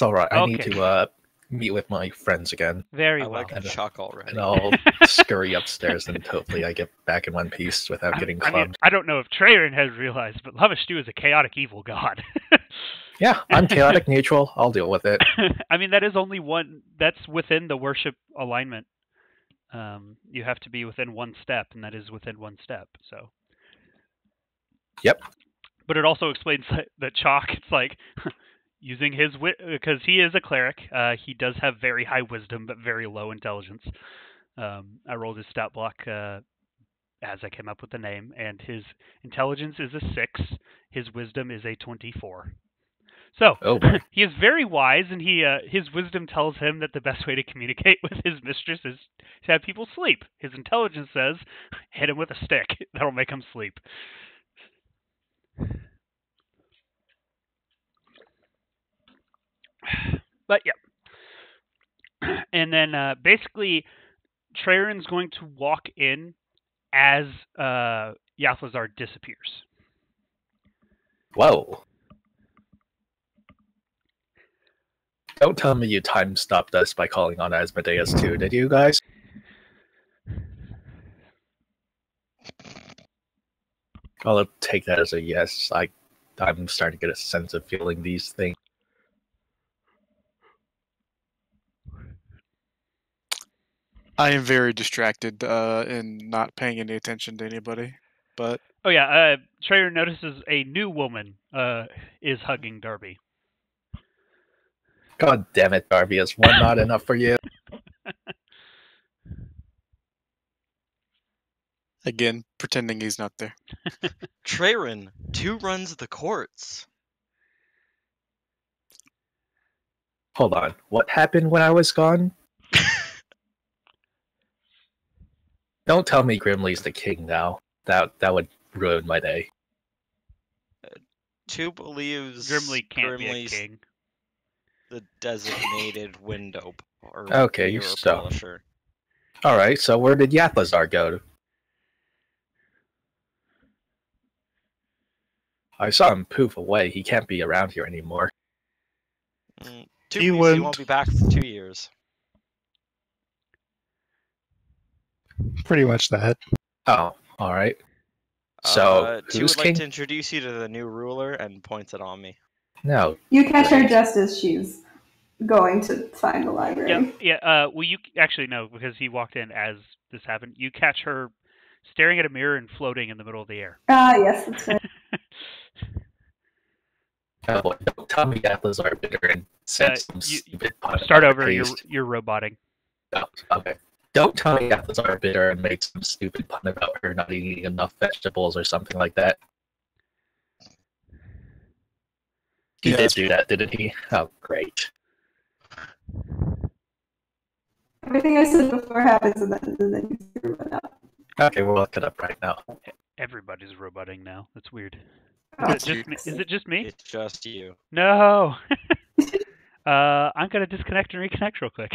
all right. I need Okay. to meet with my friends again, Very I well. like Chuck already. and I'll scurry upstairs and hopefully I get back in one piece without getting I mean, clubbed. I don't know if Trayrin has realized, but Lamashtu is a chaotic evil god. Yeah, I'm chaotic neutral. I'll deal with it. I mean, that is only one. That's within the worship alignment. You have to be within one step, and that is within one step. So. Yep. But it also explains that Chalk, it's like using his because he is a cleric. He does have very high wisdom, but very low intelligence. I rolled his stat block as I came up with the name, and his intelligence is a 6. His wisdom is a 24. So he is very wise, and his wisdom tells him that the best way to communicate with his mistress is to have people sleep. His intelligence says, hit him with a stick. That'll make him sleep. But yeah. And then basically, Trayrin's going to walk in as Yathlazar disappears. Whoa. Don't tell me you time stopped us by calling on Asmodeus too, did you guys? I'll take that as a yes. I'm starting to get a sense of feeling these things. I am very distracted and not paying any attention to anybody. But oh yeah, Trayrin notices a new woman is hugging Darby. God damn it, Darby! Is one not enough for you? again, pretending he's not there. Trayrin, 2 runs the courts. Hold on. What happened when I was gone? Don't tell me Grimly's the king now. That would ruin my day. 2 believes Grimly can't Grimly's be a king. the designated window or Okay, mirror so polisher. all right. So where did Yathlazar go? I saw him poof away. He can't be around here anymore. 2 He believes he went. won't be back for 2 years. Pretty much that. Oh, all right. So 2 who's would king? like to introduce you to the new ruler and points it on me. No. You catch her just as she's going to find the library. Yeah. Well, you actually no, because he walked in as this happened. You catch her staring at a mirror and floating in the middle of the air. Ah, yes, that's right. Oh boy, don't tell me Yathlazar bitter and said some stupid pun. Start over. Taste. You're roboting. Oh, okay. Don't tell me Yathlazar bitter and make some stupid pun about her not eating enough vegetables or something like that. He did do that, didn't he? Oh, great. Everything I said before happens, and then you screw it up. Okay, we'll look it up right now. Everybody's roboting now. That's weird. Oh, Is it just me? It's just you. No. I'm gonna disconnect and reconnect real quick.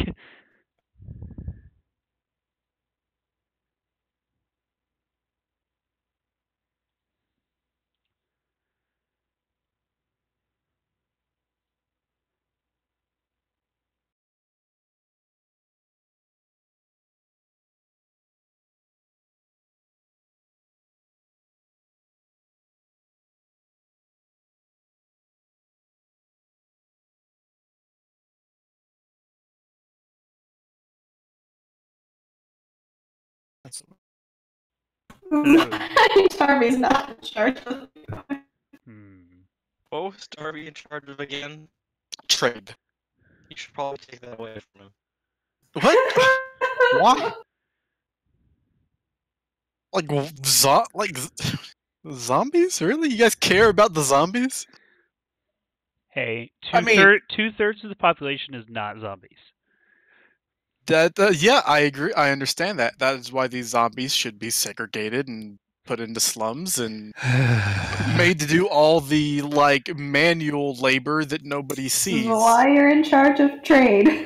Darby's not in charge of What was Darby in charge of again? Trade. You should probably take that away from him. What? Why? Like zombies? Really? You guys care about the zombies? Hey, I mean- two-thirds of the population is not zombies. Yeah, I agree. I understand that. That is why these zombies should be segregated and put into slums and made to do all the like manual labor that nobody This is sees. why you're in charge of trade.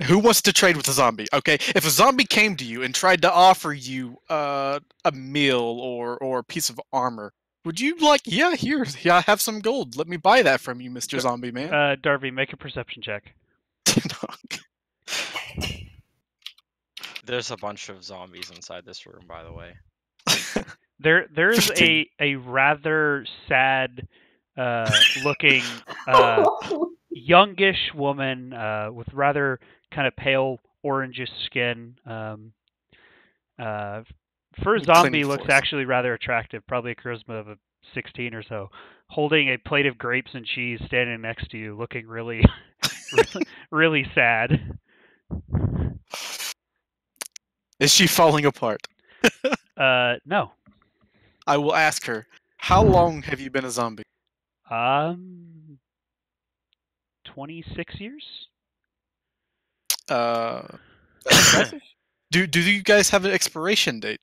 Who wants to trade with a zombie? Okay, if a zombie came to you and tried to offer you a meal or a piece of armor, would you like? Yeah, here, I have some gold. Let me buy that from you, Mr. Zombie Man. Darby, make a perception check. There's a bunch of zombies inside this room, by the way. There is 15. a rather sad looking youngish woman with rather kind of pale orangish skin. For a zombie, looks actually rather attractive, probably a charisma of a 16 or so, holding a plate of grapes and cheese, standing next to you, looking really, really sad. Is she falling apart? No. I will ask her. How long have you been a zombie? 26 years. Do you guys have an expiration date?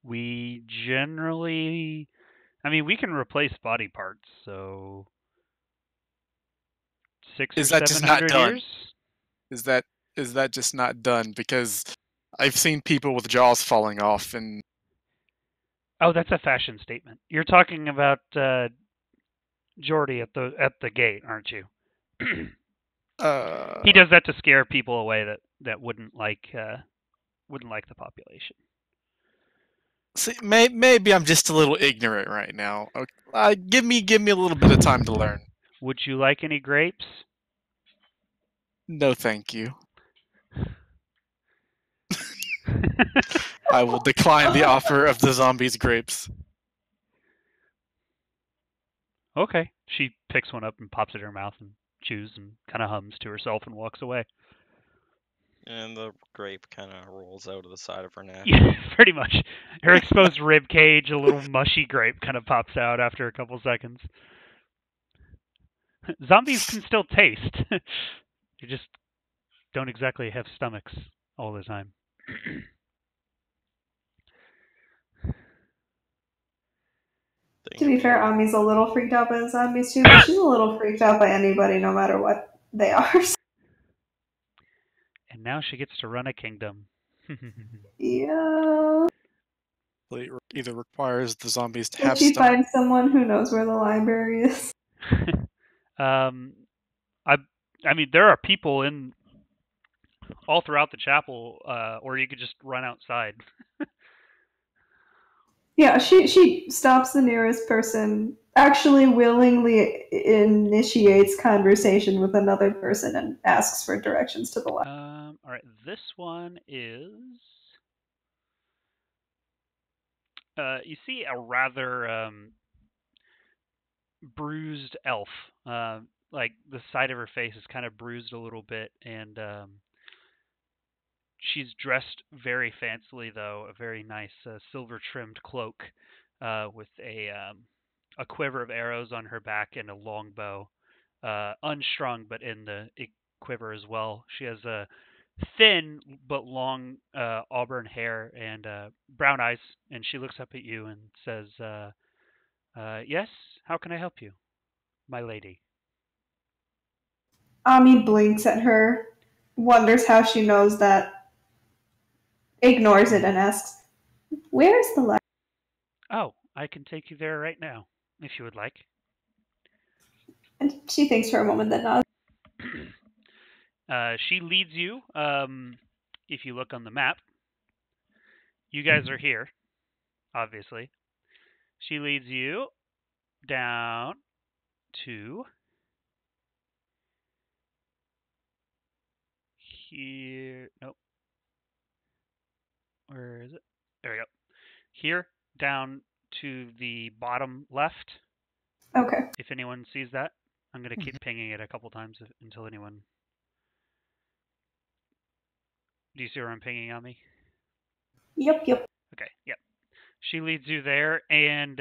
We generally, I mean, we can replace body parts, so 600 Is or that just not 700 done? years. Is that just not done? Because I've seen people with jaws falling off, and Oh, that's a fashion statement. You're talking about Jordy at the gate, aren't you? He does that to scare people away that wouldn't like the population. see, maybe I'm just a little ignorant right now. Give me a little bit of time to learn. Would you like any grapes? No, thank you. I will decline the offer of the zombies' grapes. Okay. She picks one up and pops it in her mouth and chews and kind of hums to herself and walks away. And the grape kind of rolls out of the side of her neck. Yeah, pretty much. Her exposed rib cage, a little mushy grape kind of pops out after a couple seconds. Zombies can still taste. They just don't exactly have stomachs all the time. To be fair, Ami's a little freaked out by the zombies too, but she's a little freaked out by anybody, no matter what they are. And now she gets to run a kingdom. Yeah. It either requires the zombies to If have she stomach. finds someone who knows where the library is. I mean, there are people in all throughout the chapel, or you could just run outside. Yeah, she stops the nearest person, actually willingly initiates conversation with another person and asks for directions to the library. All right, this one is. You see a rather bruised elf. Like the side of her face is kind of bruised a little bit, and she's dressed very fancily, though. A very nice silver-trimmed cloak with a quiver of arrows on her back and a long bow, unstrung but in the quiver as well. She has a thin but long auburn hair and brown eyes, and she looks up at you and says, "Yes, how can I help you, my lady?" Ami blinks at her, wonders how she knows that, ignores it, and asks, "Where's the library?" Oh, I can take you there right now, if you would like. And she thinks for a moment, then nods. She leads you. If you look on the map, you guys are here, obviously. She leads you down to here. Nope. Where is it? There we go. Here, down to the bottom left. Okay. If anyone sees that, I'm going to keep pinging it a couple times until anyone... Do you see where I'm pinging on me? Yep. Okay, yep. She leads you there, and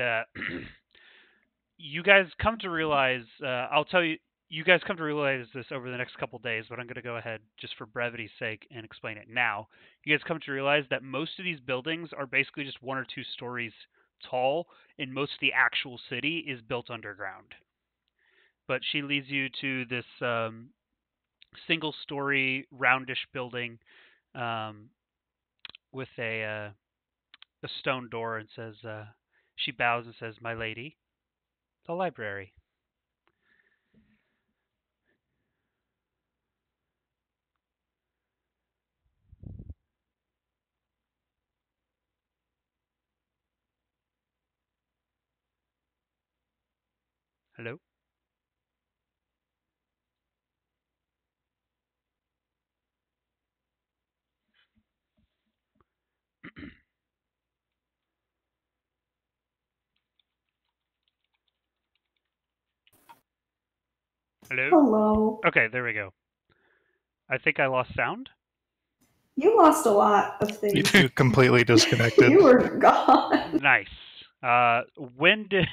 you guys come to realize, I'll tell you, you guys come to realize this over the next couple days, but I'm going to go ahead, just for brevity's sake, and explain it now. You guys come to realize that most of these buildings are basically just 1 or 2 stories tall, and most of the actual city is built underground. But she leads you to this single-story, roundish building with a stone door, and says, she bows and says, "My lady, the library." Hello? Hello? Hello. Okay, there we go. I think I lost sound. You lost a lot of things. You completely disconnected. You were gone. Nice. When did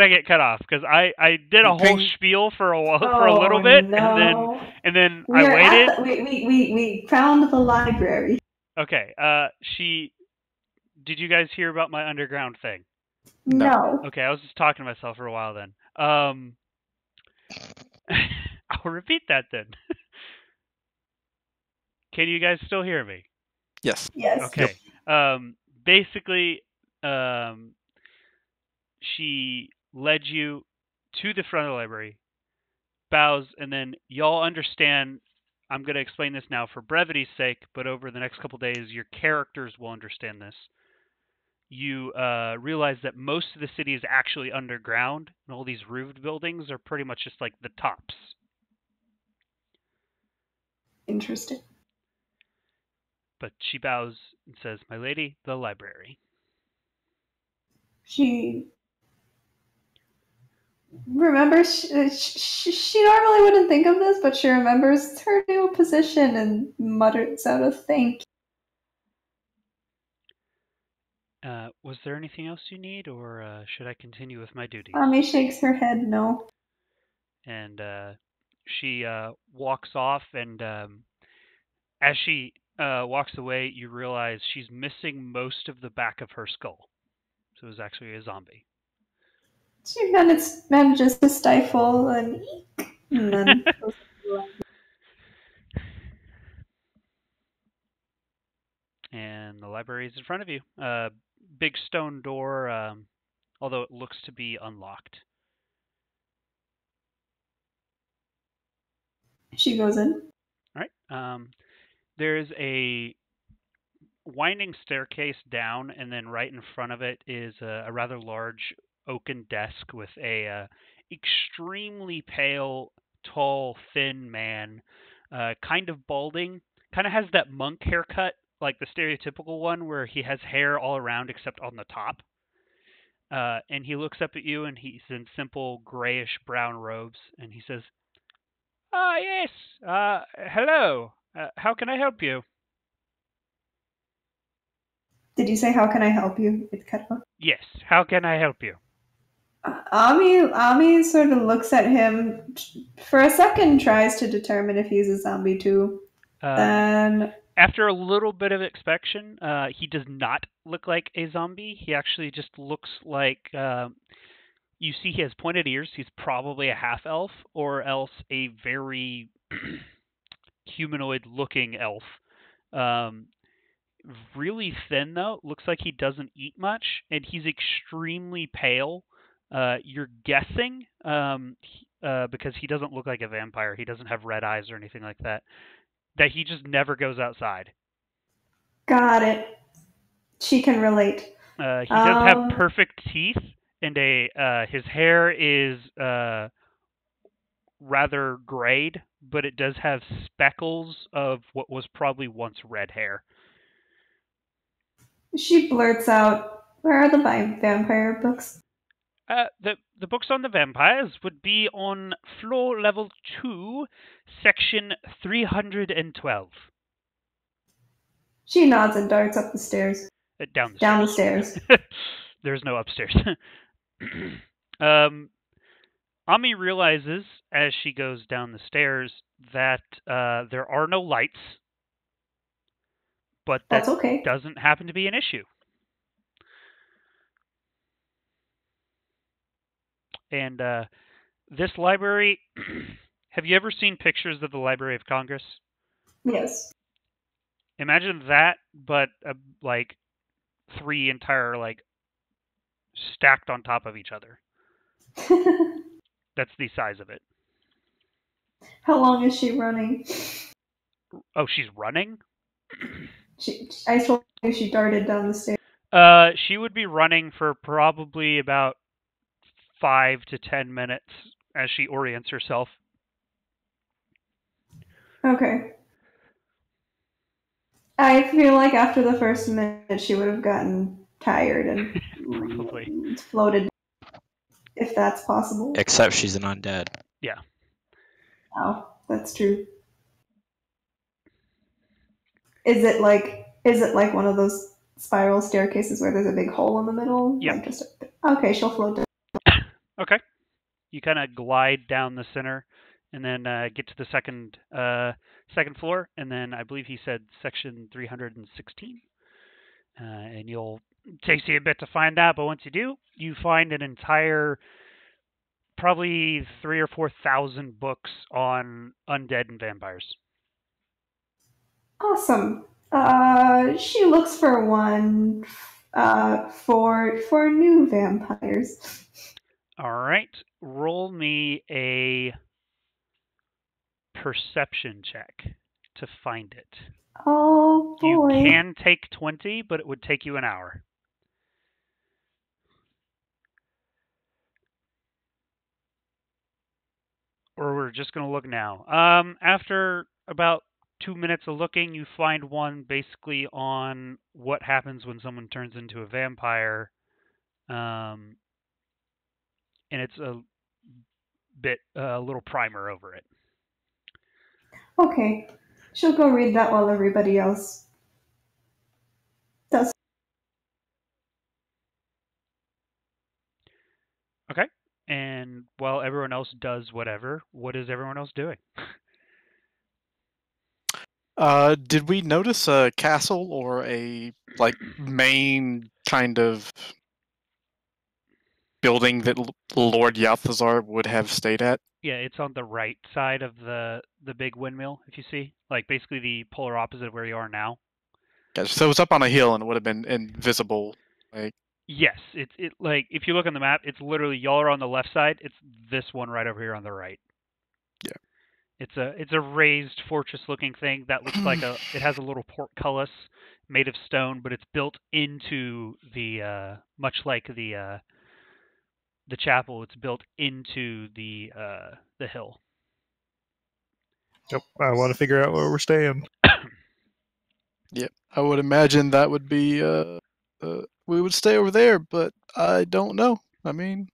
I get cut off? Because I did a whole spiel for a while, for a little bit, no. and then We I are waited. at we found the library. Okay. Did you guys hear about my underground thing? No. Okay, I was just talking to myself for a while then. I'll repeat that then. Can you guys still hear me? Yes. Yes. Okay. Basically, she led you to the front of the library, bows, and then y'all understand. I'm going to explain this now for brevity's sake, but over the next couple days, your characters will understand this. You realize that most of the city is actually underground, and all these roofed buildings are pretty much just like the tops. Interesting. But she bows and says, "My lady, the library." She remembers. She normally wouldn't think of this, but she remembers her new position and mutters out a thank you. Was there anything else you need, or should I continue with my duties? Ami shakes her head no. And she walks off, and as she walks away, you realize she's missing most of the back of her skull. So it was actually a zombie. She manages to stifle an eek, and then And the library is in front of you. Big stone door, although it looks to be unlocked. She goes in. All right. There's a winding staircase down, and then right in front of it is a rather large oaken desk with a extremely pale, tall, thin man, kind of balding, kind of has that monk haircut, like the stereotypical one where he has hair all around except on the top. And he looks up at you, and he's in simple grayish brown robes, and he says, "Ah, yes. Hello. How can I help you?" Did you say, "How can I help you?" It's cut off. Yes. How can I help you? Ami sort of looks at him for a second, tries to determine if he's a zombie too. Then, after a little bit of inspection, he does not look like a zombie. He actually just looks like, you see he has pointed ears. He's probably a half-elf, or else a very humanoid-looking elf. Really thin, though. Looks like he doesn't eat much, and he's extremely pale. You're guessing, because he doesn't look like a vampire. He doesn't have red eyes or anything like that. That he just never goes outside. Got it. She can relate. He does have perfect teeth, and his hair is rather grayed, but it does have speckles of what was probably once red hair. She blurts out, "Where are the vampire books?" The books on the vampires would be on floor level 2, section 312. She nods and darts up the stairs. Down the Down stairs. the stairs. There's no upstairs. Ami realizes as she goes down the stairs that there are no lights, but that That's okay. doesn't happen to be an issue. And this library, have you ever seen pictures of the Library of Congress? Yes. Imagine that, but like 3 entire stacked on top of each other. That's the size of it. How long is she running? Oh, she's running? I told you she darted down the stairs. She would be running for probably about 5 to 10 minutes as she orients herself. Okay. I feel like after the first minute she would have gotten tired and Probably. floated, if that's possible. Except she's an undead. Yeah. Oh, that's true. Is it like one of those spiral staircases where there's a big hole in the middle? Yep. Like okay, she'll float down. Okay. You kind of glide down the center and then get to the second floor, and then I believe he said section 316. And takes you a bit to find that, but once you do, you find an entire probably 3,000 or 4,000 books on undead and vampires. Awesome. She looks for one for new vampires. All right, roll me a perception check to find it. Oh boy. You can take 20, but it would take you an hour. Or we're just going to look now. After about 2 minutes of looking, you find one basically on what happens when someone turns into a vampire. And it's a little primer over it. Okay. She'll go read that while everybody else does. Okay. And while everyone else does whatever, what is everyone else doing? Did we notice a castle or a main kind of building that Lord Yalthazar would have stayed at? Yeah, it's on the right side of the big windmill, if you see. Like basically the polar opposite of where you are now. Gotcha. So it was up on a hill and it would have been invisible. Yes, it like if you look on the map, it's literally y'all are on the left side. It's this one right over here on the right. Yeah. It's a raised fortress-looking thing that looks like it has a little portcullis made of stone, but it's built into the much like the chapel. It's built into the hill. Yep. I want to figure out where we're staying. Yep. I would imagine that would be we would stay over there, but I don't know. I mean,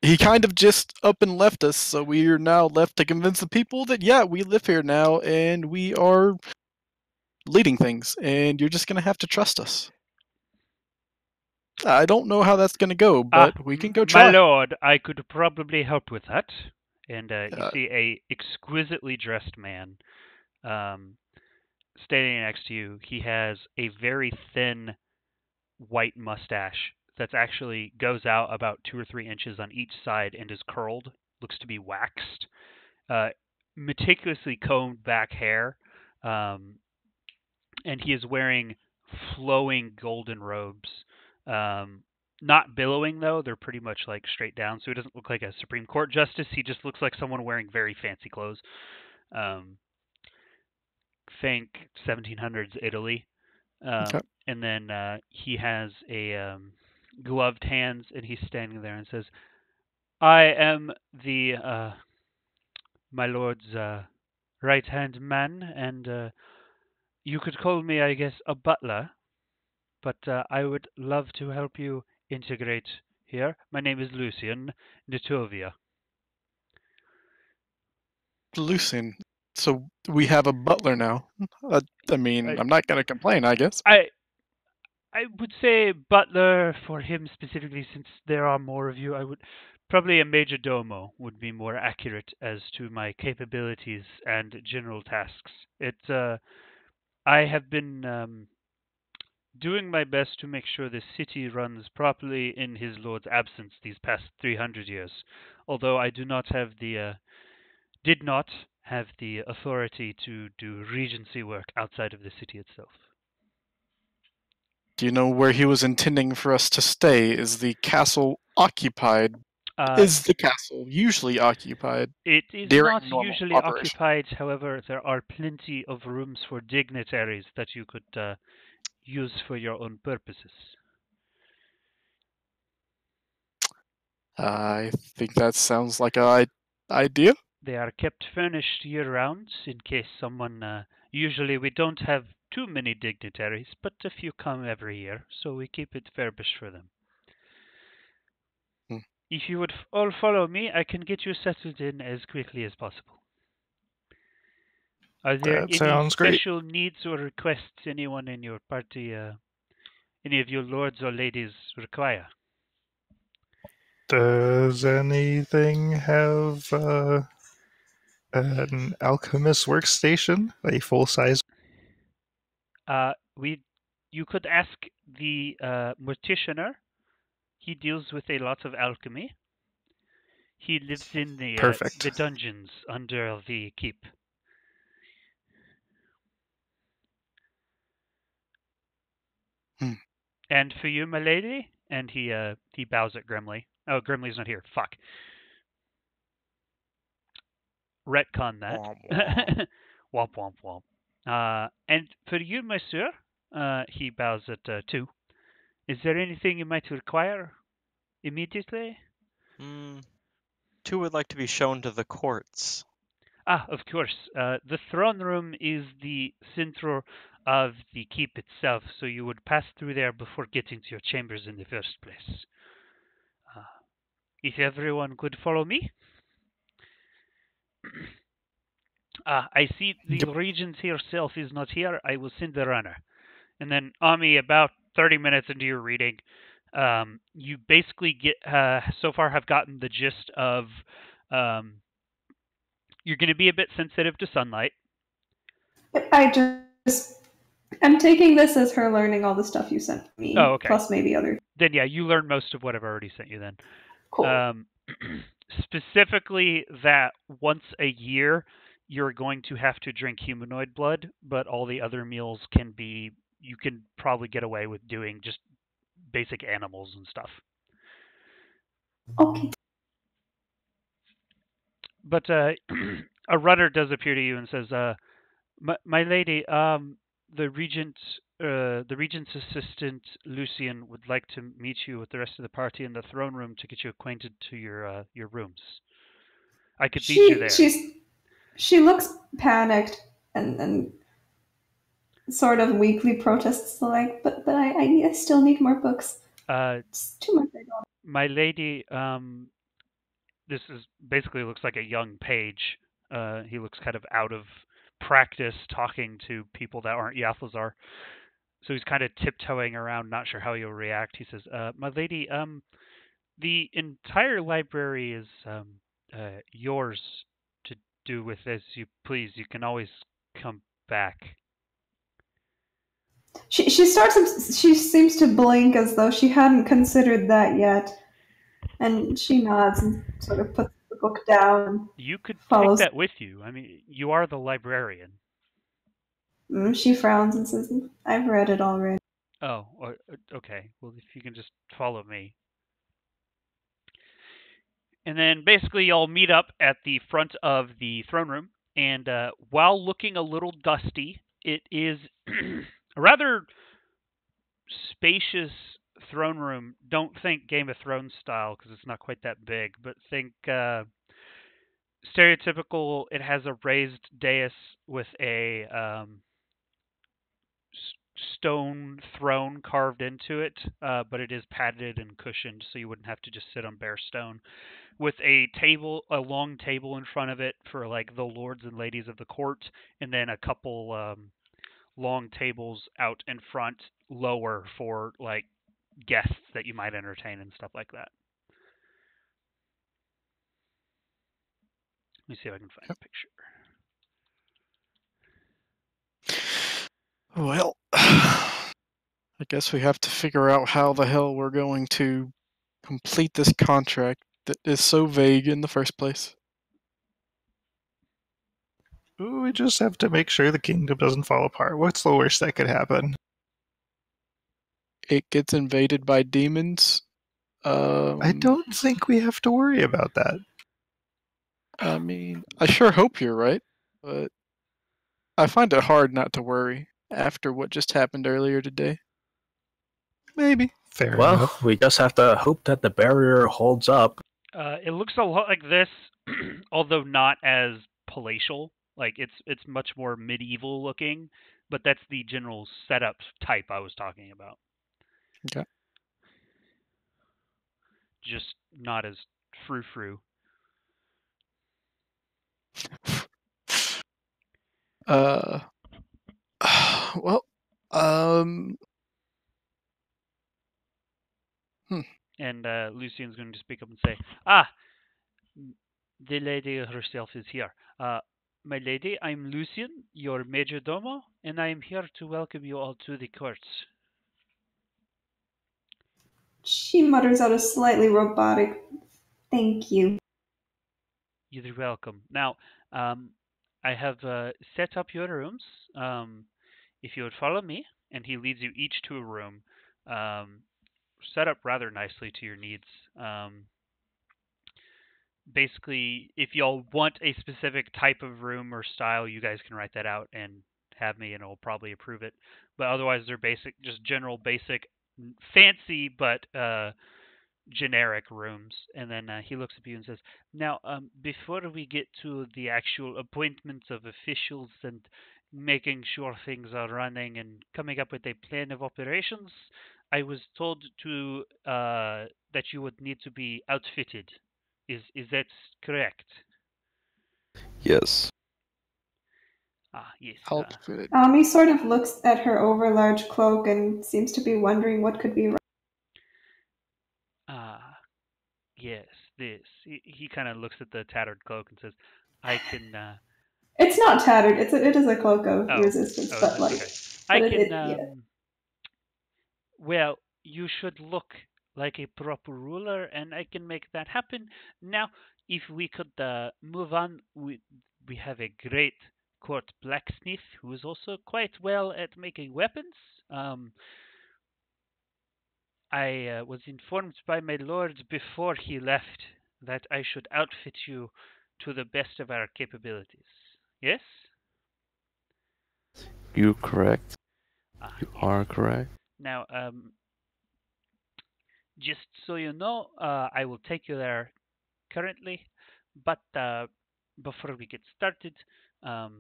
he kind of just up and left us, so we are now left to convince the people that yeah, we live here now and we are leading things, and you're just gonna have to trust us. I don't know how that's gonna go, but we can go try. My lord, I could probably help with that. And you see a exquisitely dressed man standing next to you. He has a very thin white mustache that's actually goes out about 2 or 3 inches on each side and is curled. Looks to be waxed. Meticulously combed back hair. And he is wearing flowing golden robes. Not billowing, though. They're pretty much like straight down, so he doesn't look like a Supreme Court justice. He just looks like someone wearing very fancy clothes. Think 1700s Italy. Okay. And then he has a gloved hands, and he's standing there and says, "I am the my lord's right-hand man, and you could call me, I guess, a butler, but I would love to help you integrate here. My name is Lucian Nitovia. Lucien. So we have a butler now. I mean, I'm not going to complain, I guess. I would say butler for him specifically, since there are more of you. I would probably a major domo would be more accurate as to my capabilities and general tasks. I have been doing my best to make sure the city runs properly in his lord's absence these past 300 years. Although I did not have the authority to do regency work outside of the city itself. Do you know where he was intending for us to stay? Is the castle occupied? Is the castle usually occupied? It is during not normal usually operation? occupied. However, there are plenty of rooms for dignitaries that you could use for your own purposes. I think that sounds like a idea. They are kept furnished year-round in case someone. Usually, we don't have too many dignitaries, but a few come every year, so we keep it furbished for them. Hmm. If you would all follow me, I can get you settled in as quickly as possible. Are there That any sounds great. special needs or requests anyone in your party, any of your lords or ladies require? Does anything have an alchemist workstation, a full size? You could ask the morticianer. He deals with a lot of alchemy. He lives in the Perfect. dungeons under the keep. And for you, my lady, and he bows at Grimly. Oh, Grimly's not here. Fuck. Retcon that. Womp womp womp. And for you, monsieur, he bows at 2. Is there anything you might require immediately? 2 would like to be shown to the courts. Of course. The throne room is the center of the keep itself, so you would pass through there before getting to your chambers in the first place. If everyone could follow me. I see the regent herself is not here. I will send the runner. And then, Ami, about 30 minutes into your reading, you basically get so far have gotten the gist of you're going to be a bit sensitive to sunlight. I'm taking this as her learning all the stuff you sent me. Oh, okay. Plus maybe other. Then yeah, you learn most of what I've already sent you then. Cool. Specifically that once a year you're going to have to drink humanoid blood, but all the other meals you can probably get away with doing just basic animals and stuff. Okay. But a runner does appear to you and says, my lady, the regent's assistant Lucian would like to meet you with the rest of the party in the throne room to get you acquainted to your rooms. I could lead you there. She looks panicked and sort of weakly protests like, but I still need more books. It's too much. My lady, this is basically looks like a young page. He looks kind of out of practice talking to people that aren't Yathazar. So he's kind of tiptoeing around, not sure how he'll react. He says, my lady, the entire library is yours to do with as you please. You can always come back. She seems to blink as though she hadn't considered that yet. And she nods and sort of puts the book down. You could take that with you. I mean, you are the librarian. She frowns and says, I've read it already. Oh, okay. Well, if you can just follow me. And then basically you'll meet up at the front of the throne room. And while looking a little dusty, it is a rather spacious throne room. Don't think Game of Thrones style because it's not quite that big, but think stereotypical. It has a raised dais with a stone throne carved into it, but it is padded and cushioned, so you wouldn't have to just sit on bare stone. With a long table in front of it for like the lords and ladies of the court, and then a couple long tables out in front, lower for like guests that you might entertain and stuff like that. Let me see if I can find a picture. Well, I guess we have to figure out how the hell we're going to complete this contract that is so vague in the first place. We just have to make sure the kingdom doesn't fall apart. What's the worst that could happen? It gets invaded by demons. I don't think we have to worry about that. I mean, I sure hope you're right, but I find it hard not to worry after what just happened earlier today. Maybe. Fair Well, enough. we just have to hope that the barrier holds up. It looks a lot like this, although not as palatial. Like it's much more medieval looking, but that's the general setup type I was talking about. Okay. Just not as frou-frou. Well, And Lucian's going to speak up and say, the lady herself is here. My lady, I'm Lucian, your majordomo, and I am here to welcome you all to the courts. She mutters out a slightly robotic, "Thank you." You're welcome. Now, I have set up your rooms. If you would follow me, and he leads you each to a room, set up rather nicely to your needs. Basically, if y'all want a specific type of room or style, you guys can write that out and have me, and I'll probably approve it. But otherwise, they're basic, just general basic, fancy but generic rooms. And then he looks at you and says, "Now, before we get to the actual appointments of officials and making sure things are running and coming up with a plan of operations, I was told to that you would need to be outfitted. Is that correct?" Yes. Yes. outfitted. He sort of looks at her overlarge cloak and seems to be wondering what could be wrong. Yes, this. He kind of looks at the tattered cloak and says, "I can." It's not tattered. It is a cloak of resistance, is but it? like, Okay. but I can. yeah. Well, you should look like a proper ruler, and I can make that happen. Now, if we could move on, we have a great court blacksmith who is also quite well at making weapons. I was informed by my lord before he left that I should outfit you to the best of our capabilities. Yes? You're correct. You Yes. are correct. Now, just so you know, I will take you there currently, but before we get started, I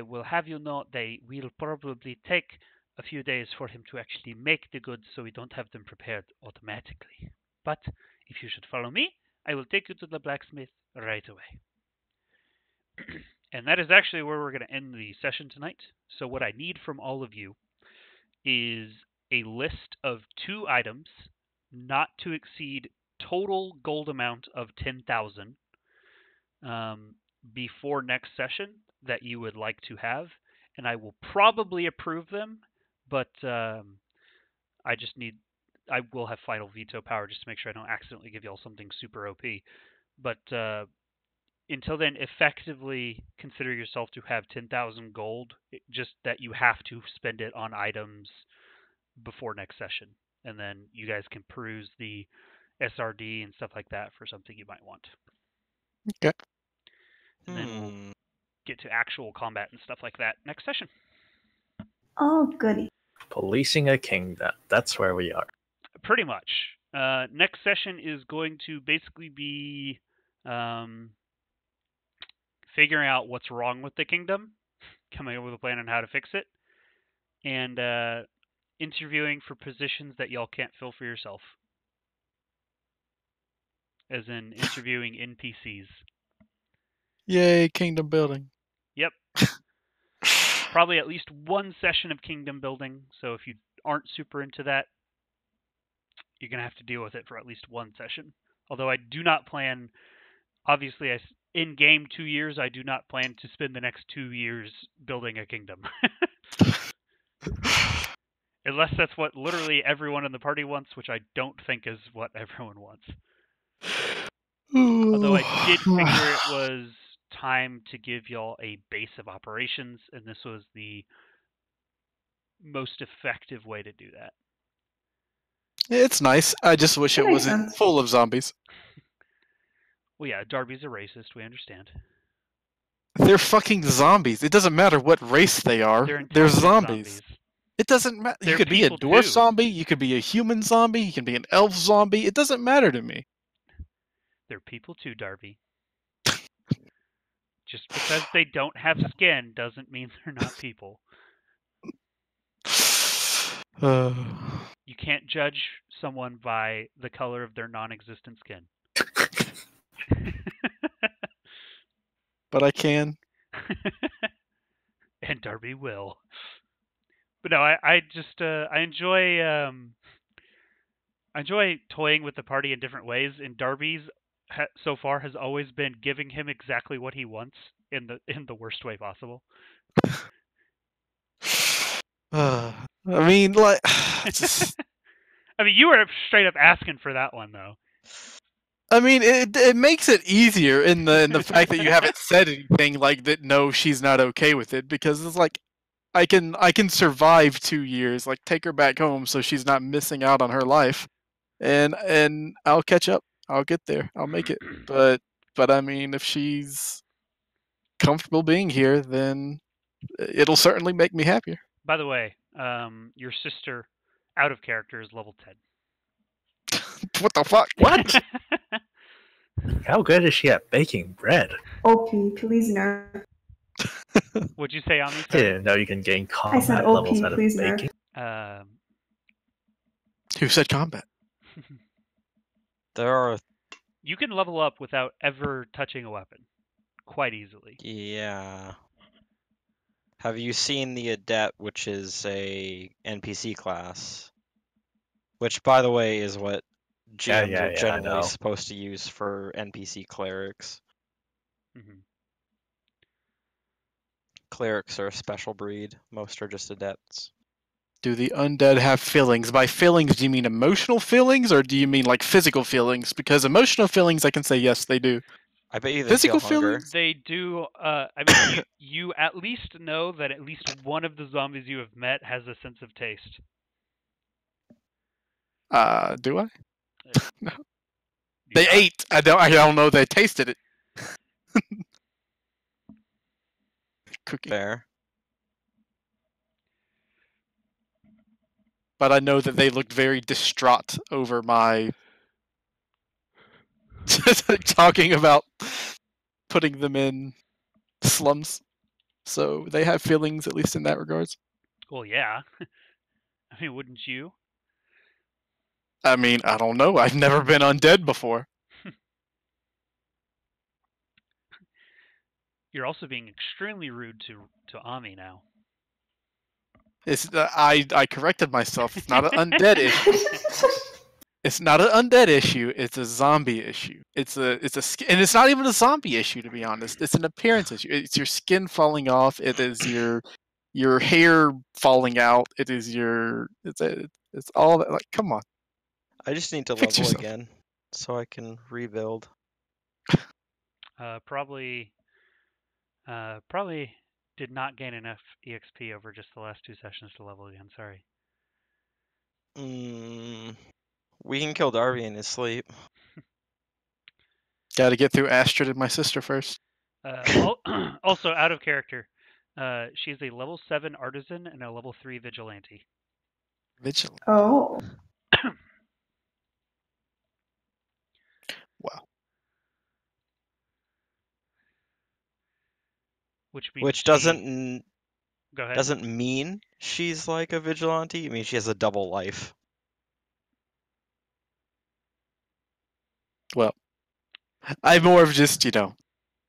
will have you know they will probably take a few days for him to actually make the goods, so we don't have them prepared automatically. But if you should follow me, I will take you to the blacksmith right away. And that is actually where we're going to end the session tonight. So what I need from all of you is a list of 2 items not to exceed total gold amount of 10,000 before next session that you would like to have, and I will probably approve them, but I will have final veto power just to make sure I don't accidentally give y'all something super OP. But until then, effectively consider yourself to have 10,000 gold, just that you have to spend it on items before next session. And then you guys can peruse the SRD and stuff like that for something you might want. Okay. And then we'll get to actual combat and stuff like that next session. Oh, goody. Policing a kingdom. That's where we are. Pretty much. Next session is going to basically be figuring out what's wrong with the kingdom, coming up with a plan on how to fix it, and interviewing for positions that y'all can't fill for yourself. As in interviewing NPCs. Yay, kingdom building. Yep. Probably at least one session of kingdom building, so if you aren't super into that, you're going to have to deal with it for at least one session. Although I do not plan, obviously, in game 2 years, I do not plan to spend the next 2 years building a kingdom. Unless that's what literally everyone in the party wants, which I don't think is what everyone wants. Although I did figure it was time to give y'all a base of operations, and this was the most effective way to do that. It's nice. I just wish That it makes wasn't sense. full of zombies. Well, yeah, Darby's a racist. We understand. They're fucking zombies. It doesn't matter what race they are. They're They're intelligent zombies. It doesn't matter. You They're could be a people dwarf too. zombie. You could be a human zombie. You can be an elf zombie. It doesn't matter to me. They're people too, Darby. Just because they don't have skin doesn't mean they're not people. You can't judge someone by the color of their non-existent skin. But I can. And Darby will. But no, I just I enjoy toying with the party in different ways. And Darby's so far has always been giving him exactly what he wants in the worst way possible. I mean, like, just, I mean, you were straight up asking for that one, though. I mean, it makes it easier in the fact that you haven't said anything like that. No, she's not okay with it, because it's like I can survive 2 years. Like, take her back home so she's not missing out on her life, and I'll catch up. I'll get there. I'll make it. But I mean, if she's comfortable being here, then it'll certainly make me happier. By the way, your sister, out of character, is level 10. What the fuck? What? How good is she at baking bread? OP, please nerf. What'd you say, Ami? I didn't know you can gain I said combat OP, levels out of please baking. nerf. Who said combat? There are, You can level up without ever touching a weapon, quite easily. yeah. Have you seen the Adept, which is a NPC class? Which, by the way, is what GMs are I generally know. supposed to use for NPC clerics. Mm-hmm. Clerics are a special breed. Most are just adepts. Do the undead have feelings? By feelings, do you mean emotional feelings, or do you mean like physical feelings? Because emotional feelings, I can say yes, they do. I bet you they Physical feel hunger. feelings? They do. I mean, you at least know that at least one of the zombies you have met has a sense of taste. Do I? No. You They not? ate. I don't know they tasted it. Cookie. Fair. But I know that they looked very distraught over my talking about putting them in slums. So they have feelings, at least in that regards. Well, yeah. I mean, wouldn't you? I mean, I don't know. I've never been undead before. You're also being extremely rude to Ami now. It's I corrected myself. It's not an undead issue. It's not an undead issue. It's a zombie issue. It's a and it's not even a zombie issue, to be honest. It's an appearance issue. It's your skin falling off. It is your hair falling out. It is it's all that. Like, come on. I just need to Fix level yourself. again so I can rebuild. Probably did not gain enough EXP over just the last 2 sessions to level again. Sorry. We can kill Darby in his sleep. Got to get through Astrid and my sister first. Also, out of character, she's a level 7 artisan and a level 3 vigilante. Vigilant. Oh. Wow. which means Which she- doesn't Go ahead. doesn't mean she's like a vigilante. I mean, she has a double life. Well, I'm more of just,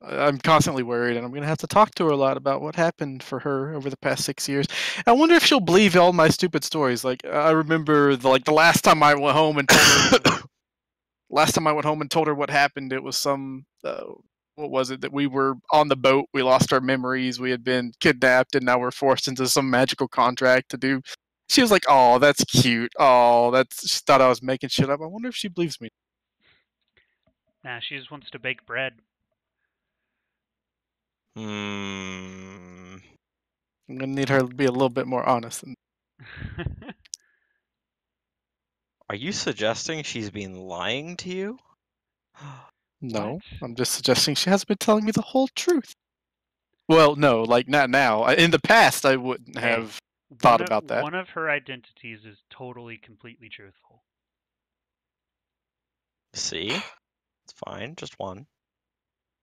I'm constantly worried, and I'm gonna have to talk to her a lot about what happened for her over the past 6 years. I wonder if she'll believe all my stupid stories. Like I remember the last time I went home and told her, what happened. It was some what was it that we were on the boat? We lost our memories. We had been kidnapped, and now we're forced into some magical contract to do. She was like, "Oh, that's cute. Oh, that's." She thought I was making shit up. I wonder if she believes me. Nah, she just wants to bake bread. Hmm. I'm gonna need her to be a little bit more honest. Are you suggesting she's been lying to you? No, What? I'm just suggesting she hasn't been telling me the whole truth. Well, no, like not now. In the past, I wouldn't Hey, have thought about that. One of her identities is totally, completely truthful. See? It's fine, just one.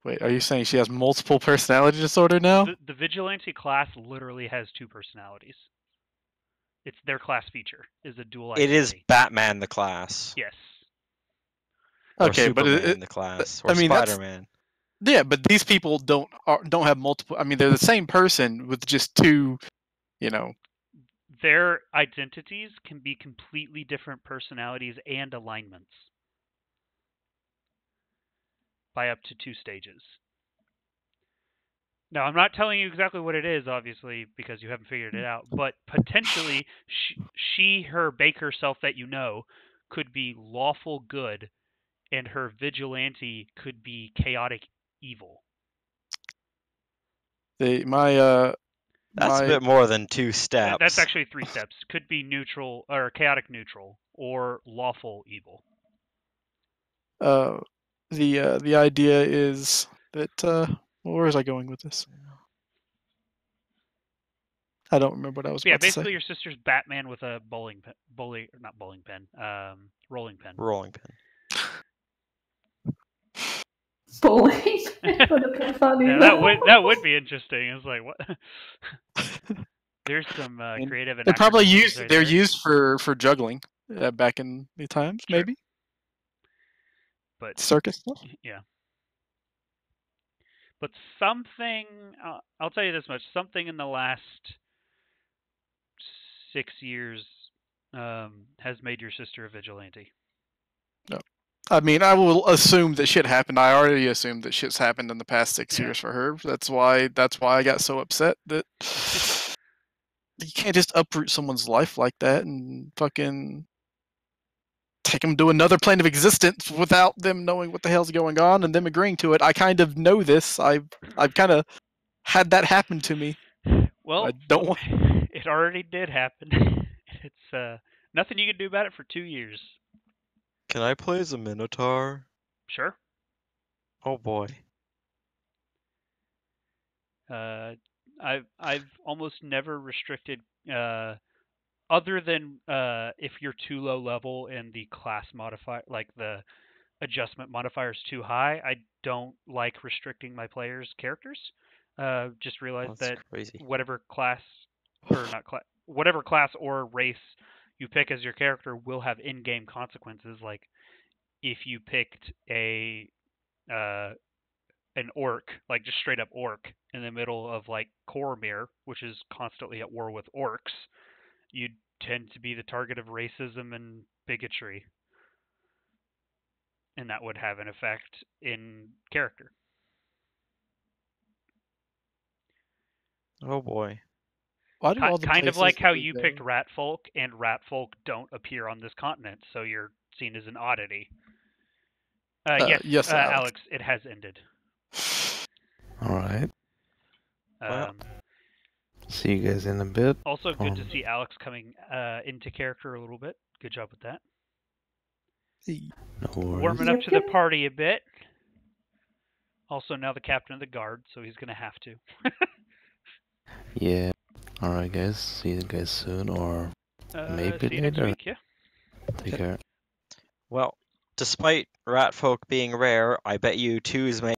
Wait, are you saying she has multiple personality disorder now? The vigilante class literally has two personalities. It's their class feature, is a dual It identity. is Batman the class. Yes. Or Okay, but Superman the class. Or I mean, that's- Spider-Man. Yeah, but these people don't have multiple. I mean, they're the same person with just two. Their identities can be completely different personalities and alignments by up to 2 stages. Now, I'm not telling you exactly what it is, obviously, because you haven't figured it out, but potentially her Baker self that you know could be lawful good, and her vigilante could be chaotic evil. That's a bit more than 2 steps. That's actually 3 steps. Could be neutral, or chaotic neutral, or lawful evil. The idea is that where was I going with this? I don't remember what I was about to say. Basically your sister's Batman with a rolling pen. Rolling pen. Bowling. Would have been funny. Yeah, that would be interesting. It's like, what? There's some creative and They're probably used. right They're there. used for juggling back in the times, Sure. maybe. But circus stuff. Yeah. But something, I'll tell you this much: something in the last 6 years has made your sister a vigilante. No. I mean, I will assume that shit happened. I already assumed that shit's happened in the past 6 years for her. That's why I got so upset that you can't just uproot someone's life like that and fucking take them to another plane of existence without them knowing what the hell's going on and them agreeing to it. I kind of know this. I've kind of had that happen to me. Well, I don't want... it already did happen. It's nothing you can do about it for 2 years. Can I play as a Minotaur? Sure. Oh boy. I've almost never restricted, other than if you're too low level and the class modifier, like the adjustment modifier is too high. I don't like restricting my players' characters. Just realize that crazy. whatever class whatever class or race you pick as your character will have in-game consequences. Like if you picked an orc, like just straight up orc, in the middle of like Cormyr, which is constantly at war with orcs, you'd tend to be the target of racism and bigotry. And that would have an effect in character. Oh boy. Why do all the kind of places like how that we you go- picked rat folk, and rat folk don't appear on this continent, so you're seen as an oddity. Yes, Alex, it has ended. All right. Well. See you guys in a bit. Also, good to see Alex coming into character a little bit. Good job with that. No worries. Warming up to the party a bit. Also, now the captain of the guard, so he's going to have to. Yeah. All right, guys. See you guys soon, or maybe see you next later. week, yeah. Take care. Well, despite rat folk being rare, I bet you 2's may